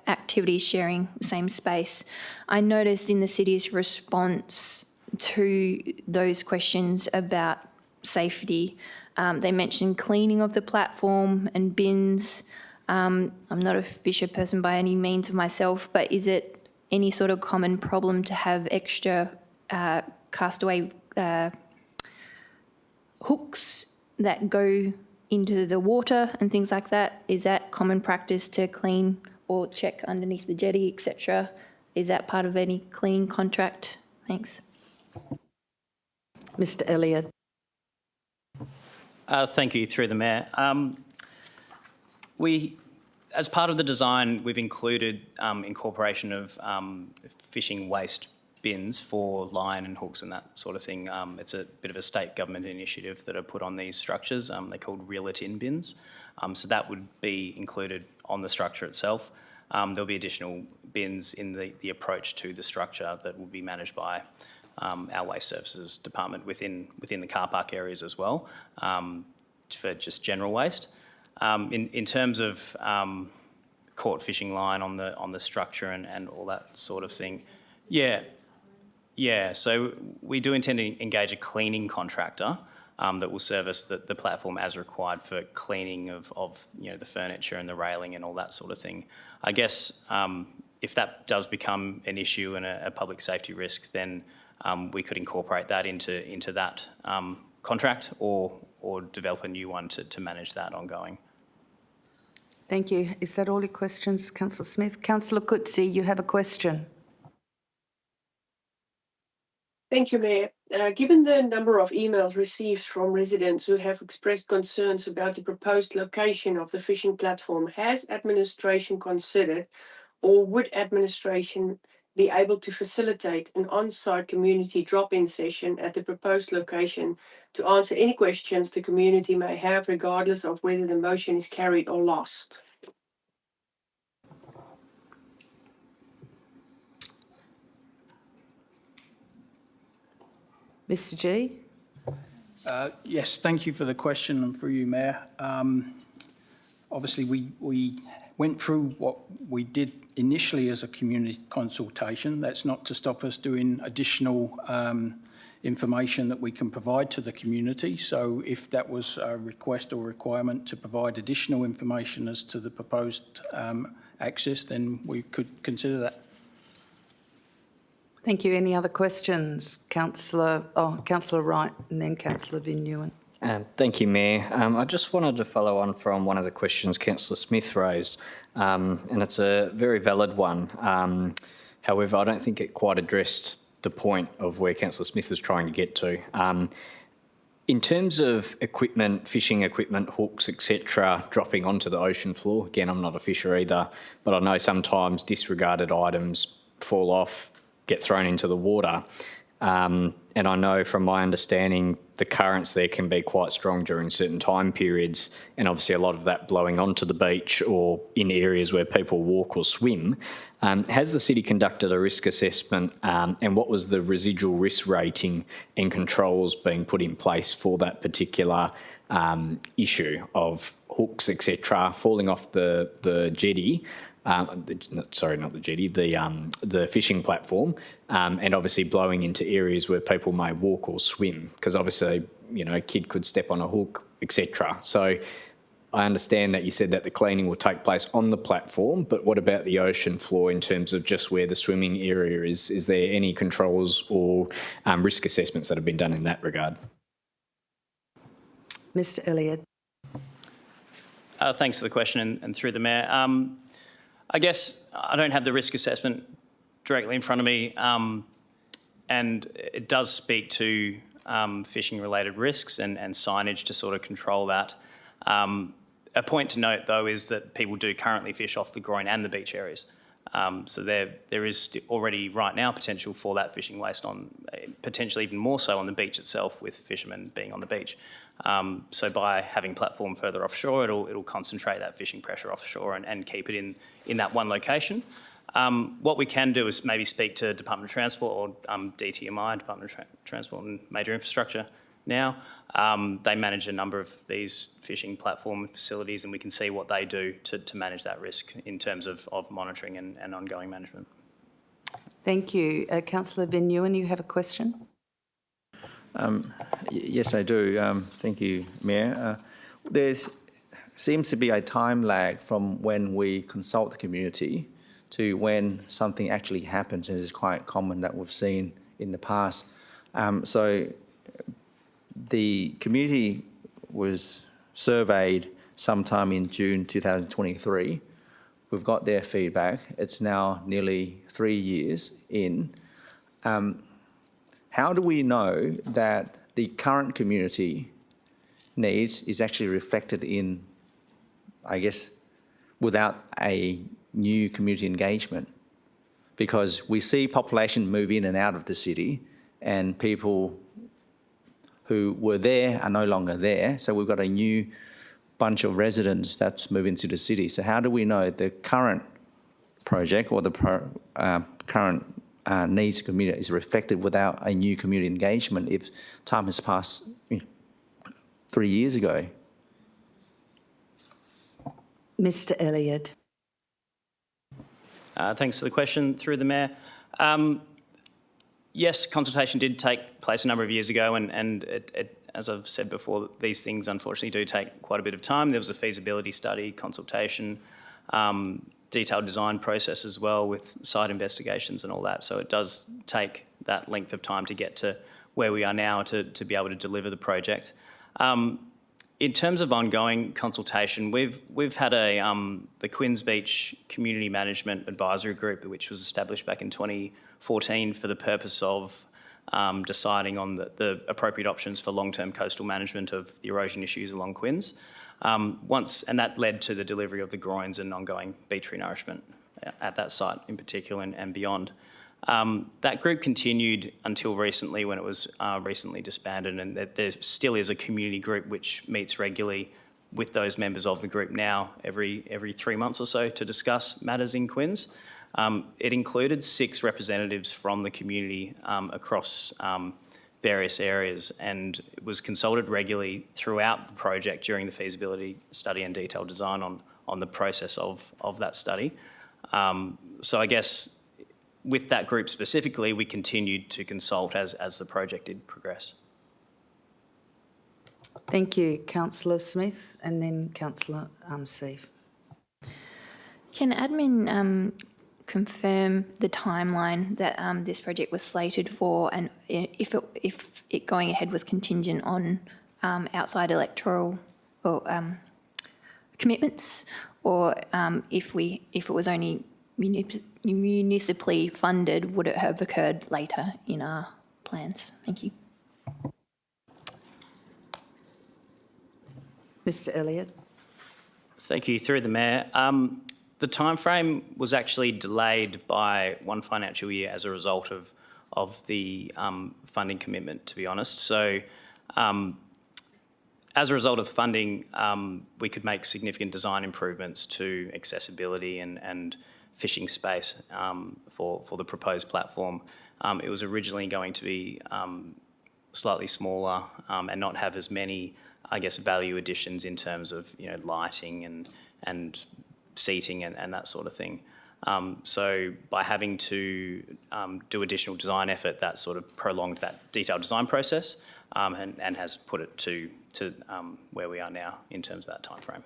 activities sharing the same space. I noticed in the city's response to those questions about safety, they mentioned cleaning of the platform and bins. I'm not a fisher person by any means of myself, but is it any sort of common problem to have extra castaway hooks that go into the water and things like that? Is that common practice to clean or check underneath the jetty, etc.? Is that part of any cleaning contract? Thanks. Mr Elliott. Thank you. Through the Mayor. As part of the design, we've included incorporation of fishing waste bins for line and hooks and that sort of thing. It's a bit of a state government initiative that are put on these structures. They're called reel-it-in bins. So that would be included on the structure itself. There'll be additional bins in the approach to the structure that will be managed by our Waste Services Department within the car park areas as well, for just general waste. In terms of caught fishing line on the structure and all that sort of thing, yeah, so we do intend to engage a cleaning contractor that will service the platform as required for cleaning of the furniture and the railing and all that sort of thing. I guess if that does become an issue and a public safety risk, then we could incorporate that into that contract or develop a new one to manage that ongoing. Thank you. Is that all your questions, Councillor Smith? Councillor Coetzee, you have a question. Thank you, Mayor. Given the number of emails received from residents who have expressed concerns about the proposed location of the fishing platform, has administration considered, or would administration be able to facilitate an on-site community drop-in session at the proposed location to answer any questions the community may have, regardless of whether the motion is carried or lost? Mr G? Yes, thank you for the question and through you, Mayor. Obviously, we went through what we did initially as a community consultation. That's not to stop us doing additional information that we can provide to the community. So if that was a request or requirement to provide additional information as to the proposed access, then we could consider that. Thank you. Any other questions? Councillor Wright and then Councillor Van Nguyen. Thank you, Mayor. I just wanted to follow on from one of the questions Councillor Smith raised, and it's a very valid one. However, I don't think it quite addressed the point of where Councillor Smith was trying to get to. In terms of equipment, fishing equipment, hooks, etc., dropping onto the ocean floor, again, I'm not a fisher either, but I know sometimes disregarded items fall off, get thrown into the water. And I know from my understanding, the currents there can be quite strong during certain time periods, and obviously a lot of that blowing onto the beach or in areas where people walk or swim. Has the city conducted a risk assessment, and what was the residual risk rating and controls being put in place for that particular issue of hooks, etc., falling off the jetty? Sorry, not the jetty, the fishing platform, and obviously blowing into areas where people may walk or swim, because obviously, you know, a kid could step on a hook, etc. So I understand that you said that the cleaning will take place on the platform, but what about the ocean floor in terms of just where the swimming area is? Is there any controls or risk assessments that have been done in that regard? Mr Elliott. Thanks for the question and through the Mayor. I guess I don't have the risk assessment directly in front of me, and it does speak to fishing-related risks and signage to sort of control that. A point to note, though, is that people do currently fish off the groin and the beach areas. So there is already right now potential for that fishing waste on, potentially even more so on the beach itself, with fishermen being on the beach. So by having platform further offshore, it'll concentrate that fishing pressure offshore and keep it in that one location. What we can do is maybe speak to Department of Transport or DTMI, Department of Transport and Major Infrastructure now. They manage a number of these fishing platform facilities, and we can see what they do to manage that risk in terms of monitoring and ongoing management. Thank you. Councillor Van Nguyen, you have a question? Yes, I do. Thank you, Mayor. There seems to be a time lag from when we consult the community to when something actually happens, and it's quite common that we've seen in the past. So the community was surveyed sometime in June 2023. We've got their feedback. It's now nearly 3 years in. How do we know that the current community needs is actually reflected in, I guess, without a new community engagement? Because we see population move in and out of the city, and people who were there are no longer there. So we've got a new bunch of residents that's moving to the city. So how do we know the current project or the current needs of community is reflected without a new community engagement if time has passed 3 years ago? Mr Elliott. Thanks for the question through the Mayor. Yes, consultation did take place a number of years ago, and it, as I've said before, these things unfortunately do take quite a bit of time. There was a feasibility study, consultation, detailed design process as well with site investigations and all that. So it does take that length of time to get to where we are now to be able to deliver the project. In terms of ongoing consultation, we've had the Quinns Beach Community Management Advisory Group, which was established back in 2014 for the purpose of deciding on the appropriate options for long-term coastal management of the erosion issues along Quinns. And that led to the delivery of the groins and ongoing beach renourishment at that site in particular and beyond. That group continued until recently when it was recently disbanded, and there still is a community group which meets regularly with those members of the group now every 3 months or so to discuss matters in Quinns. It included 6 representatives from the community across various areas, and it was consulted regularly throughout the project during the feasibility study and detailed design on the process of that study. So I guess with that group specifically, we continued to consult as the project did progress. Thank you, Councillor Smith, and then Councillor Seif. Can admin confirm the timeline that this project was slated for, and if it going ahead was contingent on outside electoral or commitments, or if it was only municipally funded, would it have occurred later in our plans? Thank you. Mr. Elliott. Thank you. Through the Mayor. The timeframe was actually delayed by 1 financial year as a result of the funding commitment, to be honest. So as a result of funding, we could make significant design improvements to accessibility and fishing space for the proposed platform. It was originally going to be slightly smaller and not have as many, I guess, value additions in terms of lighting and seating and that sort of thing. So by having to do additional design effort, that sort of prolonged that detailed design process and has put it to where we are now in terms of that timeframe.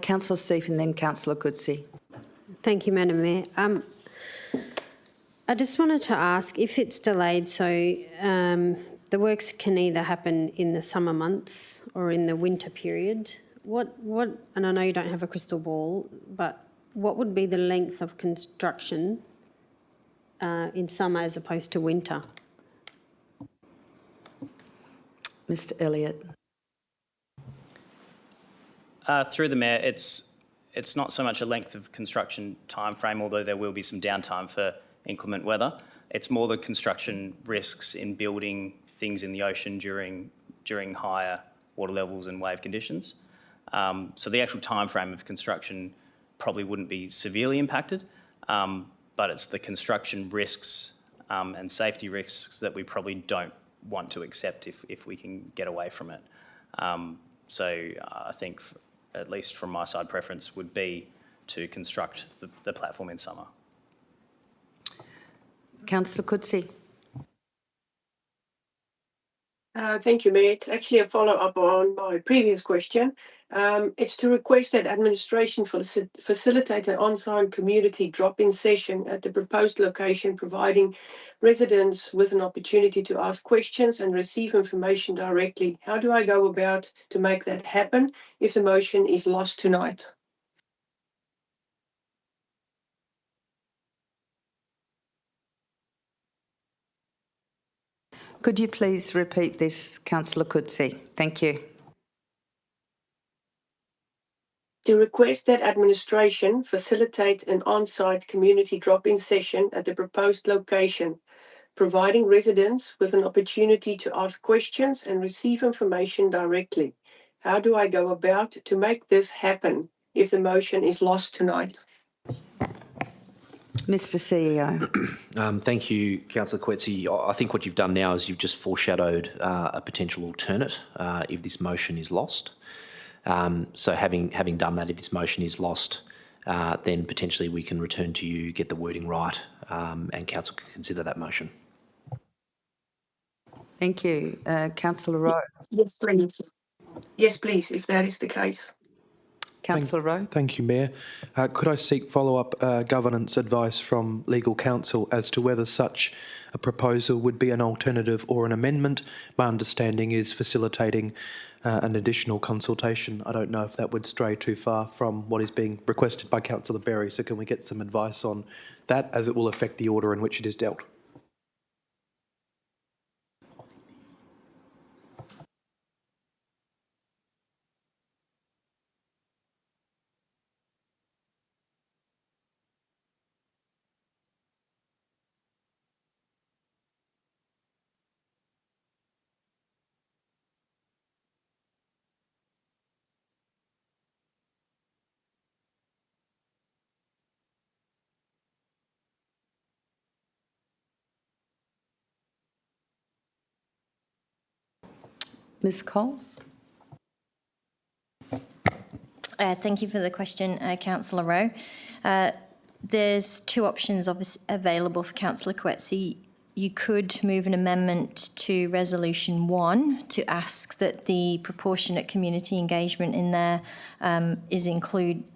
Councillor Seif and then Councillor Coetzee. Thank you, Madam Mayor. I just wanted to ask if it's delayed, so the works can either happen in the summer months or in the winter period. What, and I know you don't have a crystal ball, but what would be the length of construction in summer as opposed to winter? Mr. Elliott. Through the Mayor, it's not so much a length of construction timeframe, although there will be some downtime for inclement weather. It's more the construction risks in building things in the ocean during higher water levels and wave conditions. So the actual timeframe of construction probably wouldn't be severely impacted, but it's the construction risks and safety risks that we probably don't want to accept if we can get away from it. So I think, at least from my side, preference would be to construct the platform in summer. Councillor Coetzee. Thank you, Mayor. It's actually a follow-up on my previous question. It's to request that administration facilitate an on-site community drop-in session at the proposed location, providing residents with an opportunity to ask questions and receive information directly. How do I go about to make that happen if the motion is lost tonight? Could you please repeat this, Councillor Coetzee? Thank you. To request that administration facilitate an on-site community drop-in session at the proposed location, providing residents with an opportunity to ask questions and receive information directly. How do I go about to make this happen if the motion is lost tonight? Mr. CEO. Thank you, Councillor Coetzee. I think what you've done now is you've just foreshadowed a potential alternate if this motion is lost. So having done that, if this motion is lost, then potentially we can return to you, get the wording right, and Council can consider that motion. Thank you. Councillor Rowe. Yes, please. Yes, please, if that is the case. Councillor Rowe. Thank you, Mayor. Could I seek follow-up governance advice from legal counsel as to whether such a proposal would be an alternative or an amendment? My understanding is facilitating an additional consultation. I don't know if that would stray too far from what is being requested by Councillor Berry, so can we get some advice on that, as it will affect the order in which it is dealt? Ms Coles? Thank you for the question, Councillor Rowe. There's two options available for Councillor Coetzee. You could move an amendment to Resolution 1 to ask that the proportionate community engagement in there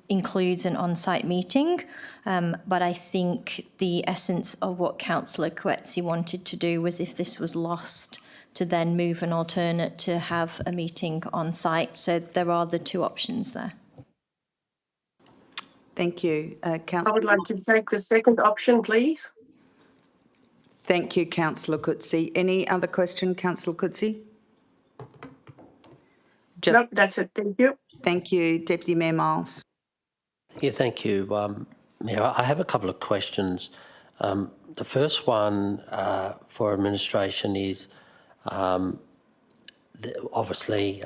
includes an on-site meeting. But I think the essence of what Councillor Coetzee wanted to do was, if this was lost, to then move an alternate to have a meeting on site. So there are the two options there. Thank you. Councillor. I would like to take the second option, please. Thank you, Councillor Coetzee. Any other question, Councillor Coetzee? No, that's it. Thank you. Thank you, Deputy Mayor Miles. Yeah, thank you, Mayor. I have a couple of questions. The first one for administration is obviously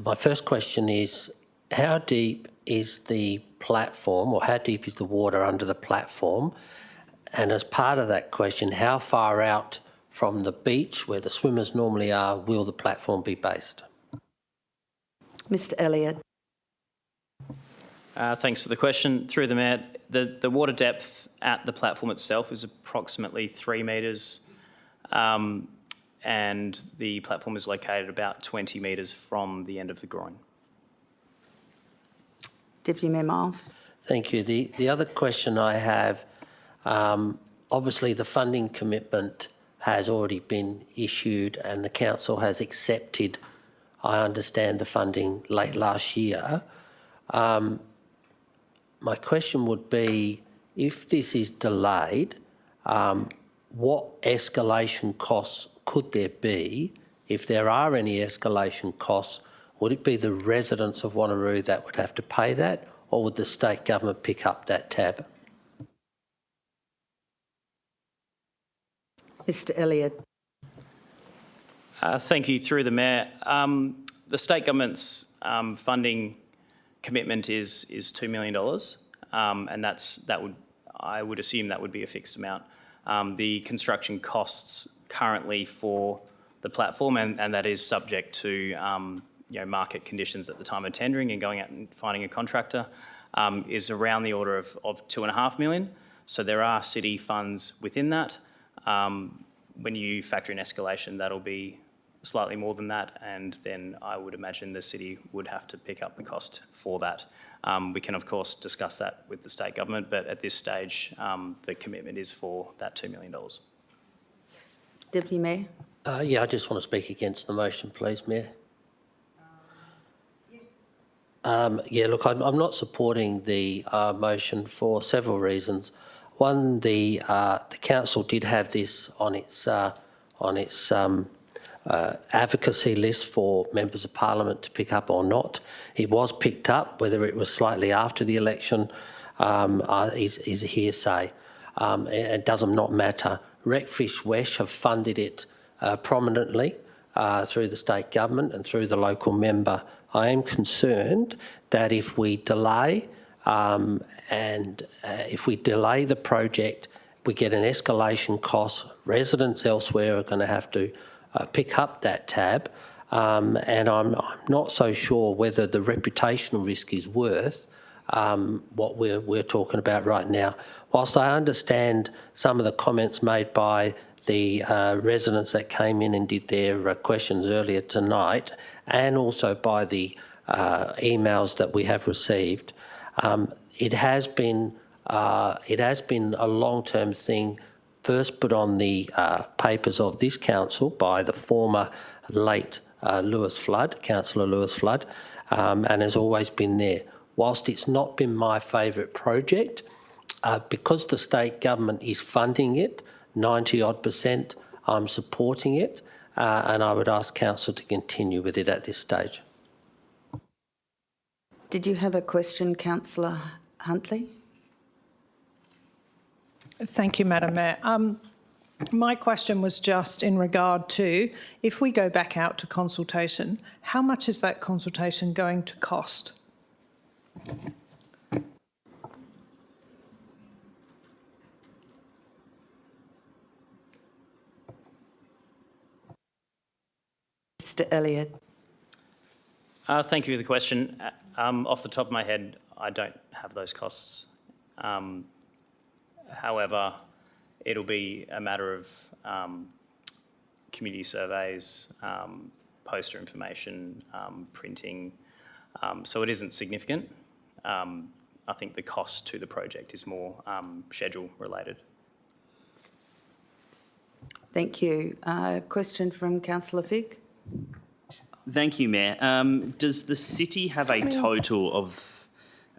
my first question is, how deep is the platform, or how deep is the water under the platform? And as part of that question, how far out from the beach where the swimmers normally are will the platform be based? Mr Elliott. Thanks for the question. Through the Mayor, the water depth at the platform itself is approximately 3 metres, and the platform is located about 20 metres from the end of the groin. Deputy Mayor Miles. Thank you. The other question I have, obviously the funding commitment has already been issued and the council has accepted, I understand, the funding late last year. My question would be, if this is delayed, what escalation costs could there be? If there are any escalation costs, would it be the residents of Wanneroo that would have to pay that, or would the state government pick up that tab? Mr Elliott. Thank you. Through the Mayor, the state government's funding commitment is $2 million, and I would assume that would be a fixed amount. The construction costs currently for the platform, and that is subject to market conditions at the time of tendering and going out and finding a contractor, is around the order of $2.5 million. So there are city funds within that. When you factor in escalation, that'll be slightly more than that, and then I would imagine the city would have to pick up the cost for that. We can, of course, discuss that with the state government, but at this stage, the commitment is for that $2 million. Deputy Mayor. Yeah, I just want to speak against the motion, please, Mayor. Yeah, look, I'm not supporting the motion for several reasons. One, the council did have this on its advocacy list for members of parliament to pick up or not. It was picked up, whether it was slightly after the election is a hearsay. It does not matter. Recfish Wesh have funded it prominently through the state government and through the local member. I am concerned that if we delay if we delay the project, we get an escalation cost. Residents elsewhere are going to have to pick up that tab, and I'm not so sure whether the reputational risk is worth what we're talking about right now. Whilst I understand some of the comments made by the residents that came in and did their questions earlier tonight, and also by the emails that we have received, it has been a long-term thing, first put on the papers of this council by the former late Lewis Flood, Councillor Lewis Flood, and has always been there. Whilst it's not been my favourite project, because the state government is funding it, 90-odd%, I'm supporting it, and I would ask council to continue with it at this stage. Did you have a question, Councillor Huntley? Thank you, Madam Mayor. My question was just in regard to, if we go back out to consultation, how much is that consultation going to cost? Mr Elliott. Thank you for the question. Off the top of my head, I don't have those costs. However, it'll be a matter of community surveys, poster information, printing. So it isn't significant. I think the cost to the project is more schedule related. Thank you. Question from Councillor Figg. Thank you, Mayor. Does the city have a total of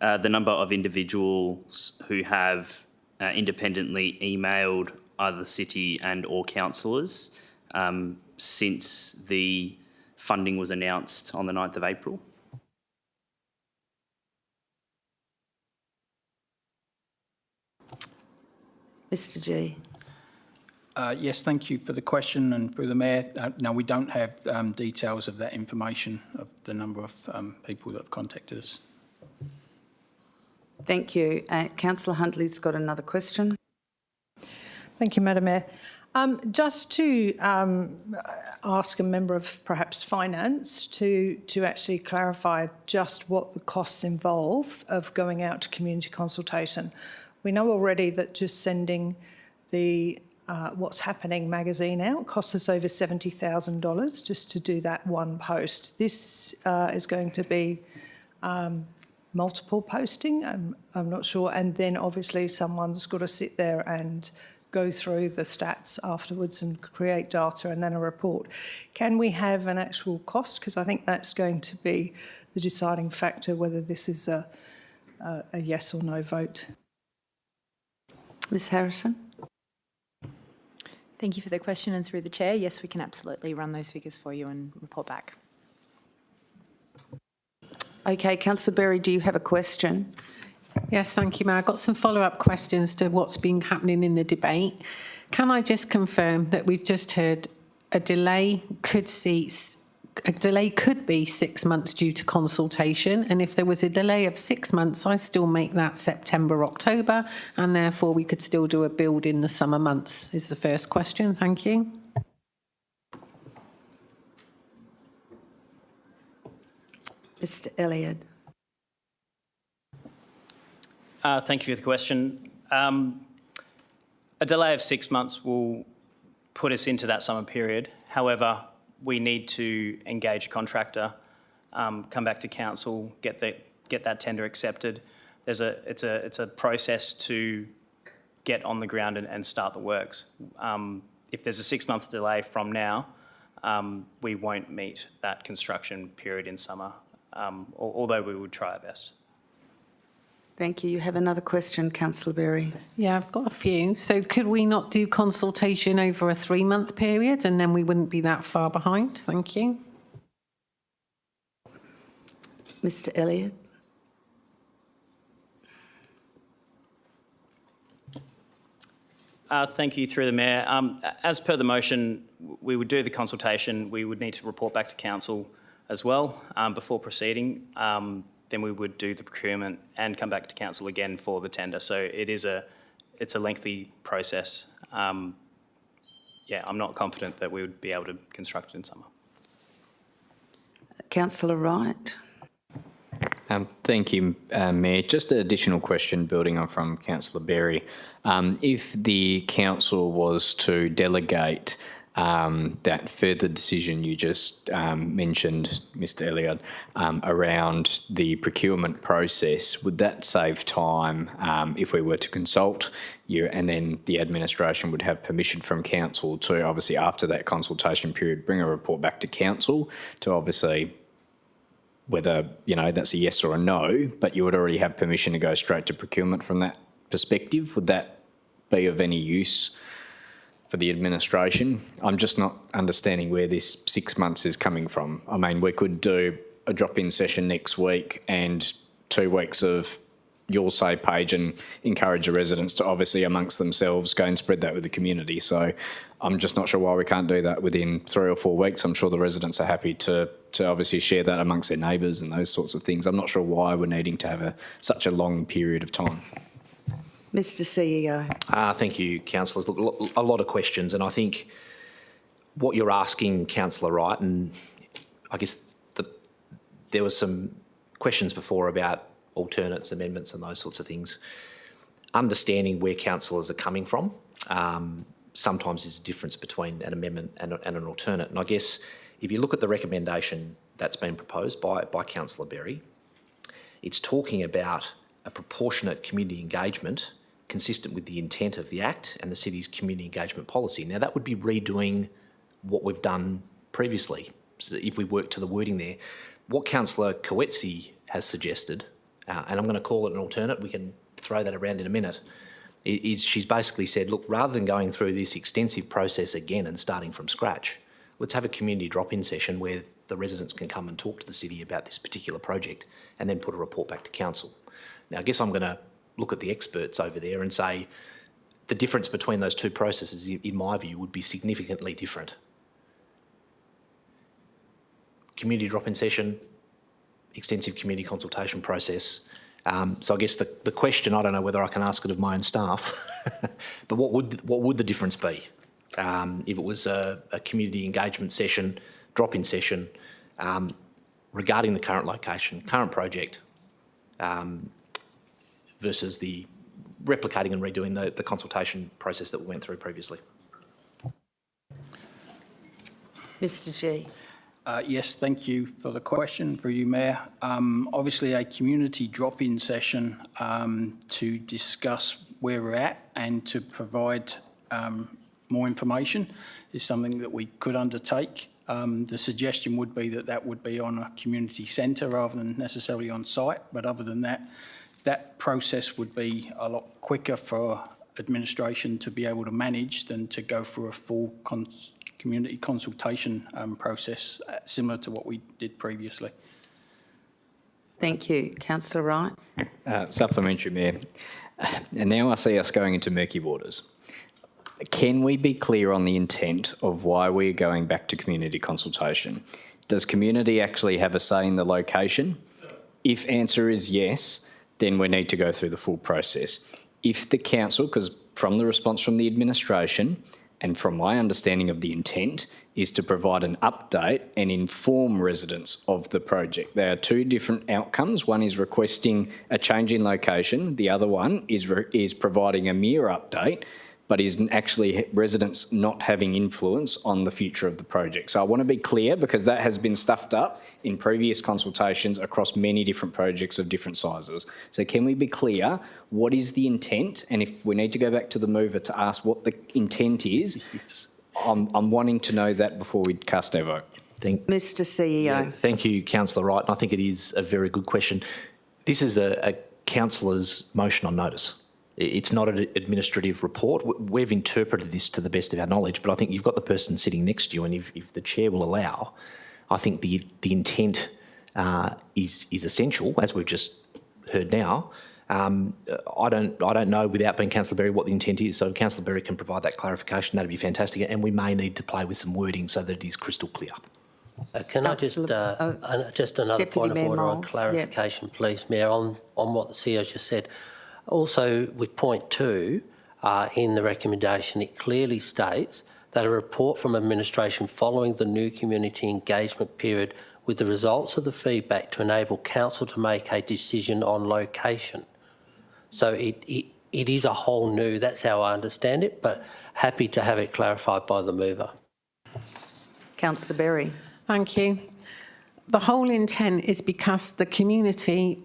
the number of individuals who have independently emailed either the city and or councillors since the funding was announced on the 9th of April? Mr G. Yes, thank you for the question, and through the Mayor. No, we don't have details of that information, of the number of people that have contacted us. Thank you. Councillor Huntley's got another question. Thank you, Madam Mayor. Just to ask a member of perhaps finance to actually clarify just what the costs involve of going out to community consultation. We know already that just sending the What's Happening magazine out costs us over $70,000 just to do that one post. This is going to be multiple posting, I'm not sure, and then obviously someone's got to sit there and go through the stats afterwards and create data and then a report. Can we have an actual cost? Because I think that's going to be the deciding factor whether this is a yes or no vote. Ms Harrison. Thank you for the question, and through the chair, yes, we can absolutely run those figures for you and report back. Okay, Councillor Berry, do you have a question? Yes, thank you, Mayor. I've got some follow-up questions to what's been happening in the debate. Can I just confirm that we've just heard a delay could be 6 months due to consultation, and if there was a delay of 6 months, I still make that September, October, and therefore we could still do a build in the summer months, is the first question. Thank you. Mr Elliott. Thank you for the question. A delay of 6 months will put us into that summer period. However, we need to engage a contractor, come back to council, get that tender accepted. It's a process to get on the ground and start the works. If there's a 6 month delay from now, we won't meet that construction period in summer, although we would try our best. Thank you. You have another question, Councillor Berry. Yeah, I've got a few. So could we not do consultation over a 3 month period and then we wouldn't be that far behind? Thank you. Mr Elliott. Thank you, through the Mayor. As per the motion, we would do the consultation. We would need to report back to council as well before proceeding. Then we would do the procurement and come back to council again for the tender. So it's a lengthy process. Yeah, I'm not confident that we would be able to construct it in summer. Councillor Wright. Thank you, Mayor. Just an additional question building on from Councillor Berry. If the council was to delegate that further decision you just mentioned, Mr Elliott, around the procurement process, would that save time if we were to consult you, and then the administration would have permission from council to, obviously after that consultation period, bring a report back to council to obviously whether, you know, that's a yes or a no, but you would already have permission to go straight to procurement from that perspective? Would that be of any use for the administration? I'm just not understanding where this 6 months is coming from. I mean, we could do a drop-in session next week and 2 weeks of You'll Say page and encourage the residents to obviously amongst themselves go and spread that with the community. So I'm just not sure why we can't do that within 3 or 4 weeks. I'm sure the residents are happy to obviously share that amongst their neighbours and those sorts of things. I'm not sure why we're needing to have such a long period of time. Mr CEO. Thank you, councillors. Look, a lot of questions, and I think what you're asking, Councillor Wright, and I guess there were some questions before about alternates, amendments and those sorts of things. Understanding where councillors are coming from sometimes is a difference between an amendment and an alternate. And I guess if you look at the recommendation that's been proposed by Councillor Berry, it's talking about a proportionate community engagement consistent with the intent of the Act and the city's community engagement policy. Now, that would be redoing what we've done previously. So if we work to the wording there, what Councillor Coetzee has suggested, and I'm going to call it an alternate, we can throw that around in a minute, is she's basically said, look, rather than going through this extensive process again and starting from scratch, let's have a community drop-in session where the residents can come and talk to the city about this particular project and then put a report back to council. Now, I guess I'm going to look at the experts over there and say the difference between those two processes, in my view, would be significantly different. Community drop-in session, extensive community consultation process. So I guess the question, I don't know whether I can ask it of my own staff, but what would the difference be if it was a community engagement session, drop-in session, regarding the current location, current project, versus the replicating and redoing the consultation process that we went through previously? Mr G. Yes, thank you for the question, through you, Mayor. Obviously, a community drop-in session to discuss where we're at and to provide more information is something that we could undertake. The suggestion would be that that would be on a community centre rather than necessarily on site, but other than that, that process would be a lot quicker for administration to be able to manage than to go through a full community consultation process similar to what we did previously. Thank you. Councillor Wright. Supplementary, Mayor. And now I see us going into murky waters. Can we be clear on the intent of why we're going back to community consultation? Does community actually have a say in the location? If answer is yes, then we need to go through the full process. If the council, because from the response from the administration, and from my understanding of the intent, is to provide an update and inform residents of the project. There are two different outcomes. One is requesting a change in location. The other one is providing a mere update, but is actually residents not having influence on the future of the project. So I want to be clear, because that has been stuffed up in previous consultations across many different projects of different sizes. So can we be clear, what is the intent? And if we need to go back to the mover to ask what the intent is, I'm wanting to know that before we cast our vote. Mr CEO. Yeah, thank you, Councillor Wright. And I think it is a very good question. This is a councillor's motion on notice. It's not an administrative report. We've interpreted this to the best of our knowledge, but I think you've got the person sitting next to you, and if the chair will allow, I think the intent is essential, as we've just heard now. I don't know, without being Councillor Berry, what the intent is. So if Councillor Berry can provide that clarification, that'd be fantastic. And we may need to play with some wording so that it is crystal clear. Can I just another Deputy point of Mayor order on Moles, clarification, please, Mayor, on what the CEO just said. Also, with point 2, in the recommendation, it clearly states that a report from administration following the new community engagement period with the results of the feedback to enable council to make a decision on location. So it is a whole new, that's how I understand it, but happy to have it clarified by the mover. Councillor Berry. Thank you. The whole intent is because the community,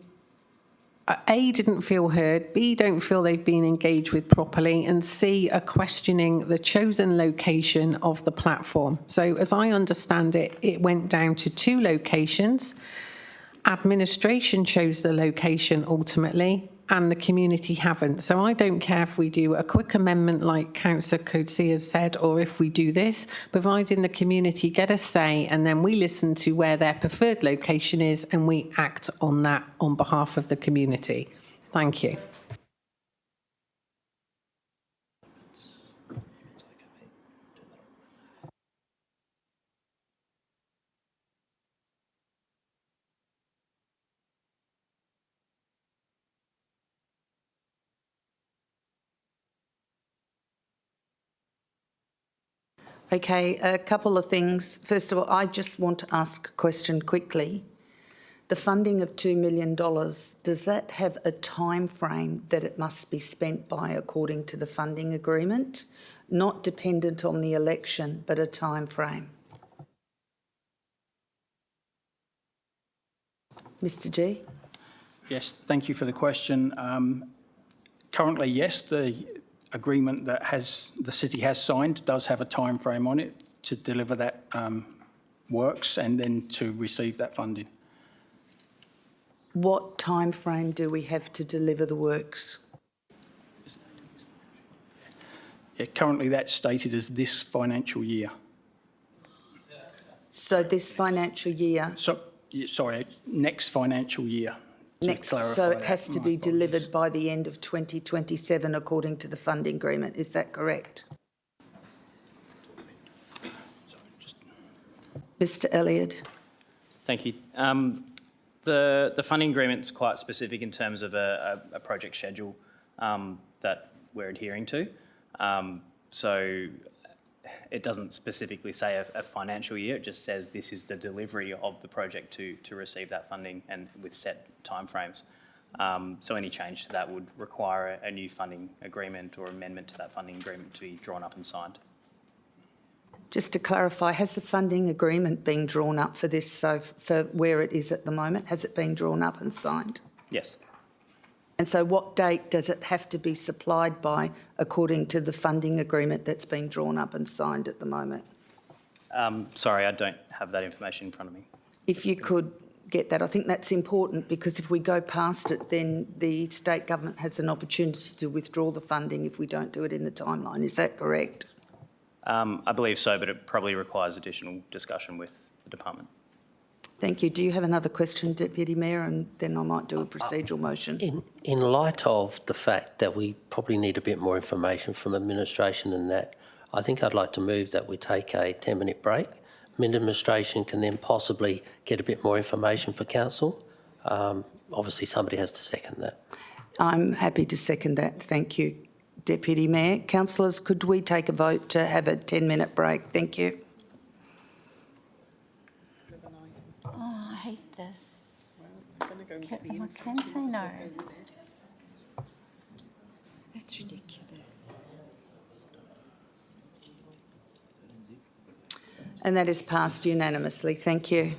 A, didn't feel heard, B, don't feel they've been engaged with properly, and C, are questioning the chosen location of the platform. So as I understand it, it went down to 2 locations. Administration chose the location ultimately, and the community haven't. So I don't care if we do a quick amendment like Councillor Coetzee has said, or if we do this, providing the community get a say, and then we listen to where their preferred location is and we act on that on behalf of the community. Thank you. Okay, a couple of things. First of all, I just want to ask a question quickly. The funding of $2 million, does that have a time frame that it must be spent by according to the funding agreement? Not dependent on the election, but a time frame? Mr G? Yes, thank you for the question. Currently, yes, the agreement that the city has signed does have a time frame on it to deliver that works and then to receive that funding. What time frame do we have to deliver the works? Yeah, currently that's stated as this financial year. So this financial year? Sorry, next financial year. So it has to be delivered by the end of 2027 according to the funding agreement, is that correct? Mr Elliott. Thank you. The funding agreement is quite specific in terms of a project schedule that we're adhering to. So it doesn't specifically say a financial year, it just says this is the delivery of the project to receive that funding and with set timeframes. So any change to that would require a new funding agreement or amendment to that funding agreement to be drawn up and signed. Just to clarify, has the funding agreement been drawn up for this, so for where it is at the moment? Has it been drawn up and signed? Yes. And so what date does it have to be supplied by according to the funding agreement that's been drawn up and signed at the moment? Sorry, I don't have that information in front of me. If you could get that, I think that's important because if we go past it, then the state government has an opportunity to withdraw the funding if we don't do it in the timeline. Is that correct? I believe so, but it probably requires additional discussion with the department. Thank you. Do you have another question, Deputy Mayor, and then I might do a procedural motion? In light of the fact that we probably need a bit more information from administration and that, I think I'd like to move that we take a 10-minute break. Administration can then possibly get a bit more information for council. Obviously, somebody has to second that. I'm happy to second that. Thank you, Deputy Mayor. Councillors, could we take a vote to have a 10-minute break? Thank you. Oh, I hate this. I can say no. That's ridiculous. And that is passed unanimously. Thank you.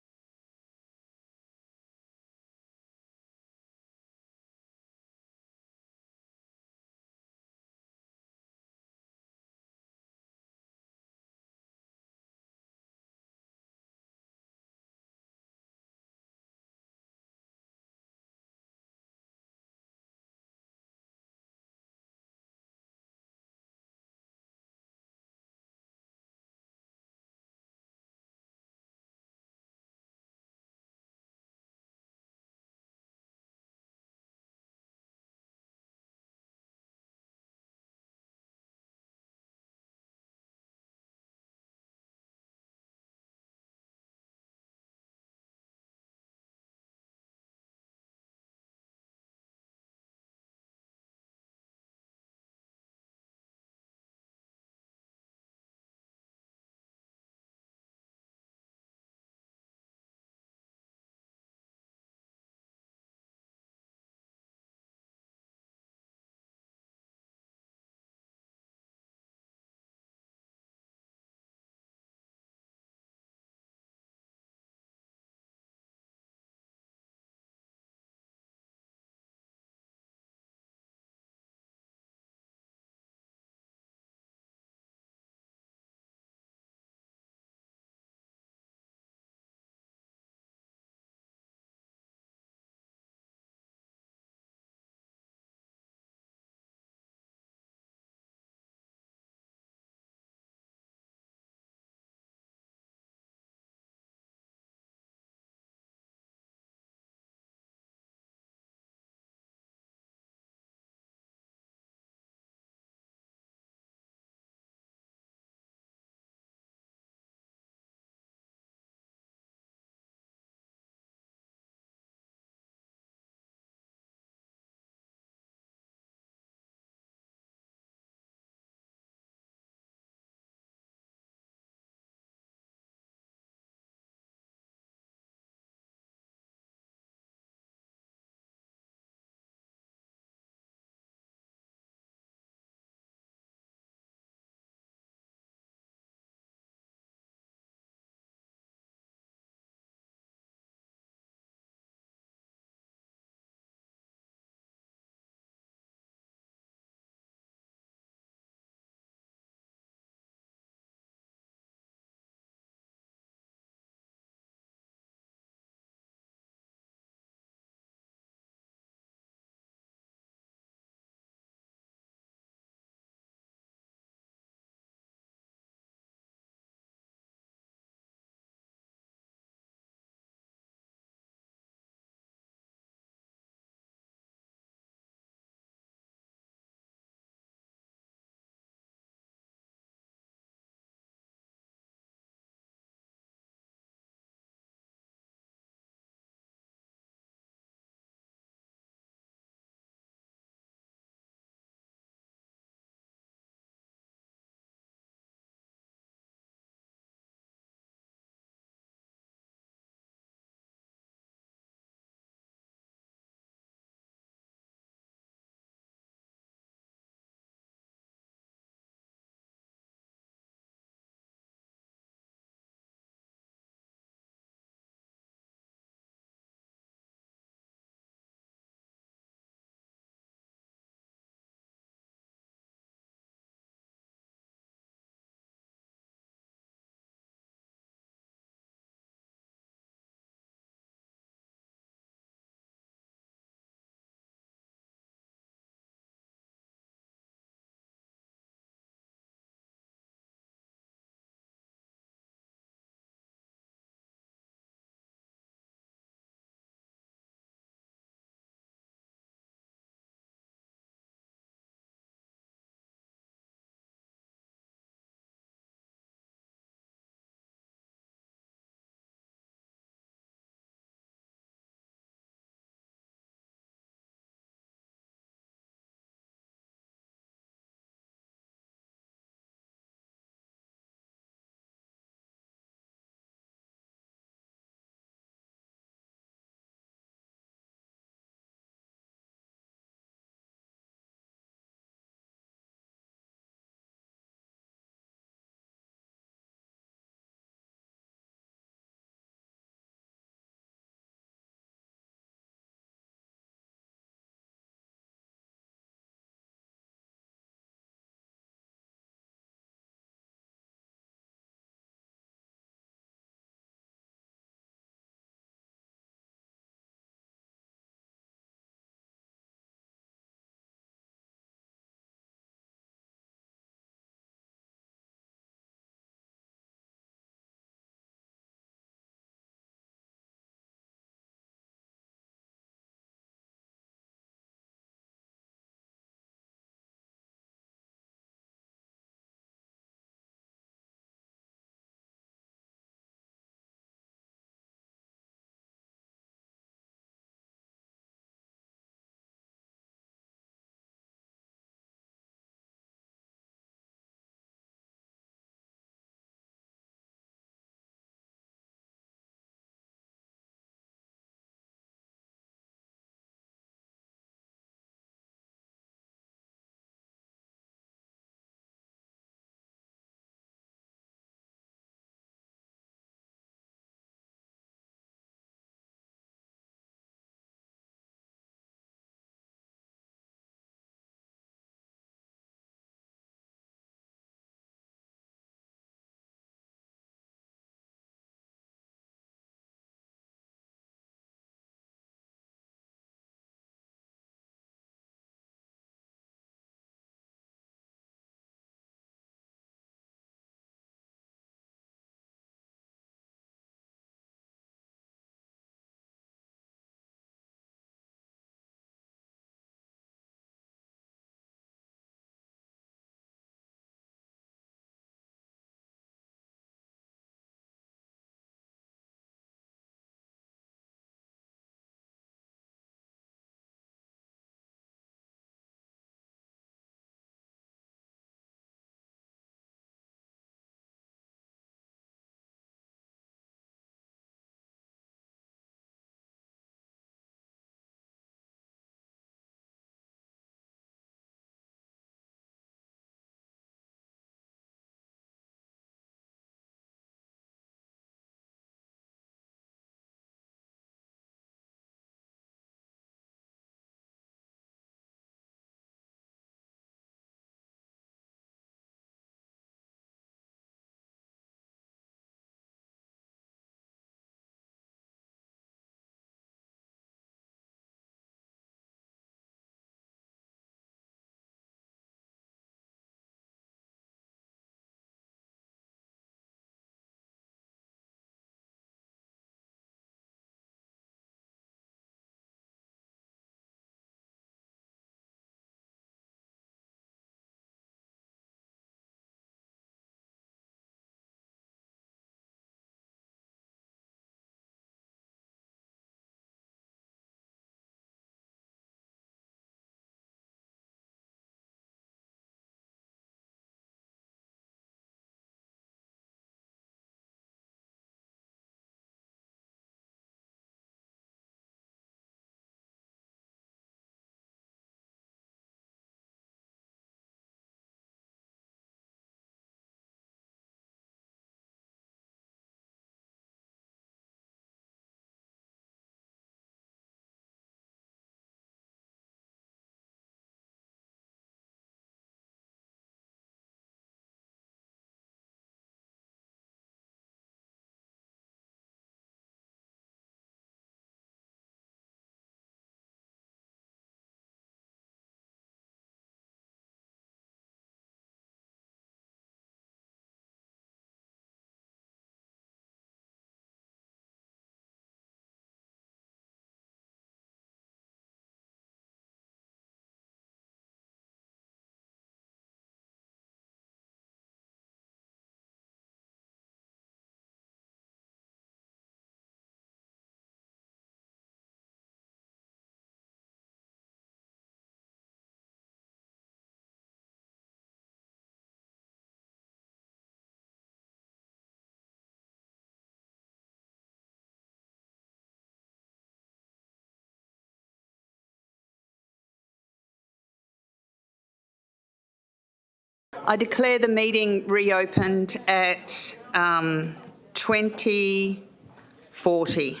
I declare the meeting reopened at 20:40.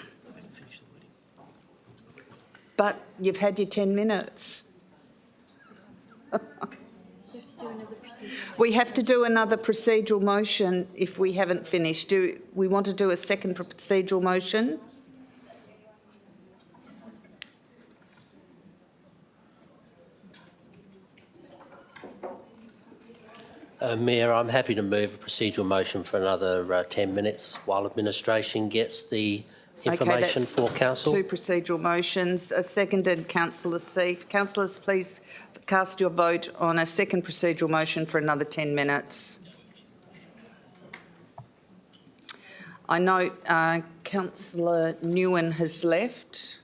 But you've had your 10 minutes. We have to do another procedural motion if we haven't finished. Do we want to do a second procedural motion? Mayor, I'm happy to move a procedural motion for another 10 minutes while administration gets the information for council. Two procedural motions. Seconded, Councillor Seif. Councillors, please cast your vote on a second procedural motion for another 10 minutes. I note Councillor Nguyen has left.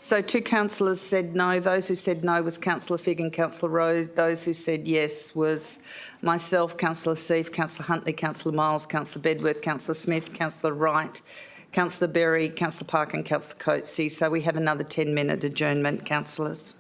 So 2 councillors said no. Those who said no was Councillor Figg and Councillor Rowe. Those who said yes was myself, Councillor Seif, Councillor Huntley, Councillor Miles, Councillor Bedworth, Councillor Smith, Councillor Wright, Councillor Berry, Councillor Parker and Councillor Coetzee. So we have another 10-minute adjournment, councillors.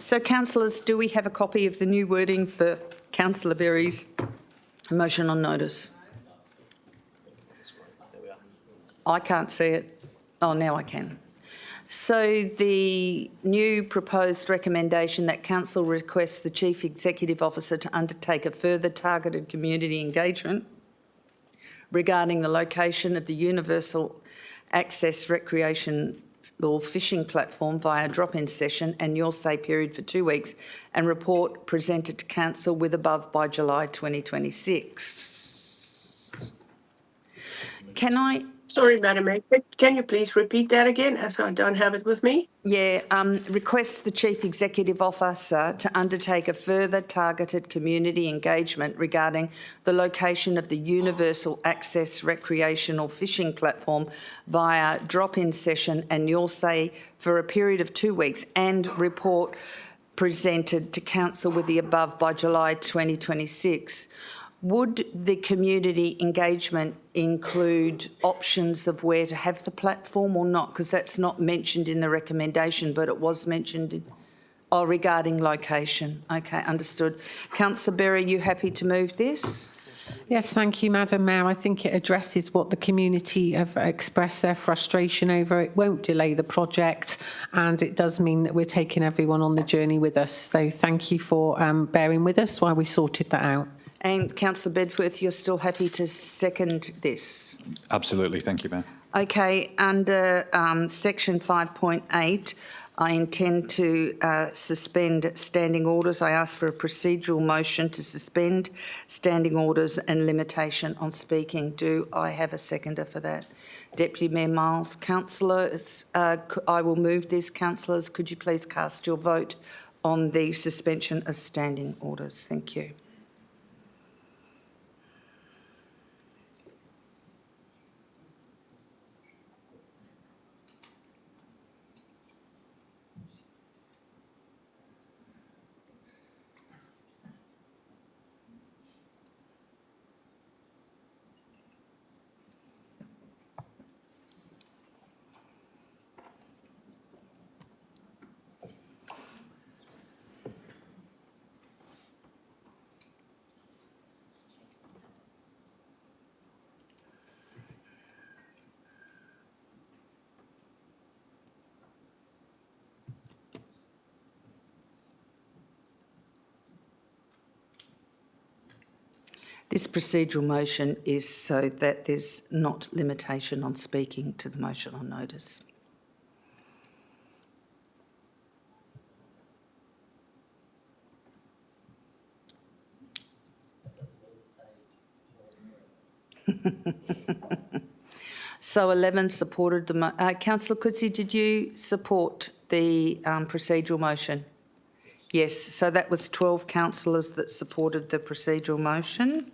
So, councillors, do we have a copy of the new wording for Councillor Berry's motion on notice? I can't see it. Oh, now I can. So the new proposed recommendation that Council requests the Chief Executive Officer to undertake a further targeted community engagement regarding the location of the universal access recreation or fishing platform via drop-in session and your say period for 2 weeks, and report presented to Council with above by July 2026. Sorry, Madam Mayor, can you please repeat that again, as I don't have it with me? Yeah, requests the Chief Executive Officer to undertake a further targeted community engagement regarding the location of the universal access recreational fishing platform via drop-in session and your say for a period of 2 weeks, and report presented to Council with the above by July 2026. Would the community engagement include options of where to have the platform or not? Because that's not mentioned in the recommendation, but it was mentioned regarding location. Okay, understood. Councillor Berry, you happy to move this? Yes, thank you, Madam Mayor. I think it addresses what the community have expressed their frustration over. It won't delay the project, and it does mean that we're taking everyone on the journey with us. So thank you for bearing with us while we sorted that out. And Councillor Bedworth, you're still happy to second this? Absolutely. Thank you, Mayor. Okay, under section 5.8, I intend to suspend standing orders. I ask for a procedural motion to suspend standing orders and limitation on speaking. Do I have a seconder for that? Deputy Mayor Miles. Councillors, I will move this. Councillors, could you please cast your vote on the suspension of standing orders? Thank you. This procedural motion is so that there's not limitation on speaking to the motion on notice. So 11 supported the Councillor Coetzee, did you support the procedural motion? Yes, so that was 12 councillors that supported the procedural motion.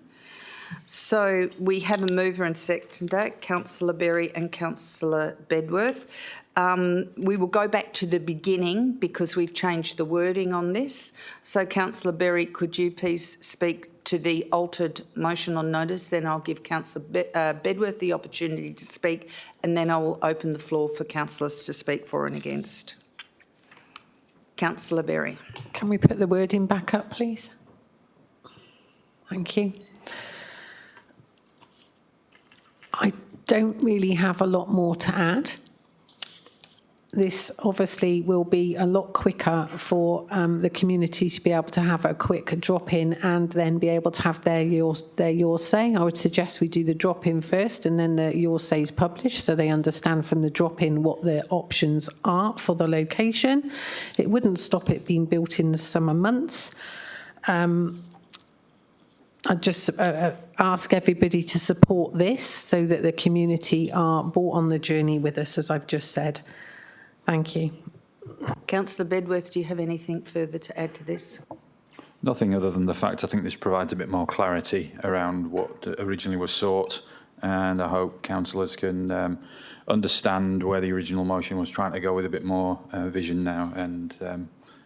So we have a mover and seconder, Councillor Berry and Councillor Bedworth. We will go back to the beginning because we've changed the wording on this. So Councillor Berry, could you please speak to the altered motion on notice? Then I'll give Councillor Bedworth the opportunity to speak, and then I will open the floor for councillors to speak for and against. Councillor Berry. Can we put the wording back up, please? Thank you. I don't really have a lot more to add. This obviously will be a lot quicker for the community to be able to have a quick drop-in and then be able to have their your say. I would suggest we do the drop-in first and then the your say is published so they understand from the drop-in what the options are for the location. It wouldn't stop it being built in the summer months. I'd just ask everybody to support this so that the community are brought on the journey with us, as I've just said. Thank you. Councillor Bedworth, do you have anything further to add to this? Nothing other than the fact I think this provides a bit more clarity around what originally was sought, and I hope councillors can understand where the original motion was trying to go with a bit more vision now, and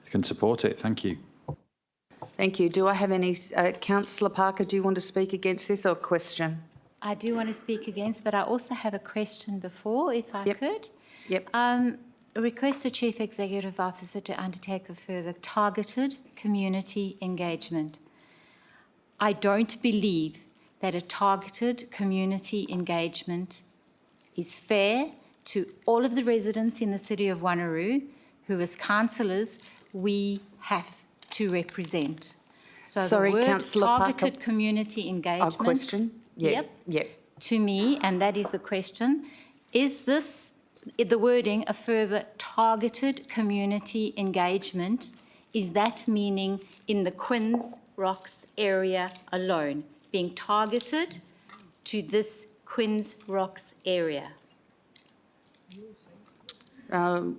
can support it. Thank you. Thank you. Do I have any... Councillor Parker, do you want to speak against this or a question? I do want to speak against, but I also have a question before, if I could. Yep. request the Chief Executive Officer to undertake a further targeted community engagement. I don't believe that a targeted community engagement is fair to all of the residents in the City of Wanneroo who, as councillors, we have to represent. So Sorry, the word Councillor targeted Parker. community engagement. Question? Yeah. Yep. To me, and that is the question, is this, the wording, a further targeted community engagement, is that meaning in the Quinns Rocks area alone, being targeted to this Quinns Rocks area? Mr.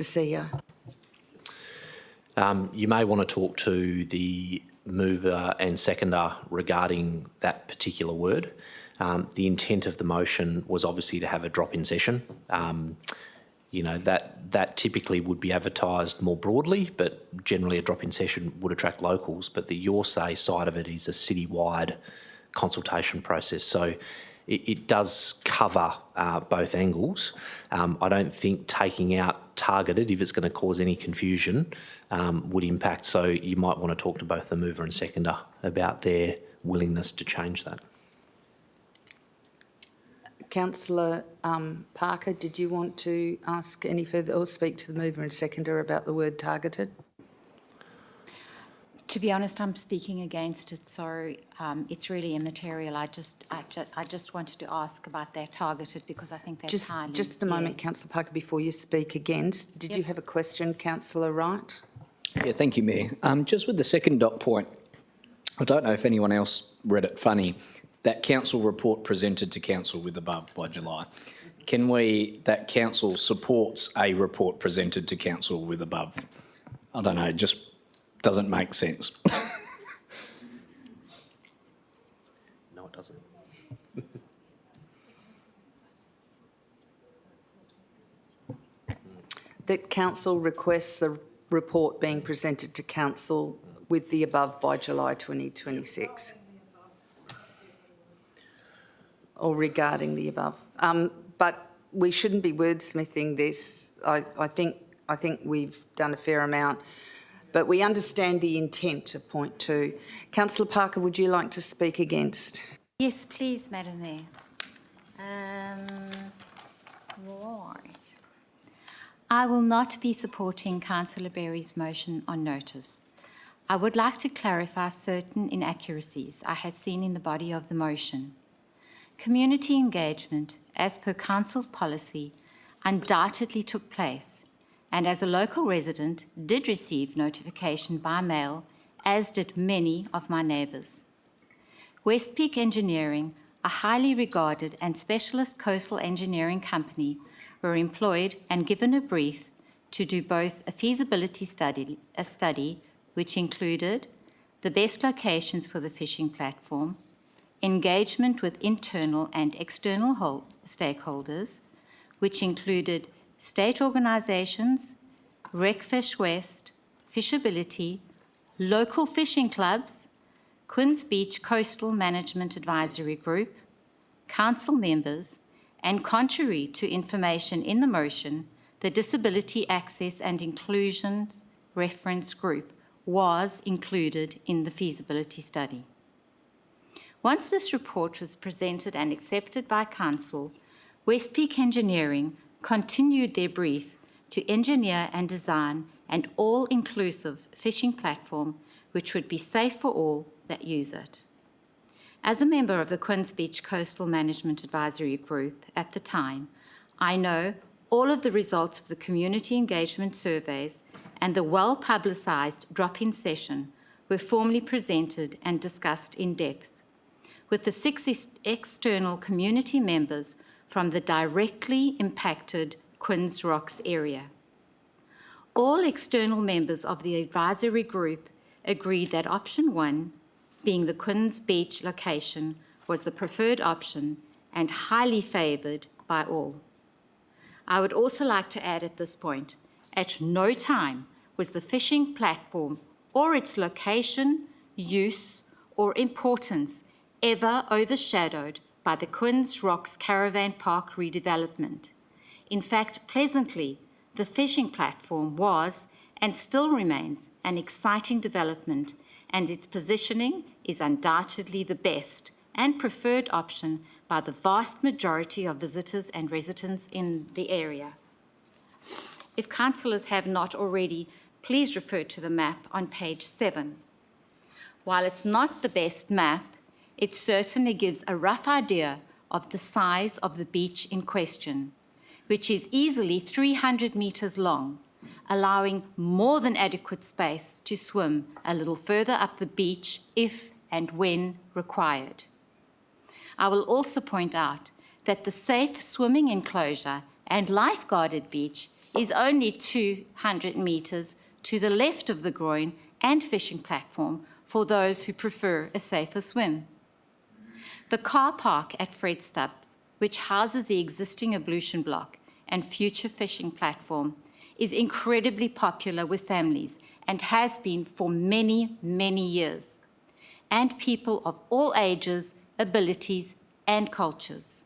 CEO. You may want to talk to the mover and seconder regarding that particular word. The intent of the motion was obviously to have a drop-in session. That typically would be advertised more broadly, but generally a drop-in session would attract locals. But the your say side of it is a citywide consultation process. So it does cover both angles. I don't think taking out targeted, if it's going to cause any confusion, would impact. So you might want to talk to both the mover and seconder about their willingness to change that. Councillor Parker, did you want to ask any further or speak to the mover and seconder about the word targeted? To be honest, I'm speaking against it, so it's really immaterial. I just wanted to ask about that targeted because I think that's highly... Just a moment, Councillor Parker, before you speak against. Did you have a question, Councillor Wright? Yeah, thank you, Mayor. Just with the second dot point, I don't know if anyone else read it funny, that council report presented to council with above by July. Can we, that council supports a report presented to council with above? I don't know, just doesn't make sense. No, it doesn't. That council requests a report being presented to council with the above by July 2026. Or regarding the above. But we shouldn't be wordsmithing this. I think we've done a fair amount. But we understand the intent of point 2. Councillor Parker, would you like to speak against? Yes, please, Madam Mayor. Right. I will not be supporting Councillor Berry's motion on notice. I would like to clarify certain inaccuracies I have seen in the body of the motion. Community engagement, as per council policy, undoubtedly took place, and as a local resident, did receive notification by mail, as did many of my neighbours. West Peak Engineering, a highly regarded and specialist coastal engineering company, were employed and given a brief to do both a feasibility study, which included the best locations for the fishing platform, engagement with internal and external stakeholders, which included state organisations, Recfish West, Fishability, local fishing clubs, Quinns Beach Coastal Management Advisory Group, council members, and contrary to information in the motion, the Disability Access and Inclusion Reference Group was included in the feasibility study. Once this report was presented and accepted by council, West Peak Engineering continued their brief to engineer and design an all-inclusive fishing platform which would be safe for all that use it. As a member of the Quinns Beach Coastal Management Advisory Group at the time, I know all of the results of the community engagement surveys and the well-publicised drop-in session were formally presented and discussed in depth, with the 6 external community members from the directly impacted Quinns Rocks area. All external members of the advisory group agreed that option 1, being the Quinns Beach location, was the preferred option and highly favoured by all. I would also like to add at this point, at no time was the fishing platform or its location, use, or importance ever overshadowed by the Quinns Rocks Caravan Park redevelopment. In fact, pleasantly, the fishing platform was and still remains an exciting development, and its positioning is undoubtedly the best and preferred option by the vast majority of visitors and residents in the area. If councillors have not already, please refer to the map on page 7. While it's not the best map, it certainly gives a rough idea of the size of the beach in question, which is easily 300 metres long, allowing more than adequate space to swim a little further up the beach if and when required. I will also point out that the safe swimming enclosure and lifeguarded beach is only 200 metres to the left of the groin and fishing platform for those who prefer a safer swim. The car park at Fred Stubbs, which houses the existing ablution block and future fishing platform, is incredibly popular with families and has been for many, many years, and people of all ages, abilities, and cultures.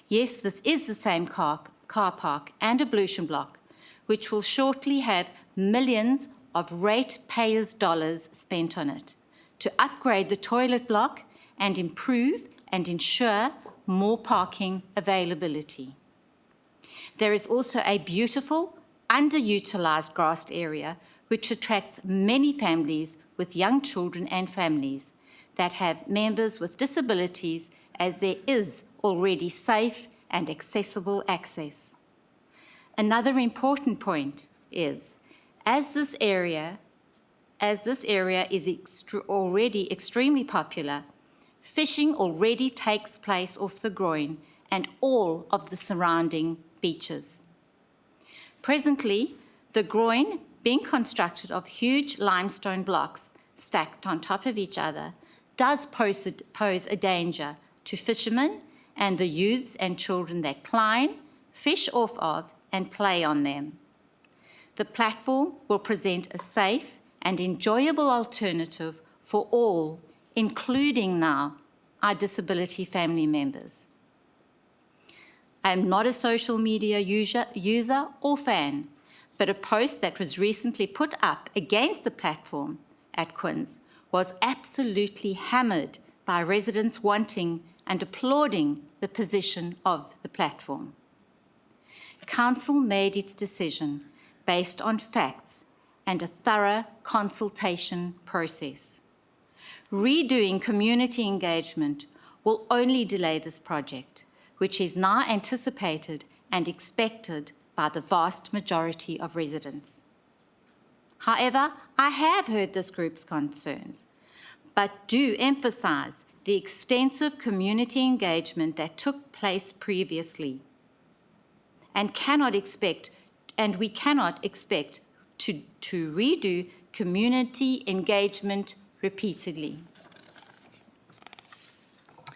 Yes, this is the same car park and ablution block, which will shortly have millions of ratepayers' dollars spent on it to upgrade the toilet block and improve and ensure more parking availability. There is also a beautiful, underutilised grassed area which attracts many families with young children and families that have members with disabilities, as there is already safe and accessible access. Another important point is, as this area is already extremely popular, fishing already takes place off the groin and all of the surrounding beaches. Presently, the groin, being constructed of huge limestone blocks stacked on top of each other, does pose a danger to fishermen and the youths and children that climb, fish off of, and play on them. The platform will present a safe and enjoyable alternative for all, including now our disability family members. I am not a social media user or fan, but a post that was recently put up against the platform at Quinns was absolutely hammered by residents wanting and applauding the position of the platform. Council made its decision based on facts and a thorough consultation process. Redoing community engagement will only delay this project, which is now anticipated and expected by the vast majority of residents. However, I have heard this group's concerns, but do emphasise the extensive community engagement that took place previously, and we cannot expect to redo community engagement repeatedly.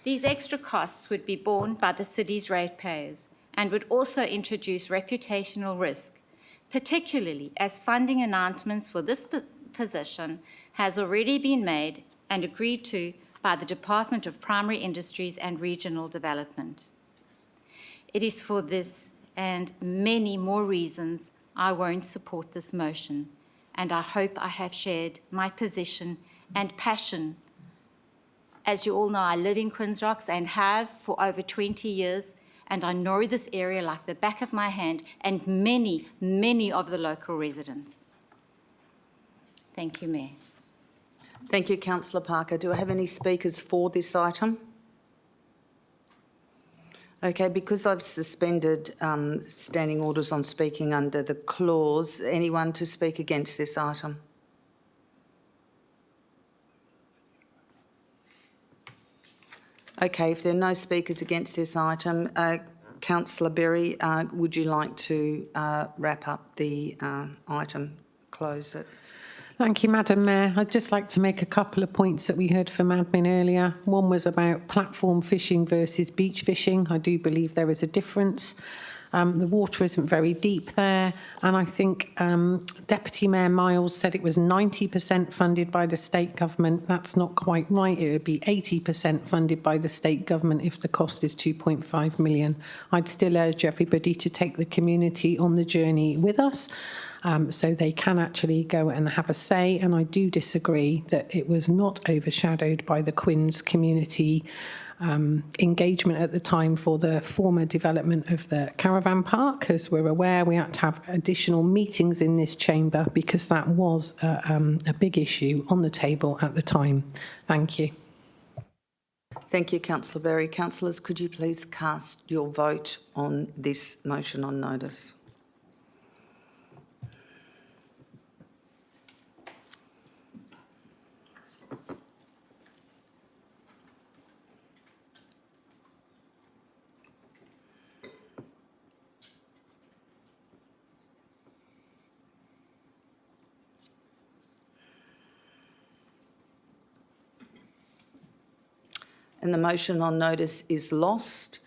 These extra costs would be borne by the city's ratepayers and would also introduce reputational risk, particularly as funding announcements for this position has already been made and agreed to by the Department of Primary Industries and Regional Development. It is for this and many more reasons I won't support this motion, and I hope I have shared my position and passion. As you all know, I live in Quinns Rocks and have for over 20 years, and I know this area like the back of my hand and many, many of the local residents. Thank you, Mayor. Thank you, Councillor Parker. Do I have any speakers for this item? Okay, because I've suspended standing orders on speaking under the clause, anyone to speak against this item? Okay, if there are no speakers against this item, Councillor Berry, would you like to wrap up the item, close it? Thank you, Madam Mayor. I'd just like to make a couple of points that we heard from admin earlier. One was about platform fishing versus beach fishing. I do believe there is a difference. The water isn't very deep there, and I think Deputy Mayor Miles said it was 90% funded by the state government. That's not quite right. It would be 80% funded by the state government if the cost is 2.5 million. I'd still urge everybody to take the community on the journey with us, so they can actually go and have a say. And I do disagree that it was not overshadowed by the Quins community engagement at the time for the former development of the caravan park. As we're aware, we had to have additional meetings in this chamber because that was a big issue on the table at the time. Thank you. Thank you, Councillor Berry. Councillors, could you please cast your vote on this motion on notice? And the motion on notice is lost.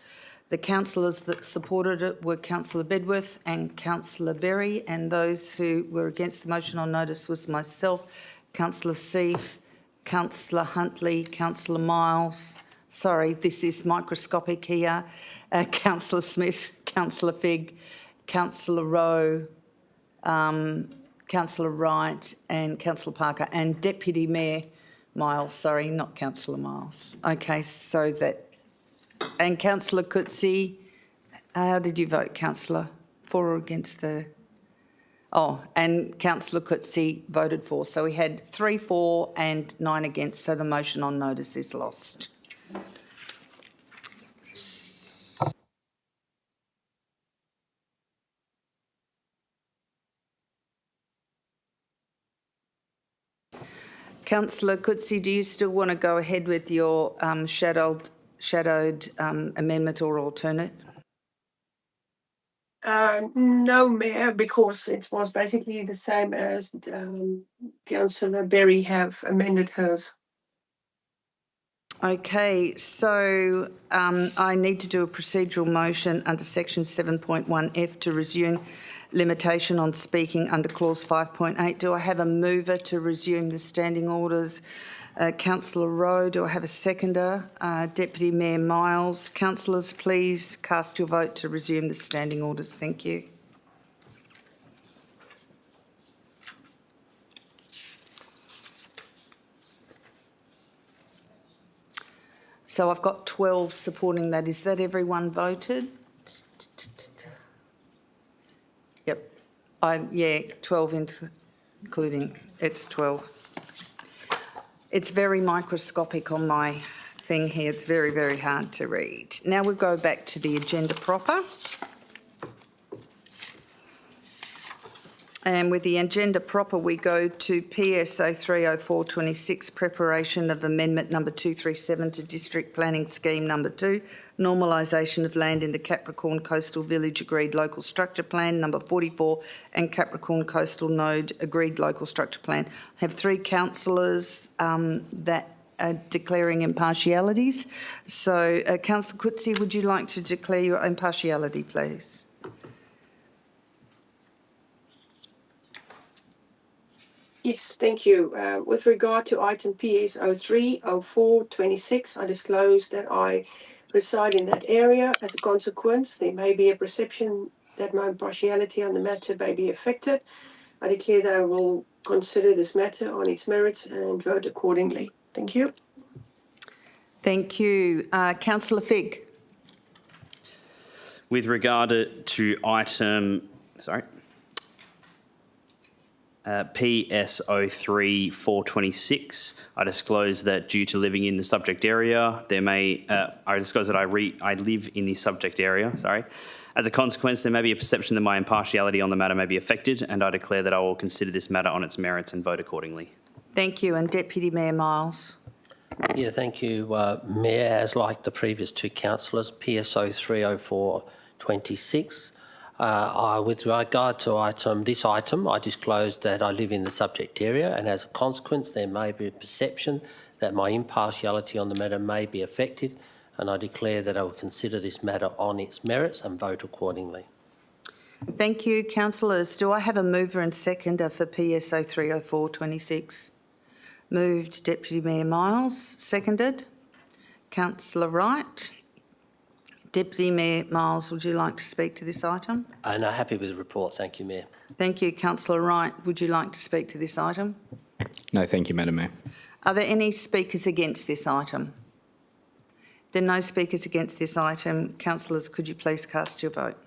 The councillors that supported it were Councillor Bedworth and Councillor Berry, and those who were against the motion on notice was myself, Councillor Seif, Councillor Huntley, Councillor Miles. Sorry, this is microscopic here. Councillor Smith, Councillor Figg, Councillor Rowe, Councillor Wright and Councillor Parker, and Deputy Mayor Miles, sorry, not Councillor Miles. Okay, so that, and Councillor Coetzee, how did you vote, Councillor? For or against the, oh, and Councillor Coetzee voted for. So we had 3 for and 9 against, so the motion on notice is lost. Councillor Coetzee, do you still want to go ahead with your shadowed amendment or alternate? No, Mayor, because it was basically the same as Councillor Berry have amended hers. Okay, so I need to do a procedural motion under section 7.1F to resume limitation on speaking under clause 5.8. Do I have a mover to resume the standing orders? Councillor Rowe. Do I have a seconder? Deputy Mayor Miles. Councillors, please cast your vote to resume the standing orders. Thank you. So I've got 12 supporting that. Is that everyone voted? Yep. Yeah, 12 including. It's 12. It's very microscopic on my thing here. It's very, very hard to read. Now we'll go back to the agenda proper. And with the agenda proper, we go to PSO 30426, preparation of amendment number 237 to District Planning Scheme number 2, normalisation of land in the Capricorn Coastal Village agreed local structure plan number 44 and Capricorn Coastal Node agreed local structure plan. I have 3 councillors that are declaring impartialities. So, Councillor Coetzee, would you like to declare your impartiality, please? Yes, thank you. With regard to item PSO 30426, I disclose that I reside in that area. As a consequence, there may be a perception that my impartiality on the matter may be affected. I declare that I will consider this matter on its merits and vote accordingly. Thank you. Thank you. Councillor Figg. With regard to item, PSO3 426, I disclose that due to living in the subject area, I disclose that I live in the subject area, As a consequence, there may be a perception that my impartiality on the matter may be affected, and I declare that I will consider this matter on its merits and vote accordingly. Thank you. And Deputy Mayor Miles. Yeah, thank you, Mayor. As like the previous 2 councillors, PSO 30426, with regard to this item, I disclose that I live in the subject area, and as a consequence, there may be a perception that my impartiality on the matter may be affected, and I declare that I will consider this matter on its merits and vote accordingly. Thank you, councillors. Do I have a mover and seconder for PSO 30426? Moved, Deputy Mayor Miles. Seconded, Councillor Wright. Deputy Mayor Miles, would you like to speak to this item? And I'm happy with the report. Thank you, Mayor. Thank you, Councillor Wright. Would you like to speak to this item? No, thank you, Madam Mayor. Are there any speakers against this item? If there are no speakers against this item, councillors, could you please cast your vote?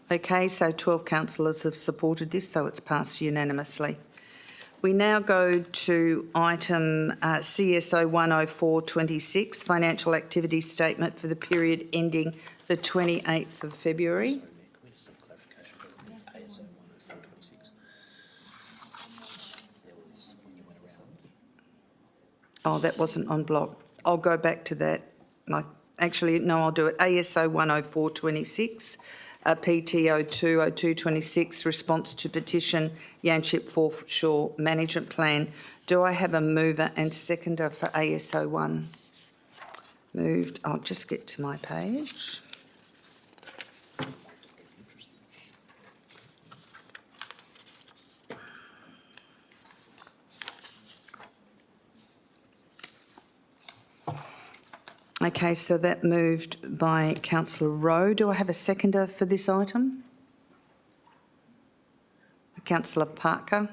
Okay, so 12 councillors have supported this, so it's passed unanimously. We now go to item CSO 10426, Financial Activity Statement for the period ending the 28th of February. Oh, that wasn't on block. I'll go back to that. Actually, no, I'll do it. ASO 10426. PTO 20226, response to petition Yanchep Foreshore Management Plan. Do I have a mover and seconder for ASO 1? Moved. I'll just get to my page. Okay, so that moved by Councillor Rowe. Do I have a seconder for this item? Councillor Parker.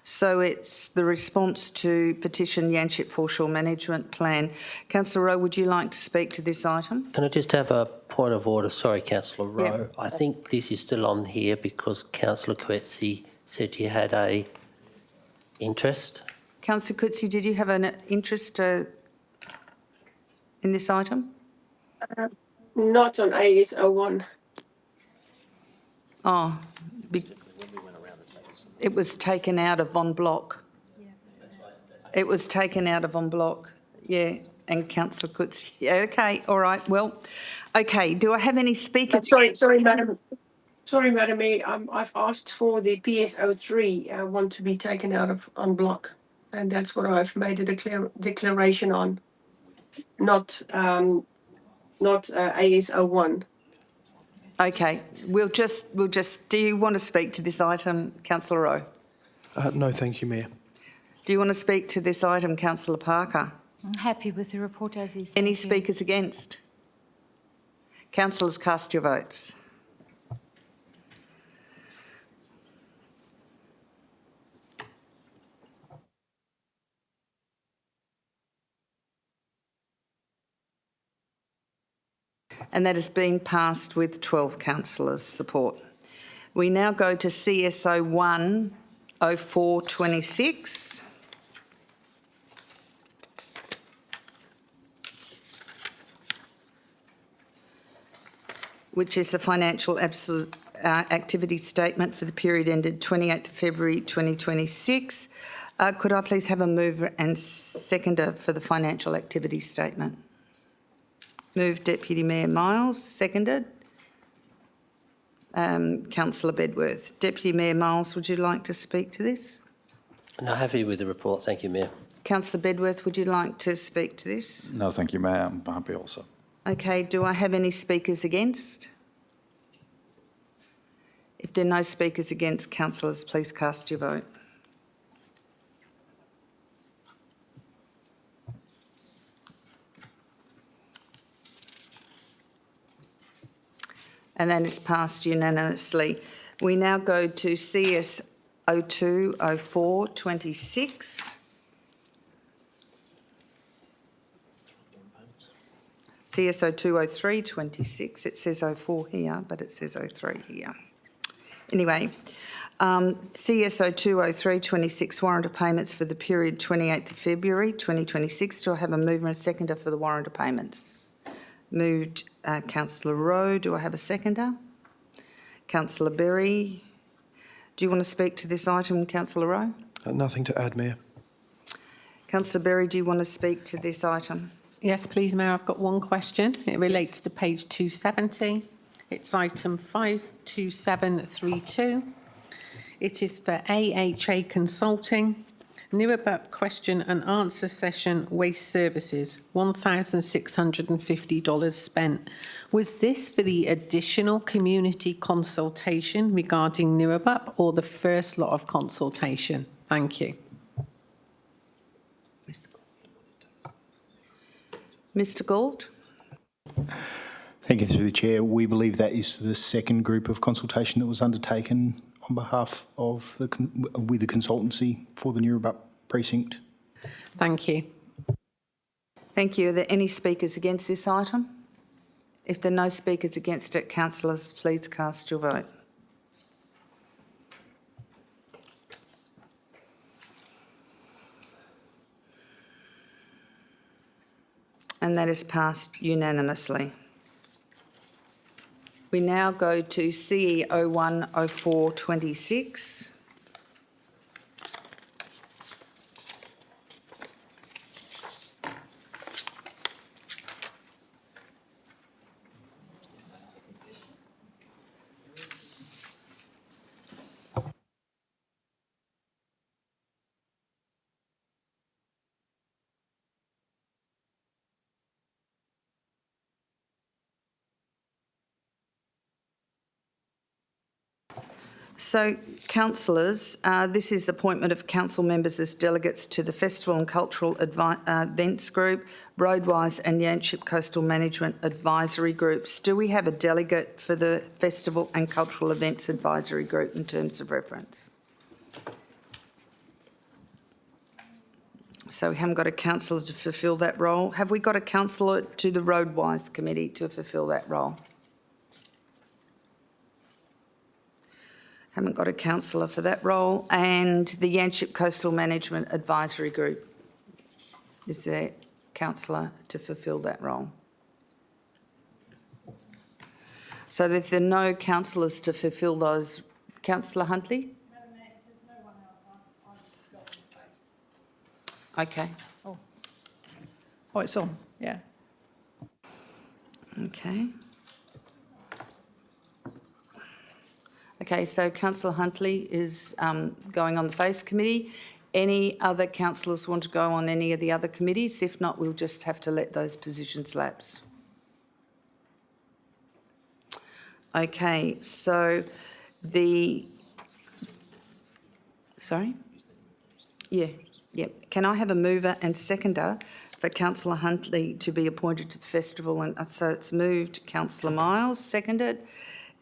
So it's the response to petition Yanchep Foreshore Management Plan. Councillor Rowe, would you like to speak to this item? Can I just have a point of order? Sorry, Councillor Rowe. Yep. I think this is still on here because Councillor Coetzee said you had a interest. Councillor Coetzee, did you have an interest in this item? Not on ASO 1. Oh, it was taken out of en bloc. It was taken out of en bloc, yeah, and Councillor Coetzee. Yeah, okay, all right, well, okay, do I have any speakers? Sorry, Madam. Sorry, Madam Mayor, I've asked for the PSO 3 one to be taken out of en bloc, and that's what I've made a declaration on, not ASO 1. Okay, we'll just. Do you want to speak to this item, Councillor Rowe? No, thank you, Mayor. Do you want to speak to this item, Councillor Parker? I'm happy with the report as is. Any thank you. speakers against? Councillors, cast your votes. And that has been passed with 12 councillors' support. We now go to CSO 10426. Which is the financial activity statement for the period ended 28th of February 2026. Could I please have a mover and seconder for the financial activity statement? Moved, Deputy Mayor Miles. Seconded, Councillor Bedworth. Deputy Mayor Miles, would you like to speak to this? No, happy with the report. Thank you, Mayor. Councillor Bedworth, would you like to speak to this? No, thank you, Mayor. I'm happy also. Okay, do I have any speakers against? If there are no speakers against, councillors, please cast your vote. And that is passed unanimously. We now go to CS 020426. CSO 20326. It says 04 here, but it says 03 here. Anyway, CSO 20326, warrant of payments for the period 28th of February 2026. Do I have a mover and seconder for the warrant of payments? Moved, Councillor Rowe. Do I have a seconder? Councillor Berry. Do you want to speak to this item, Councillor Rowe? Nothing to add, Mayor. Councillor Berry, do you want to speak to this item? Yes, please, Mayor. I've got one question. It relates to page 270. It's item 52732. It is for AHA Consulting. Nirabup question and answer session waste services, $1,650 spent. Was this for the additional community consultation regarding Nirabup or the first lot of consultation? Thank you. Mr Gould? Thank you, through the chair. We believe that is for the second group of consultation that was undertaken on behalf of with the consultancy for the Nirabup precinct. Thank you. Thank you. Are there any speakers against this item? If there are no speakers against it, councillors, please cast your vote. And that is passed unanimously. We now go to CE 010426. So, councillors, this is appointment of council members as delegates to the Festival and Cultural Events Group, Roadwise and Yanchep Coastal Management Advisory Groups. Do we have a delegate for the Festival and Cultural Events Advisory Group in terms of reference? So we haven't got a councillor to fulfil that role. Have we got a councillor to the Roadwise Committee to fulfil that role? Haven't got a councillor for that role. And the Yanchep Coastal Management Advisory Group, is there a councillor to fulfil that role? So if there are no councillors to fulfil those, Councillor Huntley? Madam Mayor, if there's no one else, I've got the face. Okay. Oh, it's on, yeah. Okay. Okay, so Councillor Huntley is going on the Face Committee. Any other councillors want to go on any of the other committees? If not, we'll just have to let those positions lapse. Okay, so sorry? Yeah. Can I have a mover and seconder for Councillor Huntley to be appointed to the festival? And so it's moved. Councillor Miles, seconded.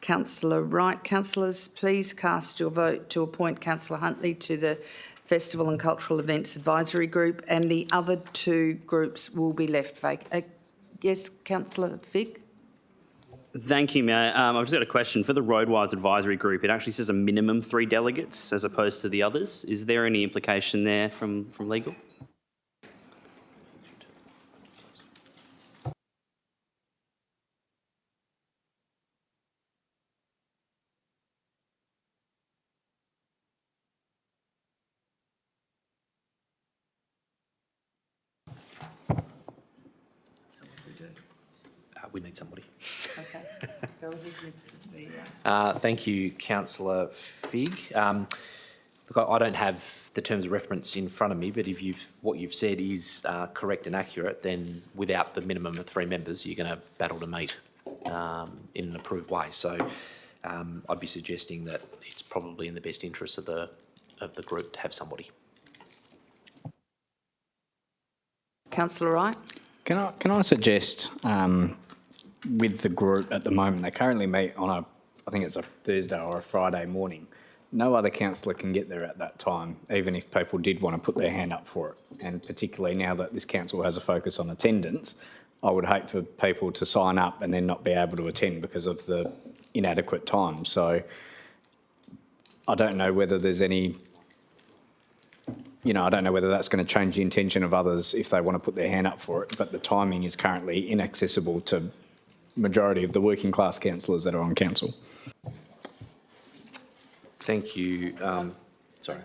Councillor Wright. Councillors, please cast your vote to appoint Councillor Huntley to the Festival and Cultural Events Advisory Group, and the other two groups will be left vacant. Yes, Councillor Figg? Thank you, Mayor. I've just got a question. For the Roadwise Advisory Group, it actually says a minimum 3 delegates as opposed to the others. Is there any implication there from legal? We need somebody. Okay. Go ahead, Mr. CEO. Thank you, Councillor Figg. Look, I don't have the terms of reference in front of me, but if what you've said is correct and accurate, then without the minimum of 3 members, you're going to battle to meet in an approved way. So I'd be suggesting that it's probably in the best interest of the group to have somebody. Councillor Wright? Can I suggest, with the group at the moment, they currently meet on I think it's a Thursday or a Friday morning. No other councillor can get there at that time, even if people did want to put their hand up for it. And particularly now that this council has a focus on attendance, I would hate for people to sign up and then not be able to attend because of the inadequate time. So I don't know whether there's any, I don't know whether that's going to change the intention of others if they want to put their hand up for it, but the timing is currently inaccessible to majority of the working class councillors that are on council. Thank you. Sorry.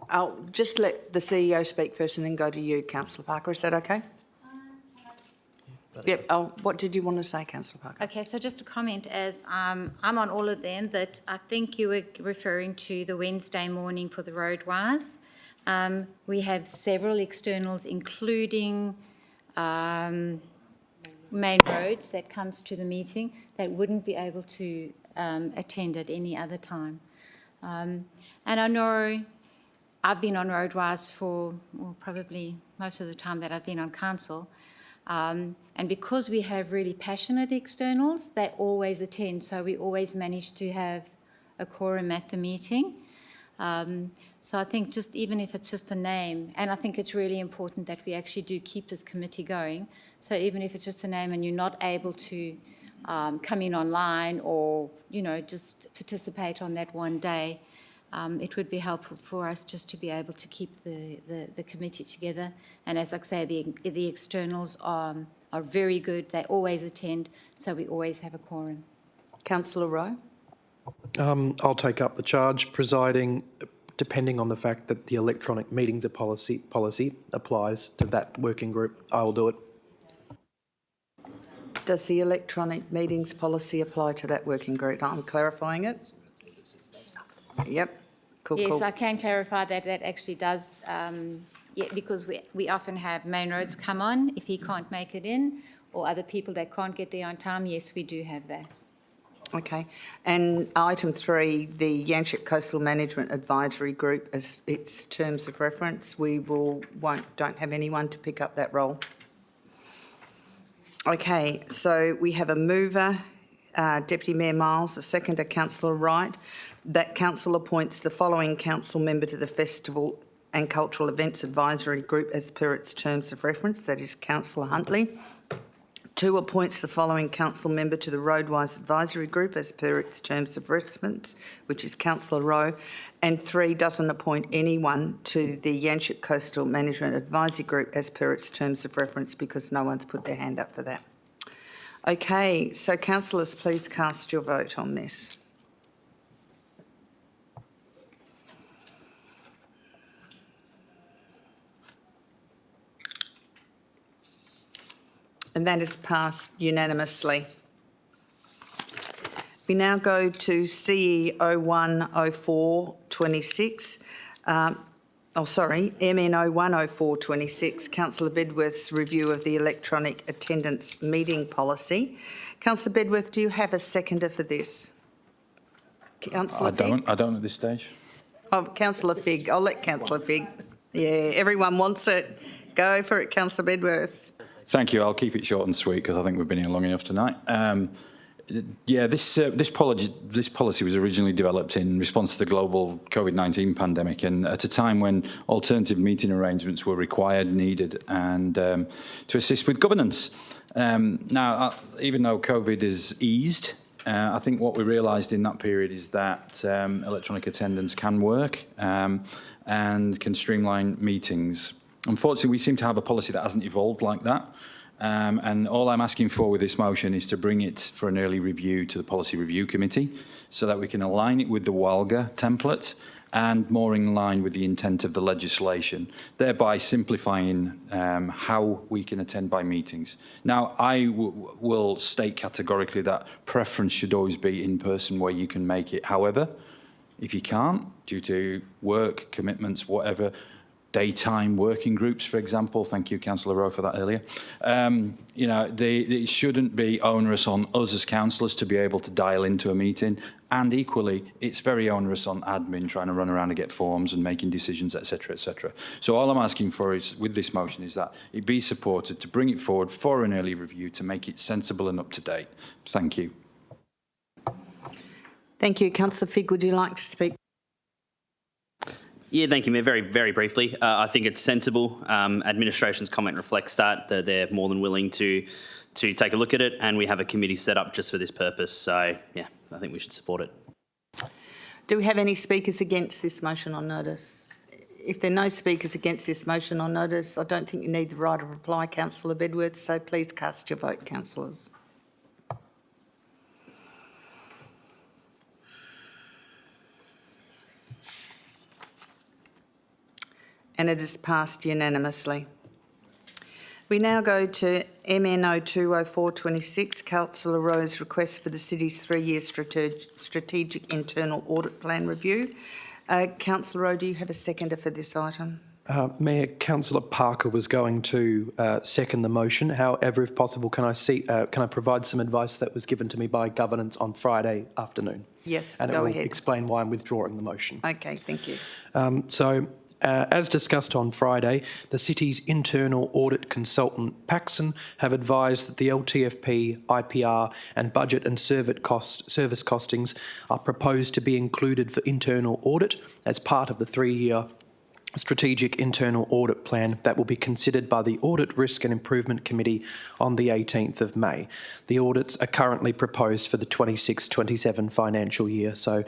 I'll just let the CEO speak first and then go to you, Councillor Parker. Is that okay? Yep. Oh, what did you want to say, Councillor Parker? Okay, so just a comment as I'm on all of them, but I think you were referring to the Wednesday morning for the roadwise. We have several externals, including main roads that comes to the meeting that wouldn't be able to attend at any other time. And I know I've been on roadwise for probably most of the time that I've been on council. And because we have really passionate externals, they always attend. So we always manage to have a quorum at the meeting. So I think just even if it's just a name, and I think it's really important that we actually do keep this committee going. So even if it's just a name and you're not able to come in online or, you know, just participate on that one day, it would be helpful for us just to be able to keep the committee together. And as I say, the externals are very good. They always attend, so we always have a quorum. Councillor Rowe? I'll take up the charge, presiding, depending on the fact that the electronic meetings policy applies to that working group. I will do it. Does the electronic meetings policy apply to that working group? I'm clarifying it. Yep. Cool, Yes, cool. I can clarify that that actually does, because we often have main roads come on if he can't make it in, or other people that can't get there on time. Yes, we do have that. Okay. And item 3, the Yanchep Coastal Management Advisory Group, as its terms of reference, we don't have anyone to pick up that role. Okay, so we have a mover, Deputy Mayor Miles, a seconder, Councillor Wright. That council appoints the following council member to the Festival and Cultural Events Advisory Group as per its terms of reference, that is Councillor Huntley. 2, appoints the following council member to the Roadwise Advisory Group as per its terms of reference, which is Councillor Rowe. And 3, doesn't appoint anyone to the Yanchep Coastal Management Advisory Group as per its terms of reference because no one's put their hand up for that. Okay, so councillors, please cast your vote on this. And that is passed unanimously. We now go to CE 010426. MN 010426, Councillor Bedworth's review of the electronic attendance meeting policy. Councillor Bedworth, do you have a seconder for this? Councillor Figg? I don't at this stage. Oh, Councillor Figg. I'll let Councillor Figg. Yeah, everyone wants it. Go for it, Councillor Bedworth. Thank you. I'll keep it short and sweet because I think we've been here long enough tonight. This policy was originally developed in response to the global COVID-19 pandemic, and at a time when alternative meeting arrangements were required, needed, and to assist with governance. Now, even though COVID is eased, I think what we realised in that period is that electronic attendance can work and can streamline meetings. Unfortunately, we seem to have a policy that hasn't evolved like that. And all I'm asking for with this motion is to bring it for an early review to the Policy Review Committee so that we can align it with the WALGA template and more in line with the intent of the legislation, thereby simplifying how we can attend by meetings. Now, I will state categorically that preference should always be in person where you can make it. However, if you can't, due to work, commitments, whatever, daytime working groups, for example. Thank you, Councillor Rowe, for that earlier. It shouldn't be onerous on us as councillors to be able to dial into a meeting. And equally, it's very onerous on admin trying to run around and get forms and making decisions, etc., etc. So all I'm asking for is, with this motion, is that it be supported to bring it forward for an early review to make it sensible and up to date. Thank you. Thank you. Councillor Figg, would you like to speak? Yeah, thank you, Mayor. Very, very briefly, I think it's sensible. Administration's comment reflects that they're more than willing to take a look at it, and we have a committee set up just for this purpose. So, yeah, I think we should support it. Do we have any speakers against this motion on notice? If there are no speakers against this motion on notice, I don't think you need the right of reply, Councillor Bedworth, so please cast your vote, councillors. and it is passed unanimously. We now go to MN 020426, Councillor Rowe's request for the city's 3-year strategic internal audit plan review. Councillor Rowe, do you have a seconder for this item? Mayor, Councillor Parker was going to second the motion. However, if possible, can I provide some advice that was given to me by governance on Friday afternoon? Yes, and go it will ahead. explain why I'm withdrawing the motion. Okay, thank you. As discussed on Friday, the city's internal audit consultant, Paxson, have advised that the LTFP, IPR and budget and service costings are proposed to be included for internal audit as part of the 3-year strategic internal audit plan that will be considered by the Audit, Risk and Improvement Committee on the 18th of May. The audits are currently proposed for the 26-27 financial year. So,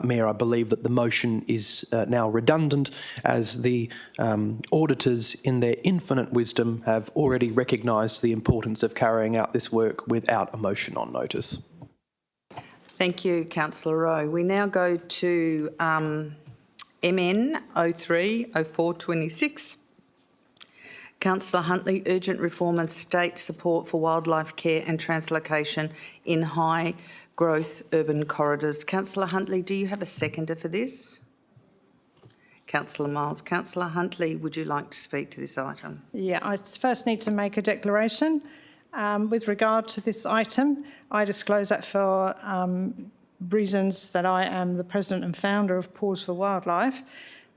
Mayor, I believe that the motion is now redundant as the auditors, in their infinite wisdom, have already recognised the importance of carrying out this work without a motion on notice. Thank you, Councillor Rowe. We now go to MN 030426. Councillor Huntley, urgent reform and state support for wildlife care and translocation in high growth urban corridors. Councillor Huntley, do you have a seconder for this? Councillor Miles. Councillor Huntley, would you like to speak to this item? Yeah, I first need to make a declaration. With regard to this item, I disclose that for reasons that I am the president and founder of Pause for Wildlife.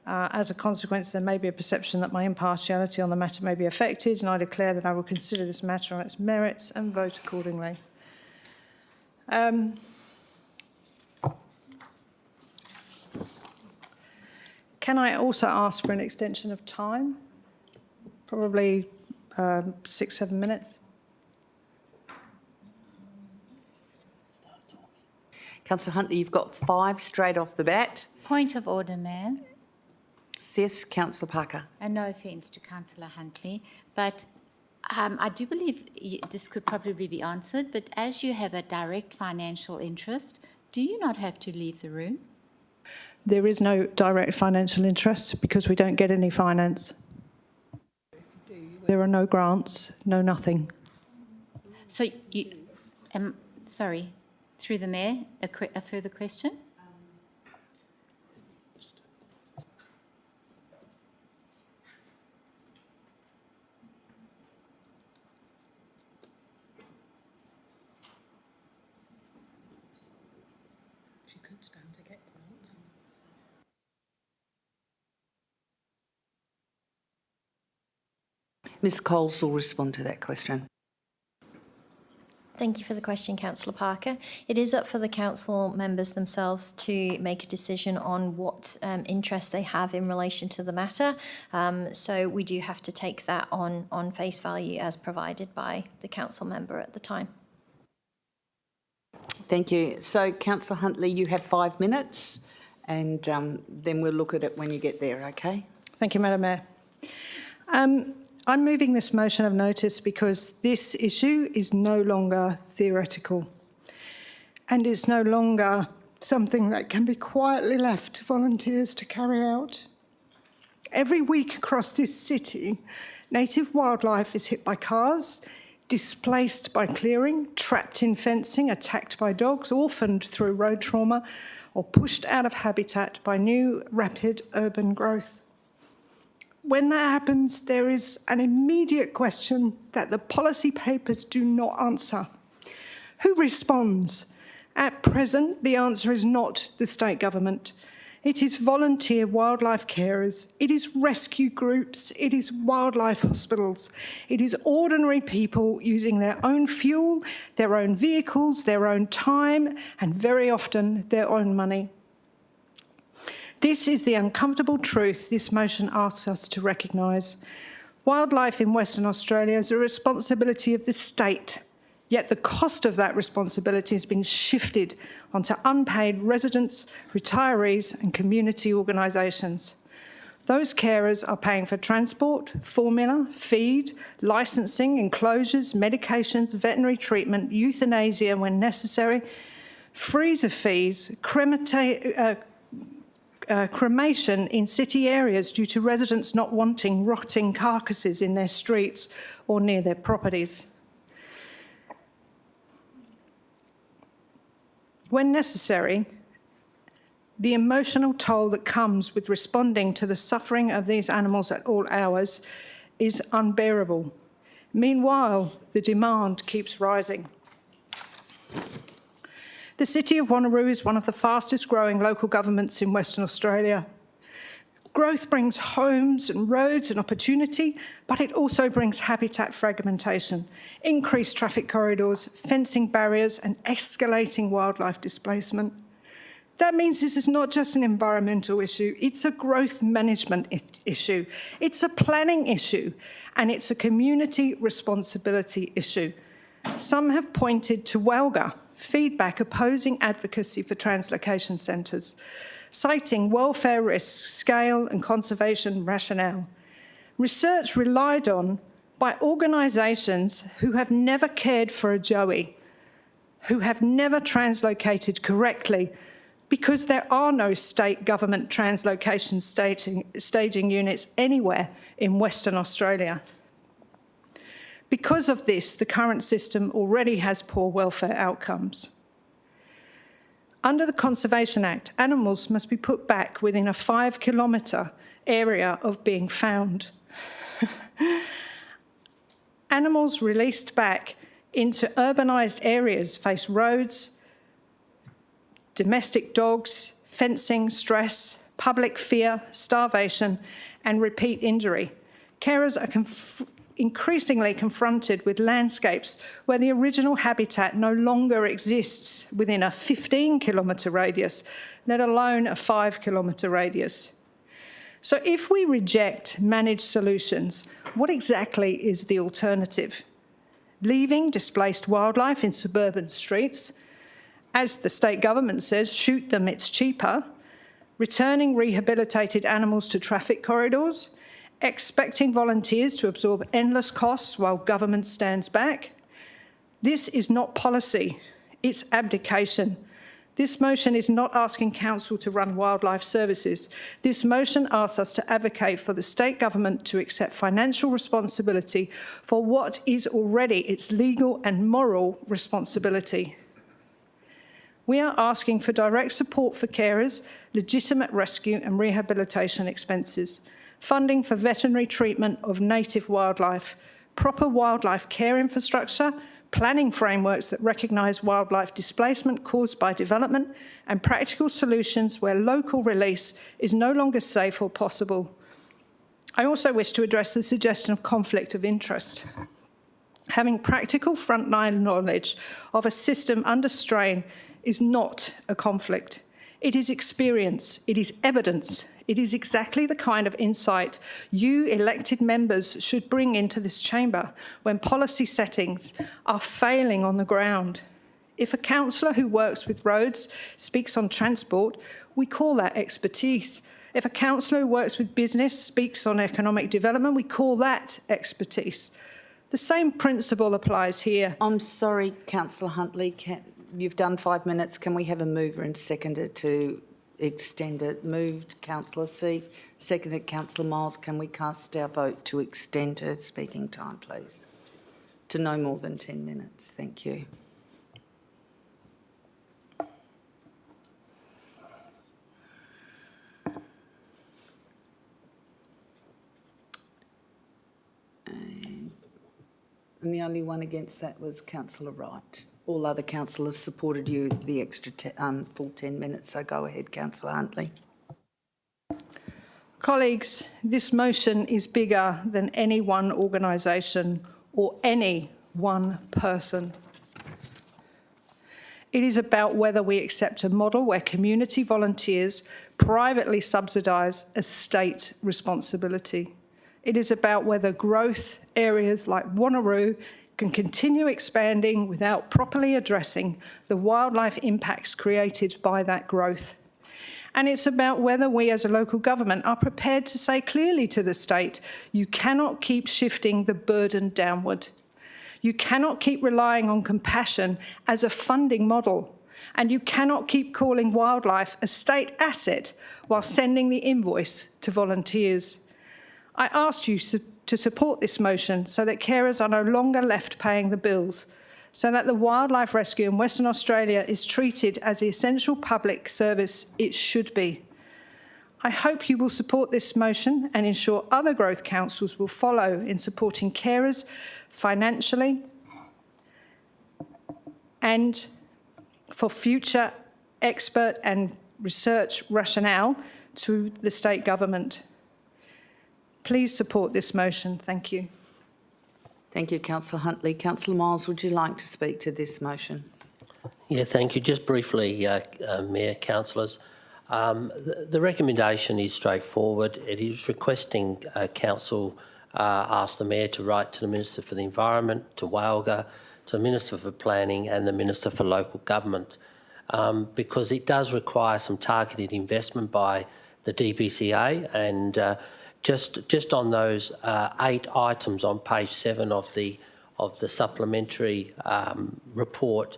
As a consequence, there may be a perception that my impartiality on the matter may be affected, and I declare that I will consider this matter on its merits and vote accordingly. Can I also ask for an extension of time? Probably 6-7 minutes. Councillor Huntley, you've got 5 straight off the bat. Point of order, Mayor. Yes, Councillor Parker. And no offence to Councillor Huntley, but I do believe this could probably be answered, but as you have a direct financial interest, do you not have to leave the room? There is no direct financial interest because we don't get any finance. There are no grants, no nothing. So you, sorry, through the Mayor, a further question? She could stand to get grants. Ms Coles will respond to that question. Thank you for the question, Councillor Parker. It is up for the council members themselves to make a decision on what interest they have in relation to the matter. So we do have to take that on face value as provided by the council member at the time. Thank you. So, Councillor Huntley, you have 5 minutes, and then we'll look at it when you get there, okay? Thank you, Madam Mayor. I'm moving this motion of notice because this issue is no longer theoretical and is no longer something that can be quietly left to volunteers to carry out. Every week across this city, native wildlife is hit by cars, displaced by clearing, trapped in fencing, attacked by dogs, orphaned through road trauma, or pushed out of habitat by new rapid urban growth. When that happens, there is an immediate question that the policy papers do not answer. Who responds? At present, the answer is not the state government. It is volunteer wildlife carers, it is rescue groups, it is wildlife hospitals, it is ordinary people using their own fuel, their own vehicles, their own time, and very often their own money. This is the uncomfortable truth this motion asks us to recognise. Wildlife in Western Australia is a responsibility of the state, yet the cost of that responsibility has been shifted onto unpaid residents, retirees and community organisations. Those carers are paying for transport, formula, feed, licensing, enclosures, medications, veterinary treatment, euthanasia when necessary, freezer fees, cremation in city areas due to residents not wanting rotting carcasses in their streets or near their properties. When necessary, the emotional toll that comes with responding to the suffering of these animals at all hours is unbearable. Meanwhile, the demand keeps rising. The City of Wanneroo is one of the fastest growing local governments in Western Australia. Growth brings homes and roads and opportunity, but it also brings habitat fragmentation, increased traffic corridors, fencing barriers, and escalating wildlife displacement. That means this is not just an environmental issue, it's a growth management issue, it's a planning issue, and it's a community responsibility issue. Some have pointed to WALGA, feedback opposing advocacy for translocation centres, citing welfare risks, scale and conservation rationale. Research relied on by organisations who have never cared for a joey, who have never translocated correctly, because there are no state government translocation staging units anywhere in Western Australia. Because of this, the current system already has poor welfare outcomes. Under the Conservation Act, animals must be put back within a 5-kilometre area of being found. Animals released back into urbanised areas face roads, domestic dogs, fencing, stress, public fear, starvation, and repeat injury. Carers are increasingly confronted with landscapes where the original habitat no longer exists within a 15-kilometre radius, let alone a 5-kilometre radius. So if we reject managed solutions, what exactly is the alternative? Leaving displaced wildlife in suburban streets? As the state government says, shoot them, it's cheaper. Returning rehabilitated animals to traffic corridors? Expecting volunteers to absorb endless costs while government stands back? This is not policy, it's abdication. This motion is not asking council to run wildlife services. This motion asks us to advocate for the state government to accept financial responsibility for what is already its legal and moral responsibility. We are asking for direct support for carers, legitimate rescue and rehabilitation expenses, funding for veterinary treatment of native wildlife, proper wildlife care infrastructure, planning frameworks that recognise wildlife displacement caused by development, and practical solutions where local release is no longer safe or possible. I also wish to address the suggestion of conflict of interest. Having practical frontline knowledge of a system under strain is not a conflict. It is experience, it is evidence, it is exactly the kind of insight you elected members should bring into this chamber when policy settings are failing on the ground. If a councillor who works with roads speaks on transport, we call that expertise. If a councillor who works with business speaks on economic development, we call that expertise. The same principle applies here. I'm sorry, Councillor Huntley, you've done 5 minutes. Can we have a mover and seconder to extend it? Moved, Councillor C. Seconded, Councillor Miles. Can we cast our vote to extend her speaking time, please? To no more than 10 minutes. Thank you. And the only one against that was Councillor Wright. All other councillors supported you the extra full 10 minutes, so go ahead, Councillor Huntley. Colleagues, this motion is bigger than any one organisation or any one person. It is about whether we accept a model where community volunteers privately subsidise a state responsibility. It is about whether growth areas like Wanneroo can continue expanding without properly addressing the wildlife impacts created by that growth. And it's about whether we as a local government are prepared to say clearly to the state, you cannot keep shifting the burden downward. You cannot keep relying on compassion as a funding model. And you cannot keep calling wildlife a state asset while sending the invoice to volunteers. I asked you to support this motion so that carers are no longer left paying the bills, so that the wildlife rescue in Western Australia is treated as the essential public service it should be. I hope you will support this motion and ensure other growth councils will follow in supporting carers financially and for future expert and research rationale to the state government. Please support this motion. Thank you. Thank you, Councillor Huntley. Councillor Miles, would you like to speak to this motion? Yeah, thank you. Just briefly, Mayor, councillors, the recommendation is straightforward. It is requesting council ask the Mayor to write to the Minister for the Environment, to Walga, to the Minister for Planning and the Minister for Local Government, because it does require some targeted investment by the DBCA, and just on those 8 items on page 7 of the supplementary report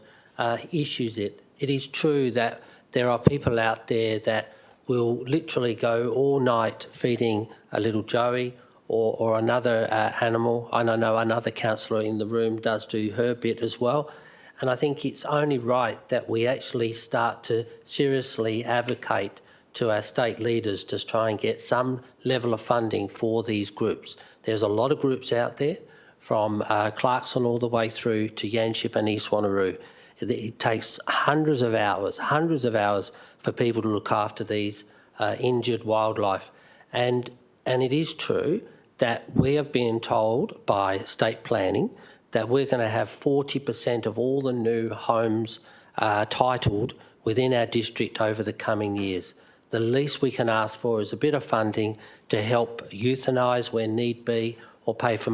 issues it. It is true that there are people out there that will literally go all night feeding a little Joey or another animal. And I know another councillor in the room does do her bit as well. And I think it's only right that we actually start to seriously advocate to our state leaders to try and get some level of funding for these groups. There's a lot of groups out there, from Clarkson all the way through to Yanship and East Wanneroo. It takes hundreds of hours for people to look after these injured wildlife. And it is true that we have been told by state planning that we're going to have 40% of all the new homes titled within our district over the coming years. The least we can ask for is a bit of funding to help euthanise where need be, or pay for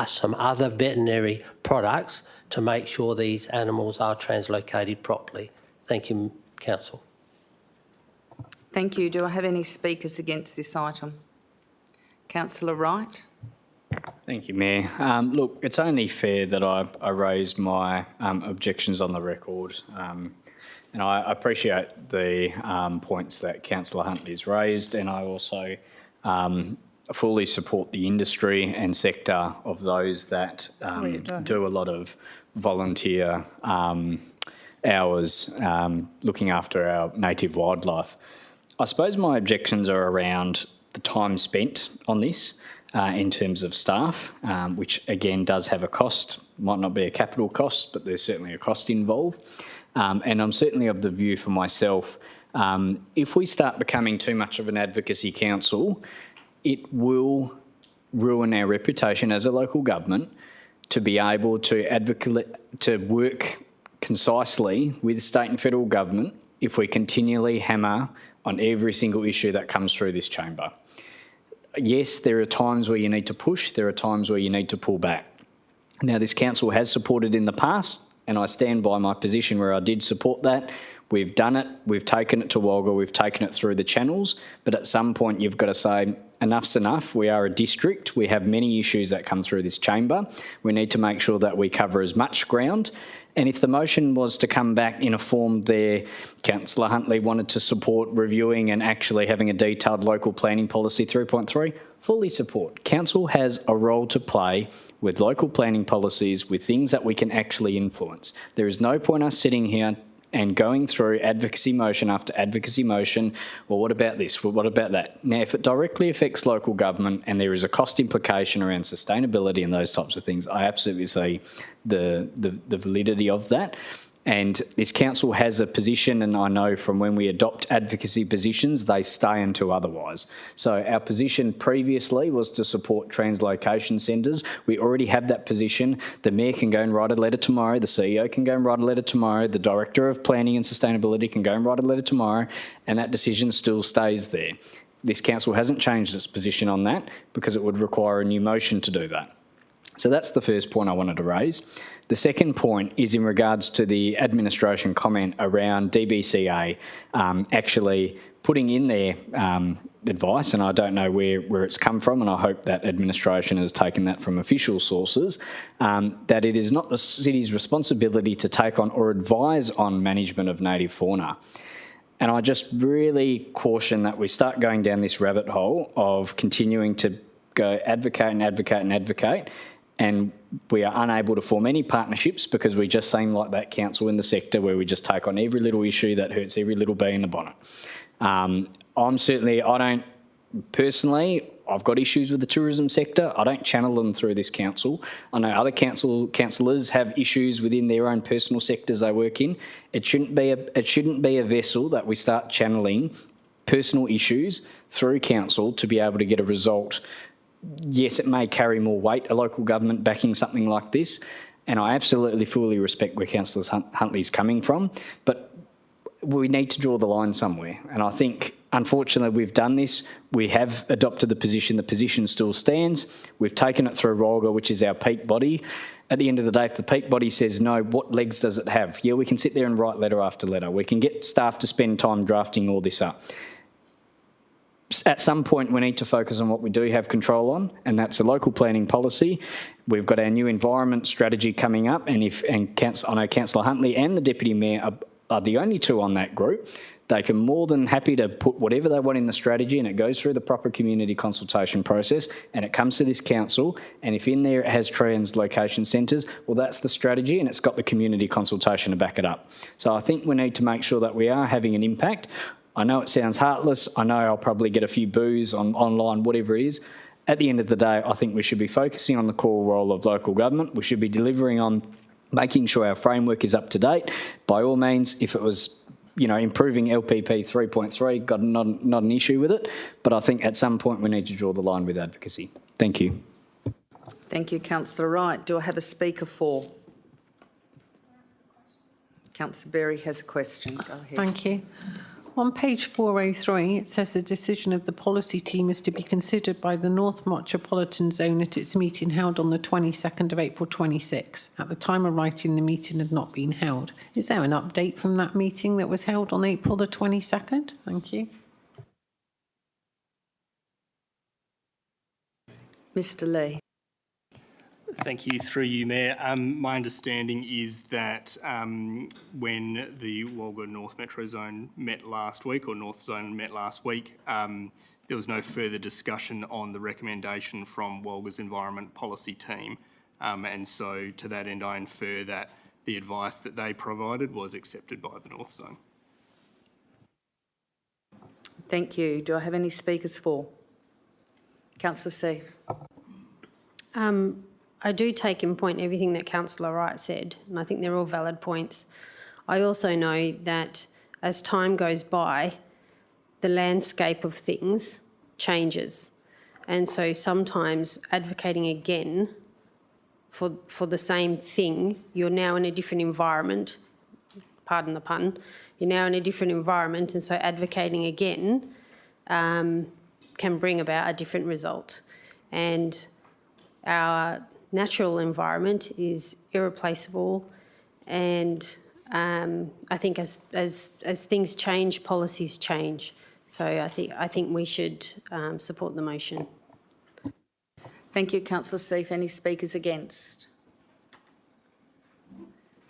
some other veterinary products to make sure these animals are translocated properly. Thank you, Council. Thank you. Do I have any speakers against this item? Councillor Wright. Thank you, Mayor. Look, it's only fair that I raise my objections on the record. And I appreciate the points that Councillor Huntley's raised, and I also fully support the industry and sector of those that do a lot of volunteer hours looking after our native wildlife. I suppose my objections are around the time spent on this in terms of staff, which again does have a cost. Might not be a capital cost, but there's certainly a cost involved. And I'm certainly of the view for myself, if we start becoming too much of an advocacy council, it will ruin our reputation as a local government to be able to work concisely with state and federal government if we continually hammer on every single issue that comes through this chamber. Yes, there are times where you need to push, there are times where you need to pull back. Now, this council has supported in the past, and I stand by my position where I did support that. We've done it, we've taken it to Walga, we've taken it through the channels, but at some point you've got to say, enough's enough. We are a district, we have many issues that come through this chamber. We need to make sure that we cover as much ground. And if the motion was to come back in a form there, Councillor Huntley wanted to support reviewing and actually having a detailed local planning policy 3.3, fully support. Council has a role to play with local planning policies, with things that we can actually influence. There is no point us sitting here and going through advocacy motion after advocacy motion. Well, what about this? Well, what about that? Now, if it directly affects local government and there is a cost implication around sustainability and those types of things, I absolutely see the validity of that. And this council has a position, and I know from when we adopt advocacy positions, they stay until otherwise. So our position previously was to support translocation centres. We already have that position. The Mayor can go and write a letter tomorrow. The CEO can go and write a letter tomorrow. The Director of Planning and Sustainability can go and write a letter tomorrow, and that decision still stays there. This council hasn't changed its position on that because it would require a new motion to do that. So that's the first point I wanted to raise. The second point is in regards to the administration comment around DBCA actually putting in their advice, and I don't know where it's come from, and I hope that administration has taken that from official sources, that it is not the city's responsibility to take on or advise on management of native fauna. And I just really caution that we start going down this rabbit hole of continuing to go advocate and advocate and advocate, and we are unable to form any partnerships because we just seem like that council in the sector where we just take on every little issue that hurts every little bee in the bonnet. I've got issues with the tourism sector. I don't channel them through this council. I know other councillors have issues within their own personal sectors they work in. It shouldn't be a vessel that we start channeling personal issues through council to be able to get a result. Yes, it may carry more weight, a local government backing something like this, and I absolutely fully respect where Councillor Huntley's coming from, but we need to draw the line somewhere. And I think, unfortunately, we've done this. We have adopted the position still stands. We've taken it through ROLGA, which is our peak body. At the end of the day, if the peak body says no, what legs does it have? Yeah, we can sit there and write letter after letter. We can get staff to spend time drafting all this up. At some point, we need to focus on what we do have control on, and that's a local planning policy. We've got our new environment strategy coming up, and I know Councillor Huntley and the Deputy Mayor are the only two on that group. They can more than happy to put whatever they want in the strategy, and it goes through the proper community consultation process, and it comes to this council, and if in there it has translocation centres, well, that's the strategy, and it's got the community consultation to back it up. So I think we need to make sure that we are having an impact. I know it sounds heartless. I know I'll probably get a few boos online, whatever it is. At the end of the day, I think we should be focusing on the core role of local government. We should be delivering on making sure our framework is up to date. By all means, if it was, improving LPP 3.3, got not an issue with it. But I think at some point we need to draw the line with advocacy. Thank you. Thank you, Councillor Wright. Do I have a speaker for? Councillor Berry has a question. Go ahead. Thank you. On page 403, it says the decision of the policy team is to be considered by the North Metropolitan Zone at its meeting held on the 22nd of April 26. At the time of writing, the meeting had not been held. Is there an update from that meeting that was held on April the 22nd? Thank you. Mr. Lee. Thank you. Through you, Mayor. My understanding is that when the Walga North Metro Zone met last week, or North Zone met last week, there was no further discussion on the recommendation from Walga's Environment Policy Team. And so to that end, I infer that the advice that they provided was accepted by the North Zone. Thank you. Do I have any speakers for? Councillor Seif. I do take in point everything that Councillor Wright said, and I think they're all valid points. I also know that as time goes by, the landscape of things changes. And so sometimes advocating again for the same thing, you're now in a different environment, pardon the pun, you're now in a different environment, and so advocating again can bring about a different result. And our natural environment is irreplaceable, and I think as things change, policies change. So I think we should support the motion. Thank you, Councillor Seif. Any speakers against?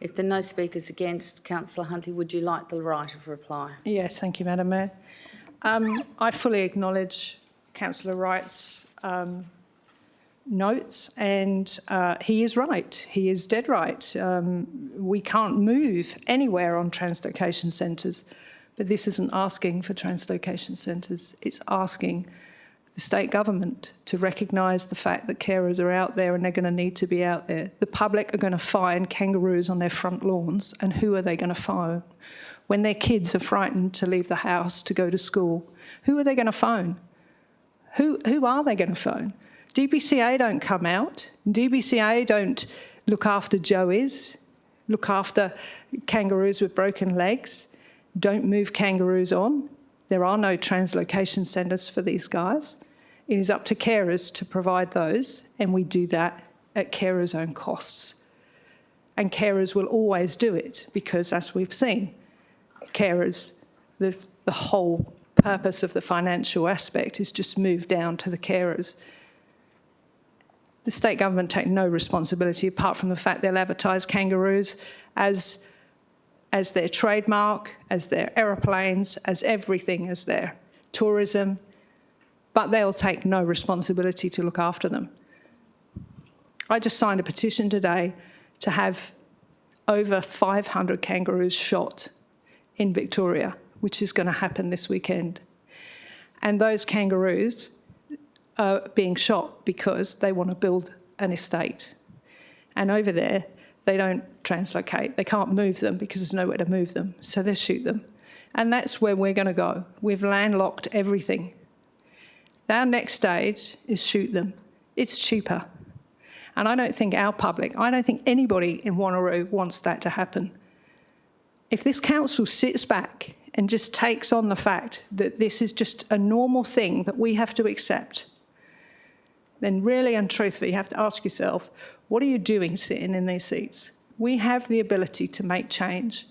If there are no speakers against, Councillor Huntley, would you like the right of reply? Yes, thank you, Madam Mayor. I fully acknowledge Councillor Wright's notes, and he is right. He is dead right. We can't move anywhere on translocation centres, but this isn't asking for translocation centres. It's asking the state government to recognise the fact that carers are out there and they're going to need to be out there. The public are going to find kangaroos on their front lawns, and who are they going to phone? When their kids are frightened to leave the house to go to school, who are they going to phone? Who are they going to phone? DBCA don't come out. DBCA don't look after joeys, look after kangaroos with broken legs, don't move kangaroos on. There are no translocation centres for these guys. It is up to carers to provide those, and we do that at carers' own costs. And carers will always do it because, as we've seen, carers, the whole purpose of the financial aspect is just moved down to the carers. The state government take no responsibility apart from the fact they'll advertise kangaroos as their trademark, as their aeroplanes, as everything, as their tourism, but they'll take no responsibility to look after them. I just signed a petition today to have over 500 kangaroos shot in Victoria, which is going to happen this weekend. And those kangaroos are being shot because they want to build an estate. And over there, they don't translocate. They can't move them because there's nowhere to move them. So they shoot them. And that's where we're going to go. We've landlocked everything. Our next stage is shoot them. It's cheaper. And I don't think I don't think anybody in Wanneroo wants that to happen. If this council sits back and just takes on the fact that this is just a normal thing that we have to accept, then really and truthfully you have to ask yourself, what are you doing sitting in these seats? We have the ability to make change,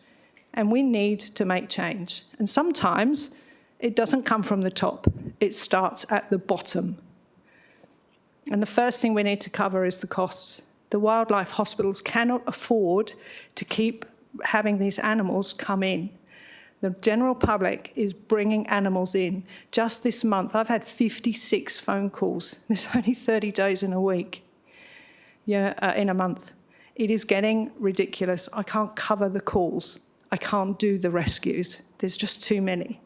and we need to make change. And sometimes it doesn't come from the top. It starts at the bottom. And the first thing we need to cover is the costs. The wildlife hospitals cannot afford to keep having these animals come in. The general public is bringing animals in. Just this month, I've had 56 phone calls. There's only 30 days in a week, in a month. It is getting ridiculous. I can't cover the calls. I can't do the rescues. There's just too many.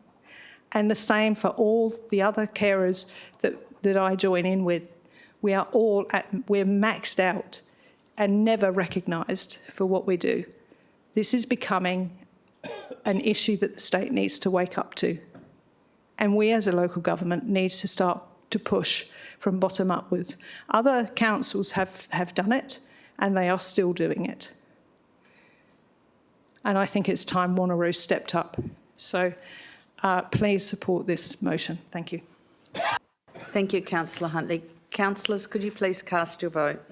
And the same for all the other carers that I join in with. We're maxed out and never recognised for what we do. This is becoming an issue that the state needs to wake up to. And we as a local government needs to start to push from bottom upwards. Other councils have done it, and they are still doing it. And I think it's time Wanneroo stepped up. So please support this motion. Thank you. Thank you, Councillor Huntley. Councillors, could you please cast your vote?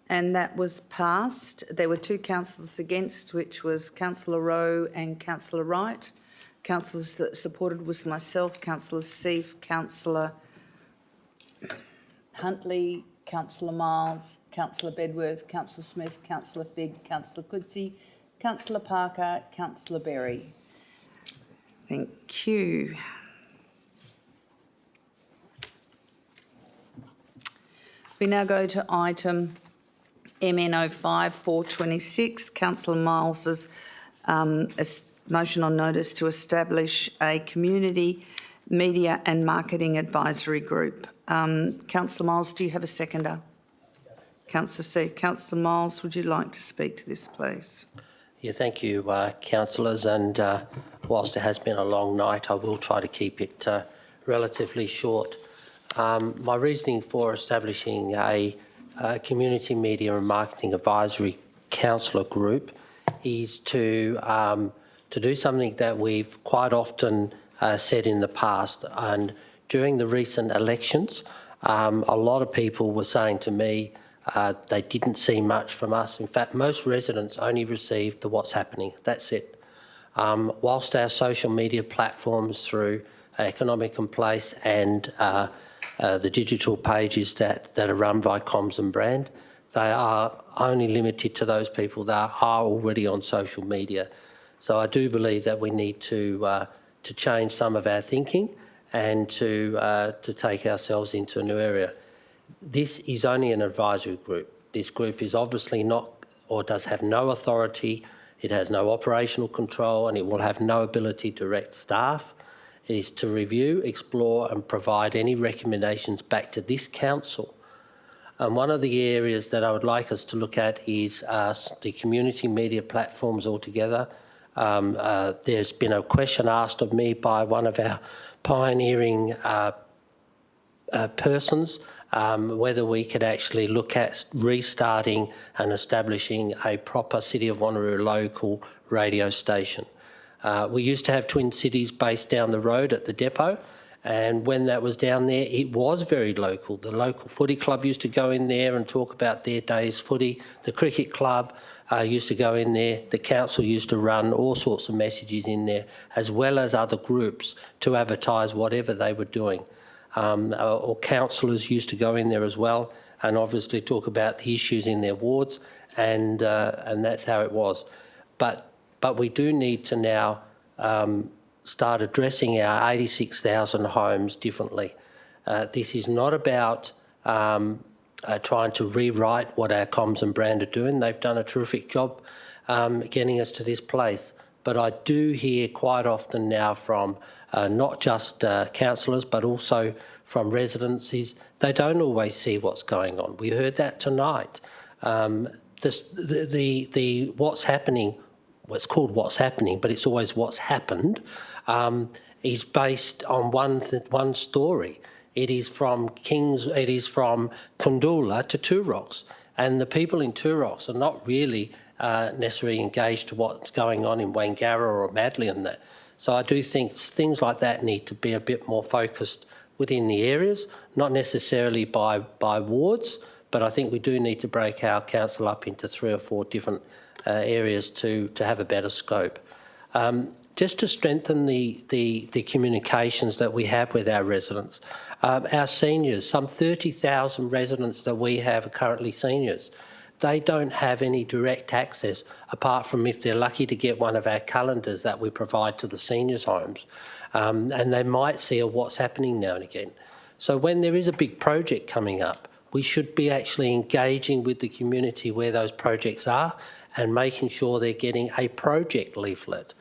And that was passed. There were 2 councillors against, which was Councillor Rowe and Councillor Wright. Councillors that supported was myself, Councillor Seif, Councillor Huntley, Councillor Miles, Councillor Bedworth, Councillor Smith, Councillor Figg, Councillor Coetzee, Councillor Parker, Councillor Berry. Thank you. We now go to item MN05 426, Councillor Miles's motion on notice to establish a community media and marketing advisory group. Councillor Miles, do you have a seconder? Councillor C. Councillor Miles, would you like to speak to this, please? Yeah, thank you, councillors. And whilst it has been a long night, I will try to keep it relatively short. My reasoning for establishing a community media and marketing advisory councillor group is to do something that we've quite often said in the past. And during the recent elections, a lot of people were saying to me they didn't see much from us. In fact, most residents only received the what's happening. That's it. Whilst our social media platforms through Economic and Place and the digital pages that are run by Comms and Brand, they are only limited to those people that are already on social media. So I do believe that we need to change some of our thinking and to take ourselves into a new area. This is only an advisory group. This group is obviously not, or does have no authority. It has no operational control, and it will have no ability to direct staff. It is to review, explore and provide any recommendations back to this council. And one of the areas that I would like us to look at is the community media platforms altogether. There's been a question asked of me by one of our pioneering persons whether we could actually look at restarting and establishing a proper City of Wanneroo local radio station. We used to have Twin Cities based down the road at the depot, And when that was down there, it was very local. The local footy club used to go in there and talk about their day's footy. The cricket club used to go in there. The council used to run all sorts of messages in there, as well as other groups to advertise whatever they were doing. Or councillors used to go in there as well and obviously talk about the issues in their wards, and that's how it was. But we do need to now start addressing our 86,000 homes differently. This is not about trying to rewrite what our comms and brand are doing. They've done a terrific job getting us to this place. But I do hear quite often now from not just councillors, but also from residents, is they don't always see what's going on. We heard that tonight. The what's happening, well, it's called what's happening, but it's always what's happened, is based on one story. It is from Kundula to Two Rocks, and the people in Two Rocks are not really necessarily engaged to what's going on in Wangara or Madley and that. So I do think things like that need to be a bit more focused within the areas, not necessarily by wards, but I think we do need to break our council up into 3 or 4 different areas to have a better scope. Just to strengthen the communications that we have with our residents. Our seniors, some 30,000 residents that we have are currently seniors. They don't have any direct access apart from if they're lucky to get one of our calendars that we provide to the seniors' homes. And they might see what's happening now and again. So when there is a big project coming up, we should be actually engaging with the community where those projects are and making sure they're getting a project leaflet.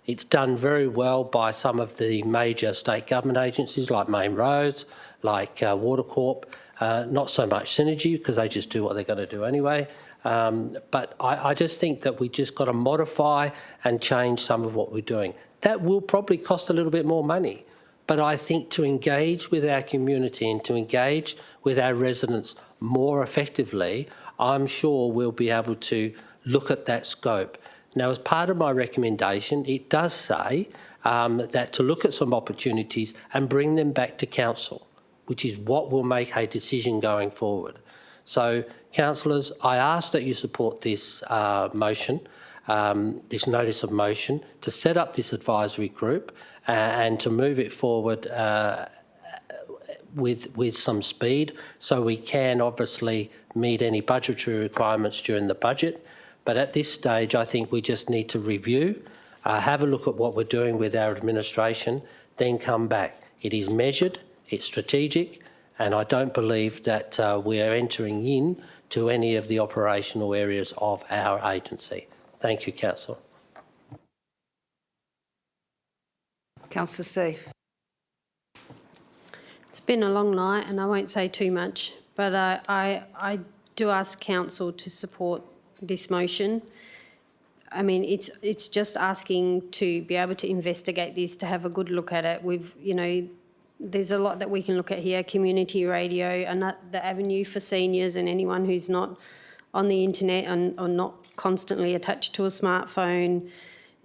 It's done very well by some of the major state government agencies like Main Roads, like Water Corp. Not so much Synergy because they just do what they're going to do anyway. But I just think that we just got to modify and change some of what we're doing. That will probably cost a little bit more money. But I think to engage with our community and to engage with our residents more effectively, I'm sure we'll be able to look at that scope. Now, as part of my recommendation, it does say that to look at some opportunities and bring them back to council, which is what will make a decision going forward. So, councillors, I ask that you support this motion, this notice of motion, to set up this advisory group and to move it forward with some speed so we can obviously meet any budgetary requirements during the budget. But at this stage, I think we just need to review, have a look at what we're doing with our administration, then come back. It is measured, it's strategic, and I don't believe that we are entering in to any of the operational areas of our agency. Thank you, Councillor. Councillor Seif. It's been a long night and I won't say too much, but I do ask Council to support this motion. I mean, it's just asking to be able to investigate this, to have a good look at it. There's a lot that we can look at here, community radio, and the avenue for seniors and anyone who's not on the internet or not constantly attached to a smartphone.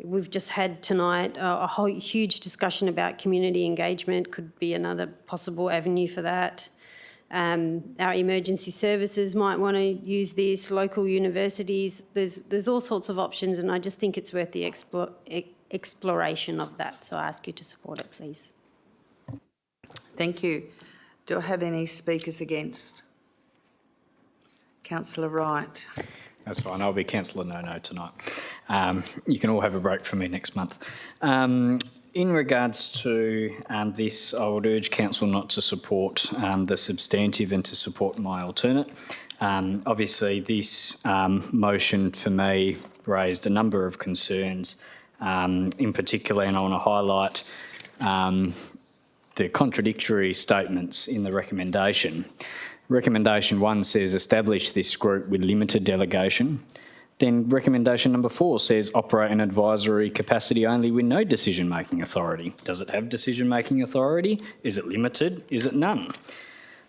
We've just had tonight a whole huge discussion about community engagement, could be another possible avenue for that. Our emergency services might want to use this, local universities. There's all sorts of options, and I just think it's worth the exploration of that. So I ask you to support it, please. Thank you. Do I have any speakers against? Councillor Wright. That's fine. I'll be Councillor No tonight. You can all have a break from me next month. In regards to this, I would urge Council not to support the substantive and to support my alternate. Obviously, this motion for me raised a number of concerns, in particular, and I want to highlight the contradictory statements in the recommendation. Recommendation 1 says establish this group with limited delegation. Then recommendation number 4 says operate an advisory capacity only with no decision-making authority. Does it have decision-making authority? Is it limited? Is it none?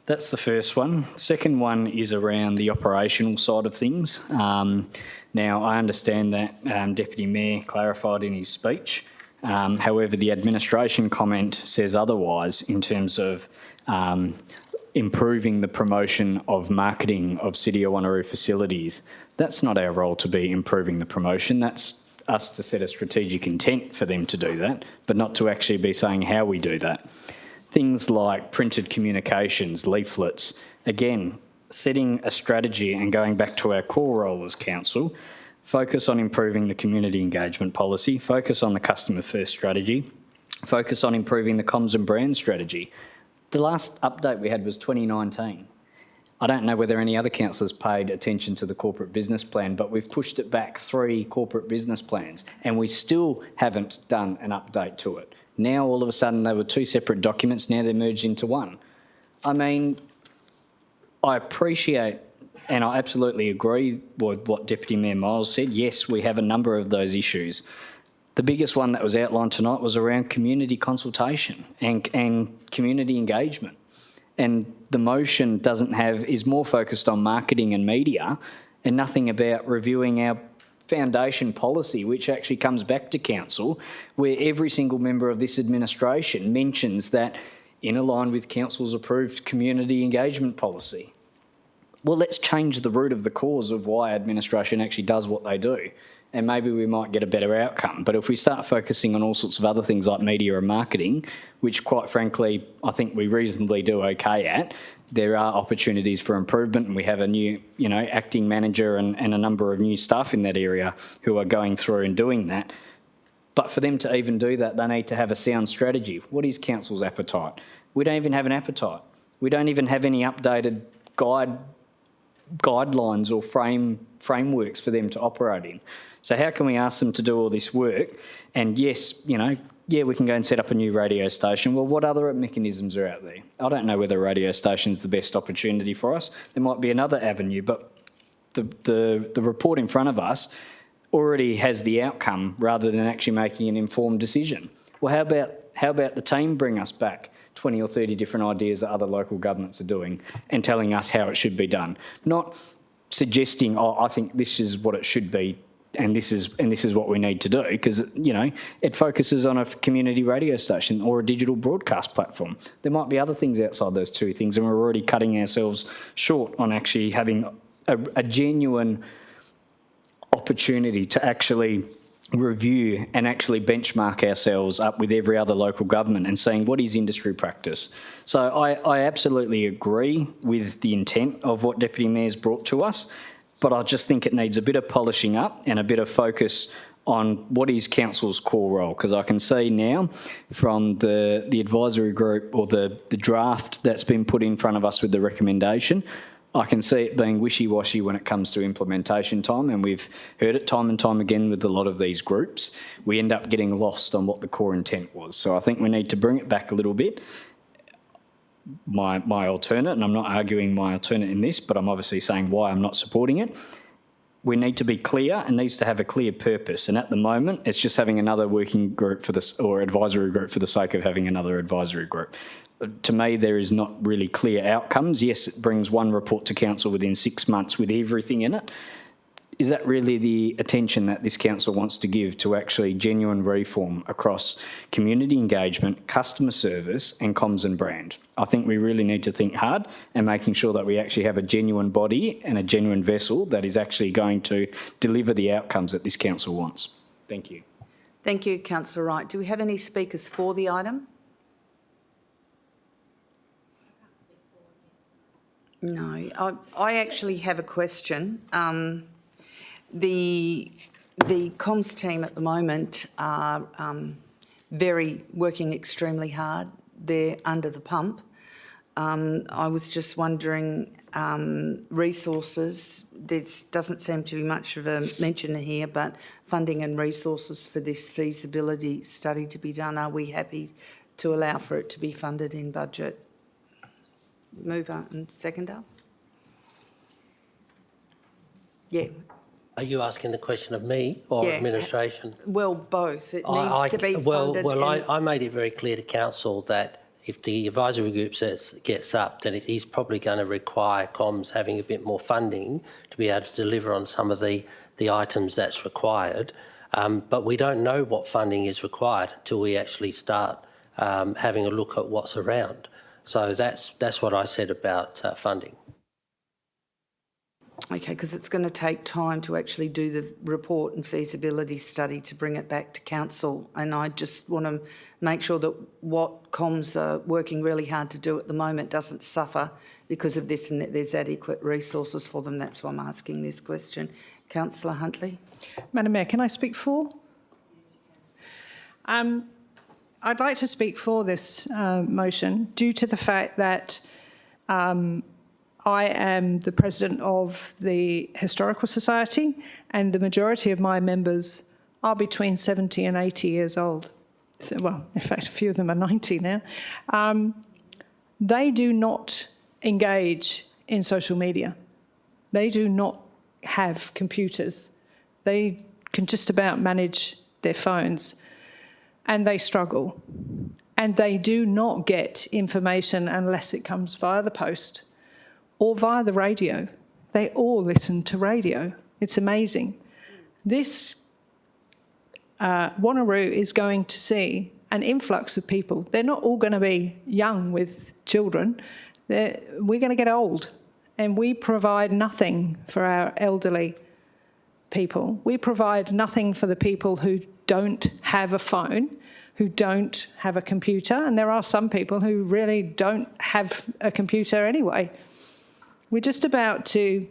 That's the first one. Second one is around the operational side of things. Now, I understand that Deputy Mayor clarified in his speech However, the administration comment says otherwise in terms of improving the promotion of marketing of City of Wanneroo facilities. That's not our role to be improving the promotion. That's us to set a strategic intent for them to do that, but not to actually be saying how we do that. Things like printed communications, leaflets, again, setting a strategy and going back to our core role as council, focus on improving the community engagement policy, focus on the customer first strategy, focus on improving the comms and brand strategy. The last update we had was 2019. I don't know whether any other councillors paid attention to the corporate business plan, but we've pushed it back 3 corporate business plans and we still haven't done an update to it. Now, all of a sudden, they were 2 separate documents, now they're merged into one. I mean, I appreciate and I absolutely agree with what Deputy Mayor Miles said. Yes, we have a number of those issues. The biggest one that was outlined tonight was around community consultation and community engagement. And the motion is more focused on marketing and media and nothing about reviewing our foundation policy, which actually comes back to council, where every single member of this administration mentions that in line with council's approved community engagement policy. Well, let's change the root of the cause of why administration actually does what they do, and maybe we might get a better outcome. But if we start focusing on all sorts of other things like media and marketing, which quite frankly, I think we reasonably do okay at, there are opportunities for improvement, and we have a new, acting manager and a number of new staff in that area who are going through and doing that. But for them to even do that, they need to have a sound strategy. What is council's appetite? We don't even have an appetite. We don't even have any updated guidelines or frameworks for them to operate in. So how can we ask them to do all this work? And yes, we can go and set up a new radio station. Well, what other mechanisms are out there? I don't know whether a radio station is the best opportunity for us. There might be another avenue, but the report in front of us already has the outcome rather than actually making an informed decision. Well, how about the team bring us back 20 or 30 different ideas that other local governments are doing and telling us how it should be done, not suggesting, I think this is what it should be and this is what we need to do, because it focuses on a community radio station or a digital broadcast platform. There might be other things outside those 2 things, and we're already cutting ourselves short on actually having a genuine opportunity to actually review and actually benchmark ourselves up with every other local government and seeing what is industry practice. So I absolutely agree with the intent of what Deputy Mayor's brought to us, but I just think it needs a bit of polishing up and a bit of focus on what is council's core role, because I can see now from the advisory group or the draft that's been put in front of us with the recommendation, I can see it being wishy-washy when it comes to implementation time, and we've heard it time and time again with a lot of these groups. We end up getting lost on what the core intent was. So I think we need to bring it back a little bit. My alternate, and I'm not arguing my alternate in this, but I'm obviously saying why I'm not supporting it. We need to be clear and needs to have a clear purpose. And at the moment, it's just having another working group for this or advisory group for the sake of having another advisory group. To me, there is not really clear outcomes. Yes, it brings one report to council within 6 months with everything in it. Is that really the attention that this council wants to give to actually genuine reform across community engagement, customer service and comms and brand? I think we really need to think hard and making sure that we actually have a genuine body and a genuine vessel that is actually going to deliver the outcomes that this council wants. Thank you. Thank you, Councillor Wright. Do we have any speakers for the item? No. I actually have a question. The comms team at the moment are working extremely hard. They're under the pump. I was just wondering, resources, there doesn't seem to be much of a mention here, but funding and resources for this feasibility study to be done, are we happy to allow for it to be funded in budget? Mover and seconder? Yeah. Are you asking the question of me or administration? Well, both. It needs to be funded. I made it very clear to council that if the advisory group gets up, then it is probably going to require comms having a bit more funding to be able to deliver on some of the items that's required. But we don't know what funding is required until we actually start having a look at what's around. So that's what I said about funding. Okay, because it's going to take time to actually do the report and feasibility study to bring it back to council, and I just want to make sure that what comms are working really hard to do at the moment doesn't suffer because of this, and that there's adequate resources for them. That's why I'm asking this question. Councillor Huntley. Madam Mayor, can I speak for? Yes, you can. I'd like to speak for this motion due to the fact that I am the president of the Historical Society, and the majority of my members are between 70 and 80 years old. So, well, in fact, a few of them are 90 now. They do not engage in social media. They do not have computers. They can just about manage their phones, and they struggle. And they do not get information unless it comes via the post or via the radio. They all listen to radio. It's amazing. This Wanneroo is going to see an influx of people. They're not all going to be young with children. We're going to get old, and we provide nothing for our elderly people. We provide nothing for the people who don't have a phone, who don't have a computer, and there are some people who really don't have a computer anyway. We're just about to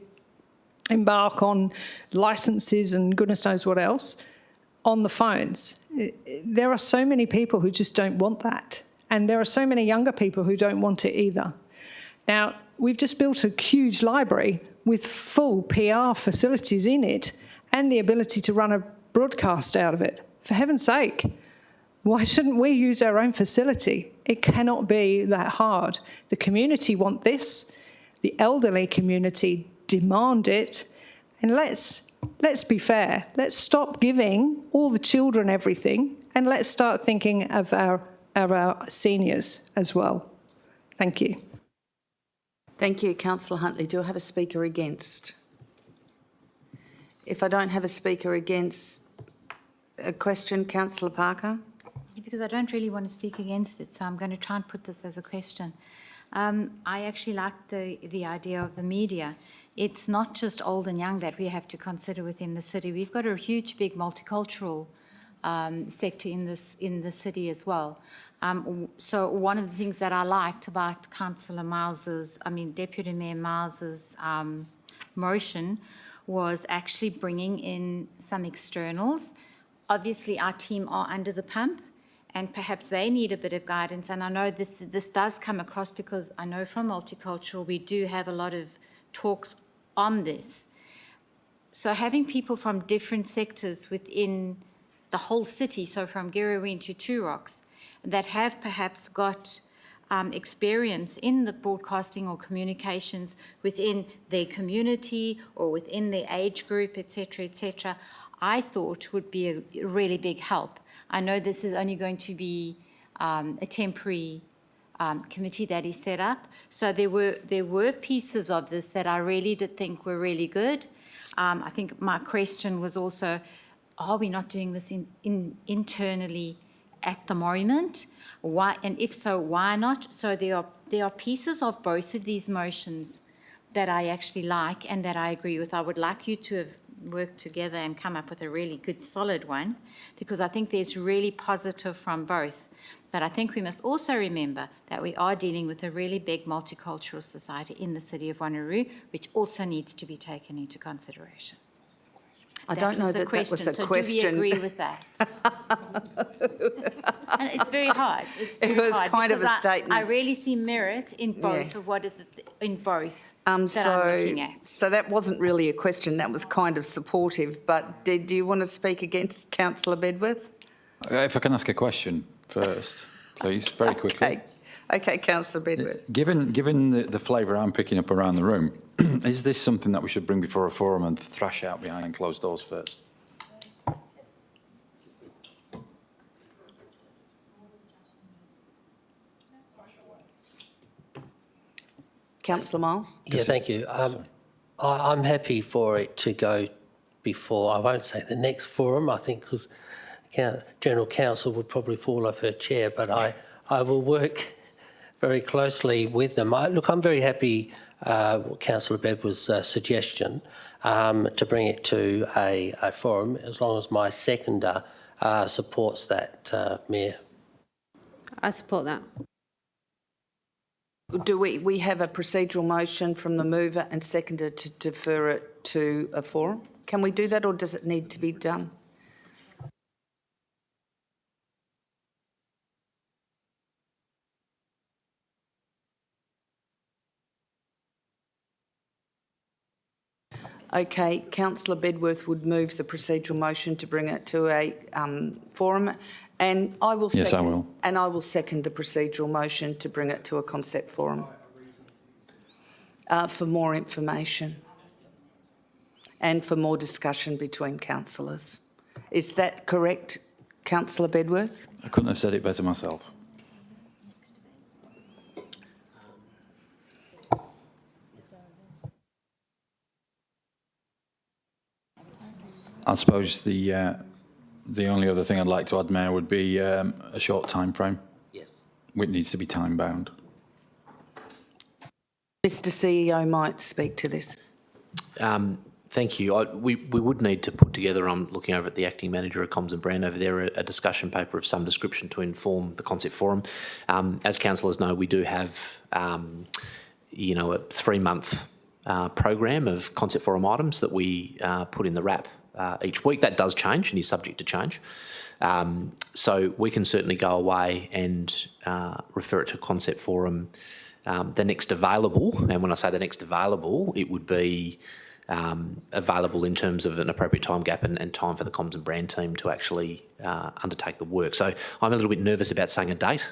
embark on licences and goodness knows what else on the phones. There are so many people who just don't want that, and there are so many younger people who don't want it either. Now, we've just built a huge library with full PR facilities in it and the ability to run a broadcast out of it. For heaven's sake, why shouldn't we use our own facility? It cannot be that hard. The community want this. The elderly community demand it. And let's be fair. Let's stop giving all the children everything, and let's start thinking of our seniors as well. Thank you. Thank you, Councillor Huntley. Do I have a speaker against? If I don't have a speaker against, a question, Councillor Parker? Because I don't really want to speak against it, so I'm going to try and put this as a question. I actually like the idea of the media. It's not just old and young that we have to consider within the city. We've got a huge, big multicultural sector in the city as well. So one of the things that I liked about Deputy Mayor Miles's motion was actually bringing in some externals. Obviously, our team are under the pump, and perhaps they need a bit of guidance. And I know this does come across because I know from Multicultural we do have a lot of talks on this. So having people from different sectors within the whole city, so from Girraween to Two Rocks, that have perhaps got experience in the broadcasting or communications within their community or within their age group, etc., I thought would be a really big help. I know this is only going to be a temporary committee that is set up. So there were pieces of this that I really did think were really good. I think my question was also, are we not doing this internally at the moment? Why, and if so, why not? So there are pieces of both of these motions that I actually like and that I agree with. I would like you to have worked together and come up with a really good, solid one, because I think there's really positive from both. But I think we must also remember that we are dealing with a really big multicultural society in the city of Wanneroo, which also needs to be taken into consideration. I don't know that that was a question. So do we agree with that? And it's very hard. It's very it was hard kind of a statement. I really see merit in both of what is in both that I'm looking at. So that wasn't really a question. That was kind of supportive. But do you want to speak against Councillor Bedworth? If I can ask a question first, please, very quickly. Okay, Councillor Bedworth. Given the flavour I'm picking up around the room, is this something that we should bring before a forum and thrash out behind closed doors first? Councillor Miles? Yeah, thank you. I'm happy for it to go before, I won't say the next forum, I think, because General Counsel would probably fall off her chair, but I will work very closely with them. I'm very happy with Councillor Bedworth's suggestion to bring it to a forum, as long as my seconder supports that, Mayor. I support that. Do we have a procedural motion from the mover and seconder to defer it to a forum? Can we do that, or does it need to be done? Okay, Councillor Bedworth would move the procedural motion to bring it to a forum, and I will second. Yes, I will. And I will second the procedural motion to bring it to a concept forum for more information and for more discussion between councillors. Is that correct, Councillor Bedworth? I couldn't have said it better myself. I suppose the only other thing I'd like to add, Mayor, would be a short time frame. Yes. It needs to be time bound. Mr CEO might speak to this. Thank you. We would need to put together, I'm looking over at the Acting Manager of Comms and Brand over there, a discussion paper of some description to inform the concept forum. As councillors know, we do have, a 3-month program of concept forum items that we put in the wrap each week. That does change and is subject to change. So we can certainly go away and refer it to concept forum the next available. And when I say the next available, it would be available in terms of an appropriate time gap and time for the comms and brand team to actually undertake the work. So I'm a little bit nervous about saying a date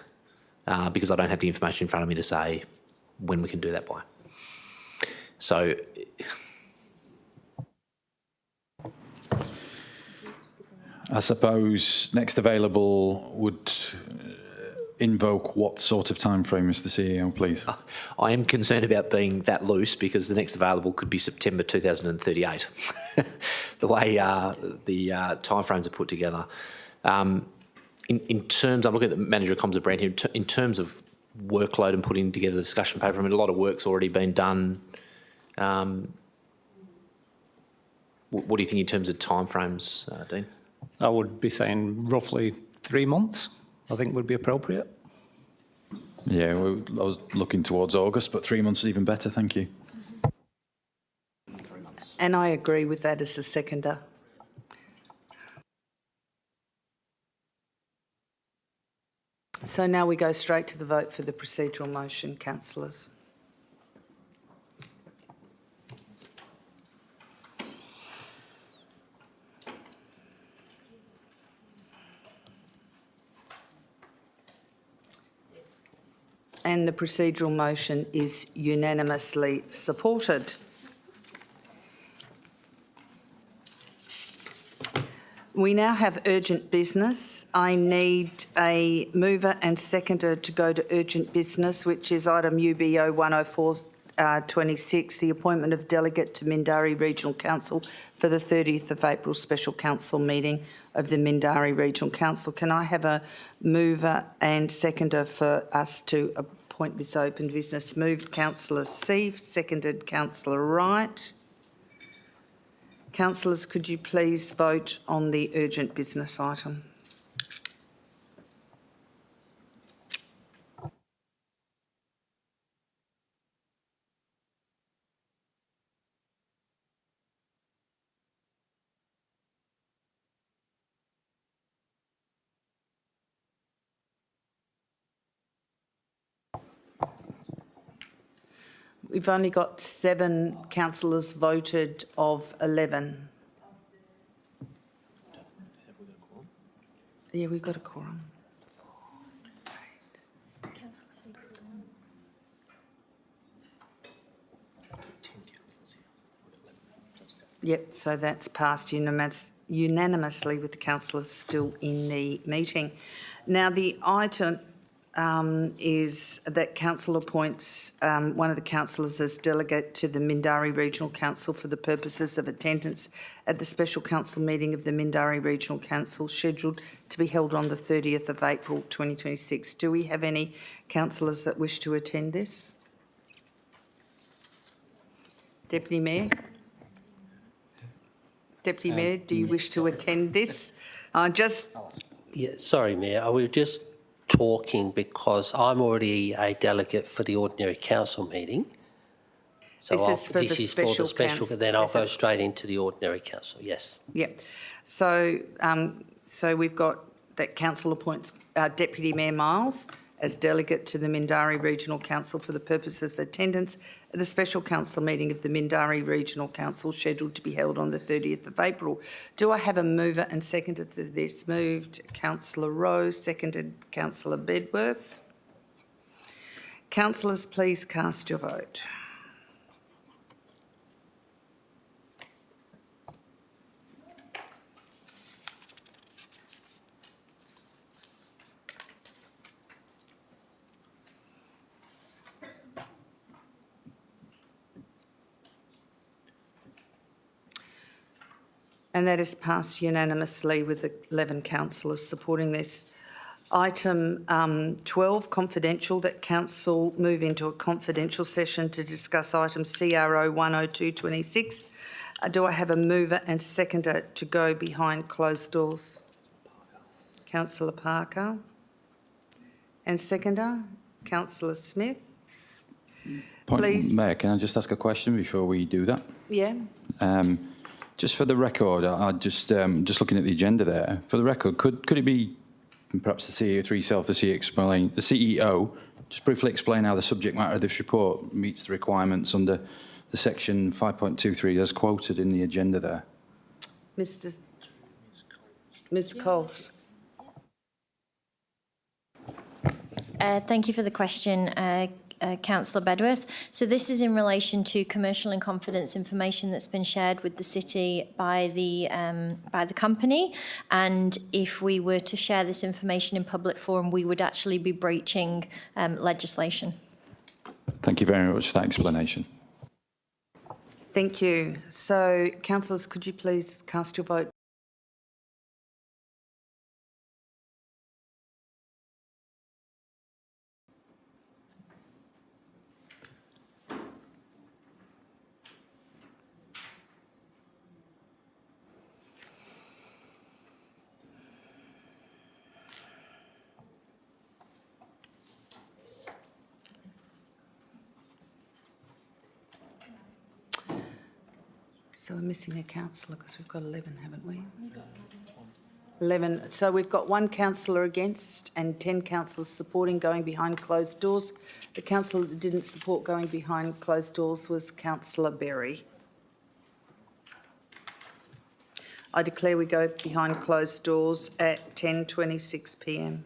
because I don't have the information in front of me to say when we can do that by. So I suppose next available would invoke what sort of time frame, Mr. CEO, please? I am concerned about being that loose because the next available could be September 2038, the way the timeframes are put together. In terms, I'm looking at the Manager of Comms and Brand here, in terms of workload and putting together the discussion paper, I mean, a lot of work's already been done. What do you think in terms of timeframes, Dean? I would be saying roughly 3 months, I think would be appropriate. Yeah, well, I was looking towards August, but 3 months is even better, thank you. And I agree with that as a seconder. So now we go straight to the vote for the procedural motion, councillors. And the procedural motion is unanimously supported. We now have urgent business. I need a mover and seconder to go to urgent business, which is item UBO 10426, the appointment of delegate to Mindarie Regional Council for the 30th of April special council meeting of the Mindarie Regional Council. Can I have a mover and seconder for us to appoint this open business? Moved Councillor Seave, seconded Councillor Wright. Councillors, could you please vote on the urgent business item? We've only got 7 councillors voted of 11. Yeah, we've got a quorum. Yep, so that's passed unanimously with the councillors still in the meeting. Now the item is that council appoints one of the councillors as delegate to the Mindarie Regional Council for the purposes of attendance at the special council meeting of the Mindarie Regional Council scheduled to be held on the 30th of April 2026. Do we have any councillors that wish to attend this? Deputy Mayor? Deputy Mayor, do you wish to attend this? Yeah, sorry, Mayor. I was just talking because I'm already a delegate for the ordinary council meeting. So This is for the special but then I'll go straight into the ordinary council, yes. Yeah. So, so we've got that council appoints Deputy Mayor Miles as delegate to the Mindarie Regional Council for the purposes of attendance at the special council meeting of the Mindarie Regional Council scheduled to be held on the 30th of April. Do I have a mover and seconder to this? Moved Councillor Rowe, seconded Councillor Bedworth. Councillors, please cast your vote. And that is passed unanimously with 11 councillors supporting this. Item 12, confidential, that council move into a confidential session to discuss item CRO 10226. Do I have a mover and seconder to go behind closed doors? Councillor Parker. And seconder, Councillor Smith. Please. Mayor, can I just ask a question before we do that? Yeah. Just for the record, I just looking at the agenda there. For the record, could it be perhaps the CEO, the CEO, just briefly explain how the subject matter of this report meets the requirements under the section 5.23 as quoted in the agenda there? Ms. Coles. Thank you for the question, Councillor Bedworth. So this is in relation to commercial and confidence information that's been shared with the city by the company, and if we were to share this information in public forum, we would actually be breaching legislation. Thank you very much for that explanation. Thank you. So, councillors, could you please cast your vote? So we're missing a councillor because we've got 11, haven't we? 11. So we've got one councillor against and 10 councillors supporting going behind closed doors. The councillor that didn't support going behind closed doors was Councillor Berry. I declare we go behind closed doors at 10:26 p.m.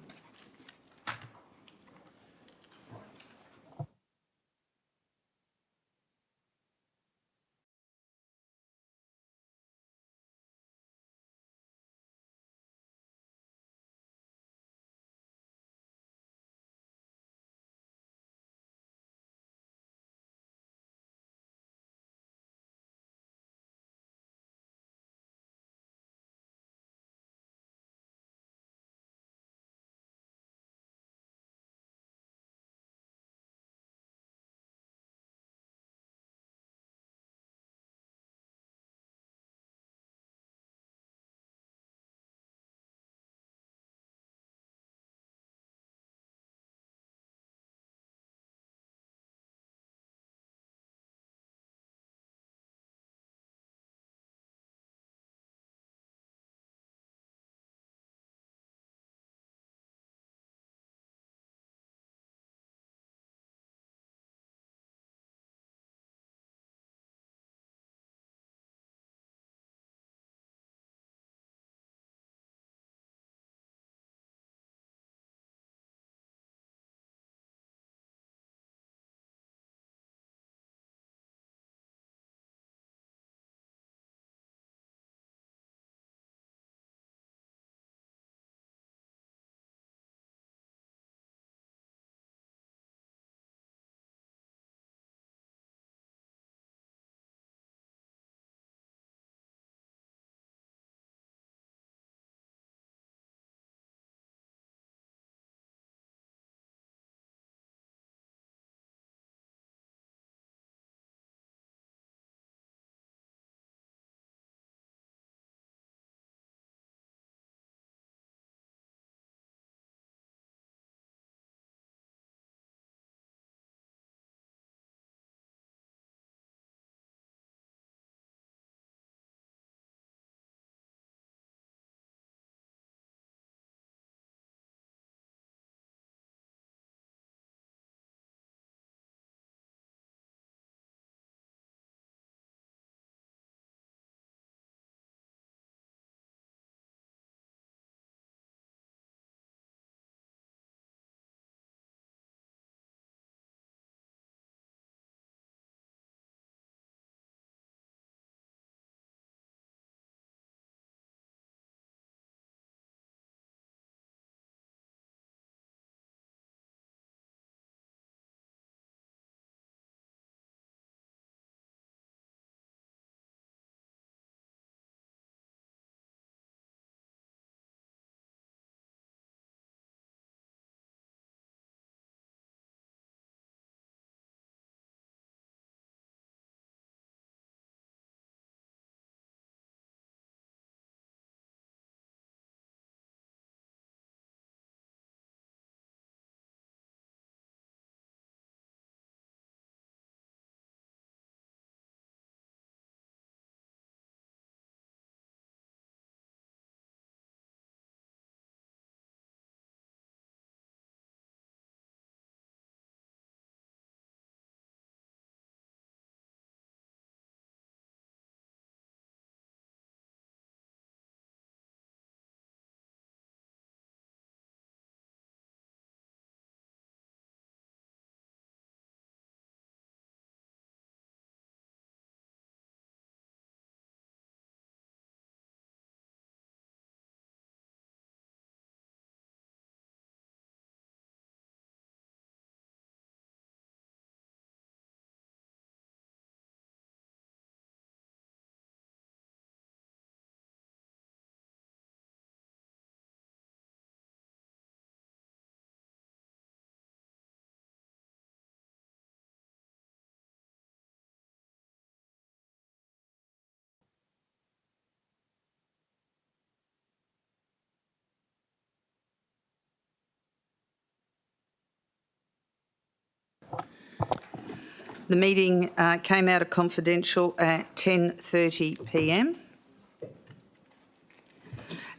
The meeting came out of confidential at 10:30 p.m.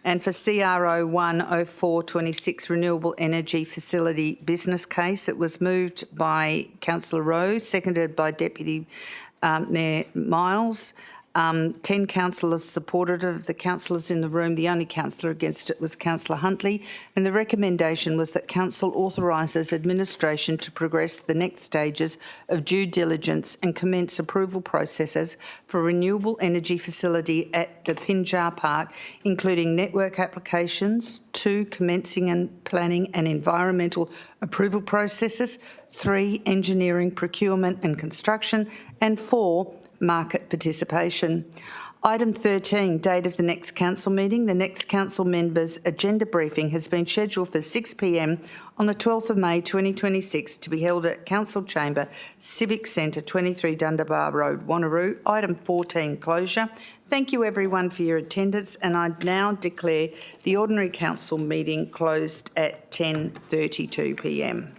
And for CRO 10426 Renewable Energy Facility Business Case, it was moved by Councillor Rowe, seconded by Deputy Mayor Miles. 10 councillors supported it. Of the councillors in the room, the only councillor against it was Councillor Huntley, and the recommendation was that Council authorises administration to progress the next stages of due diligence and commence approval processes for a renewable energy facility at the Pinjar Park, including network applications, 2, commencing and planning and environmental approval processes, 3, engineering, procurement and construction, and 4, market participation. Item 13, date of the next council meeting. The next council members' agenda briefing has been scheduled for 6 p.m. on the 12th of May 2026 to be held at Council Chamber, Civic Centre, 23 Dundebar Road, Wanneroo. Item 14, closure. Thank you everyone for your attendance, and I now declare the ordinary council meeting closed at 10:32 p.m.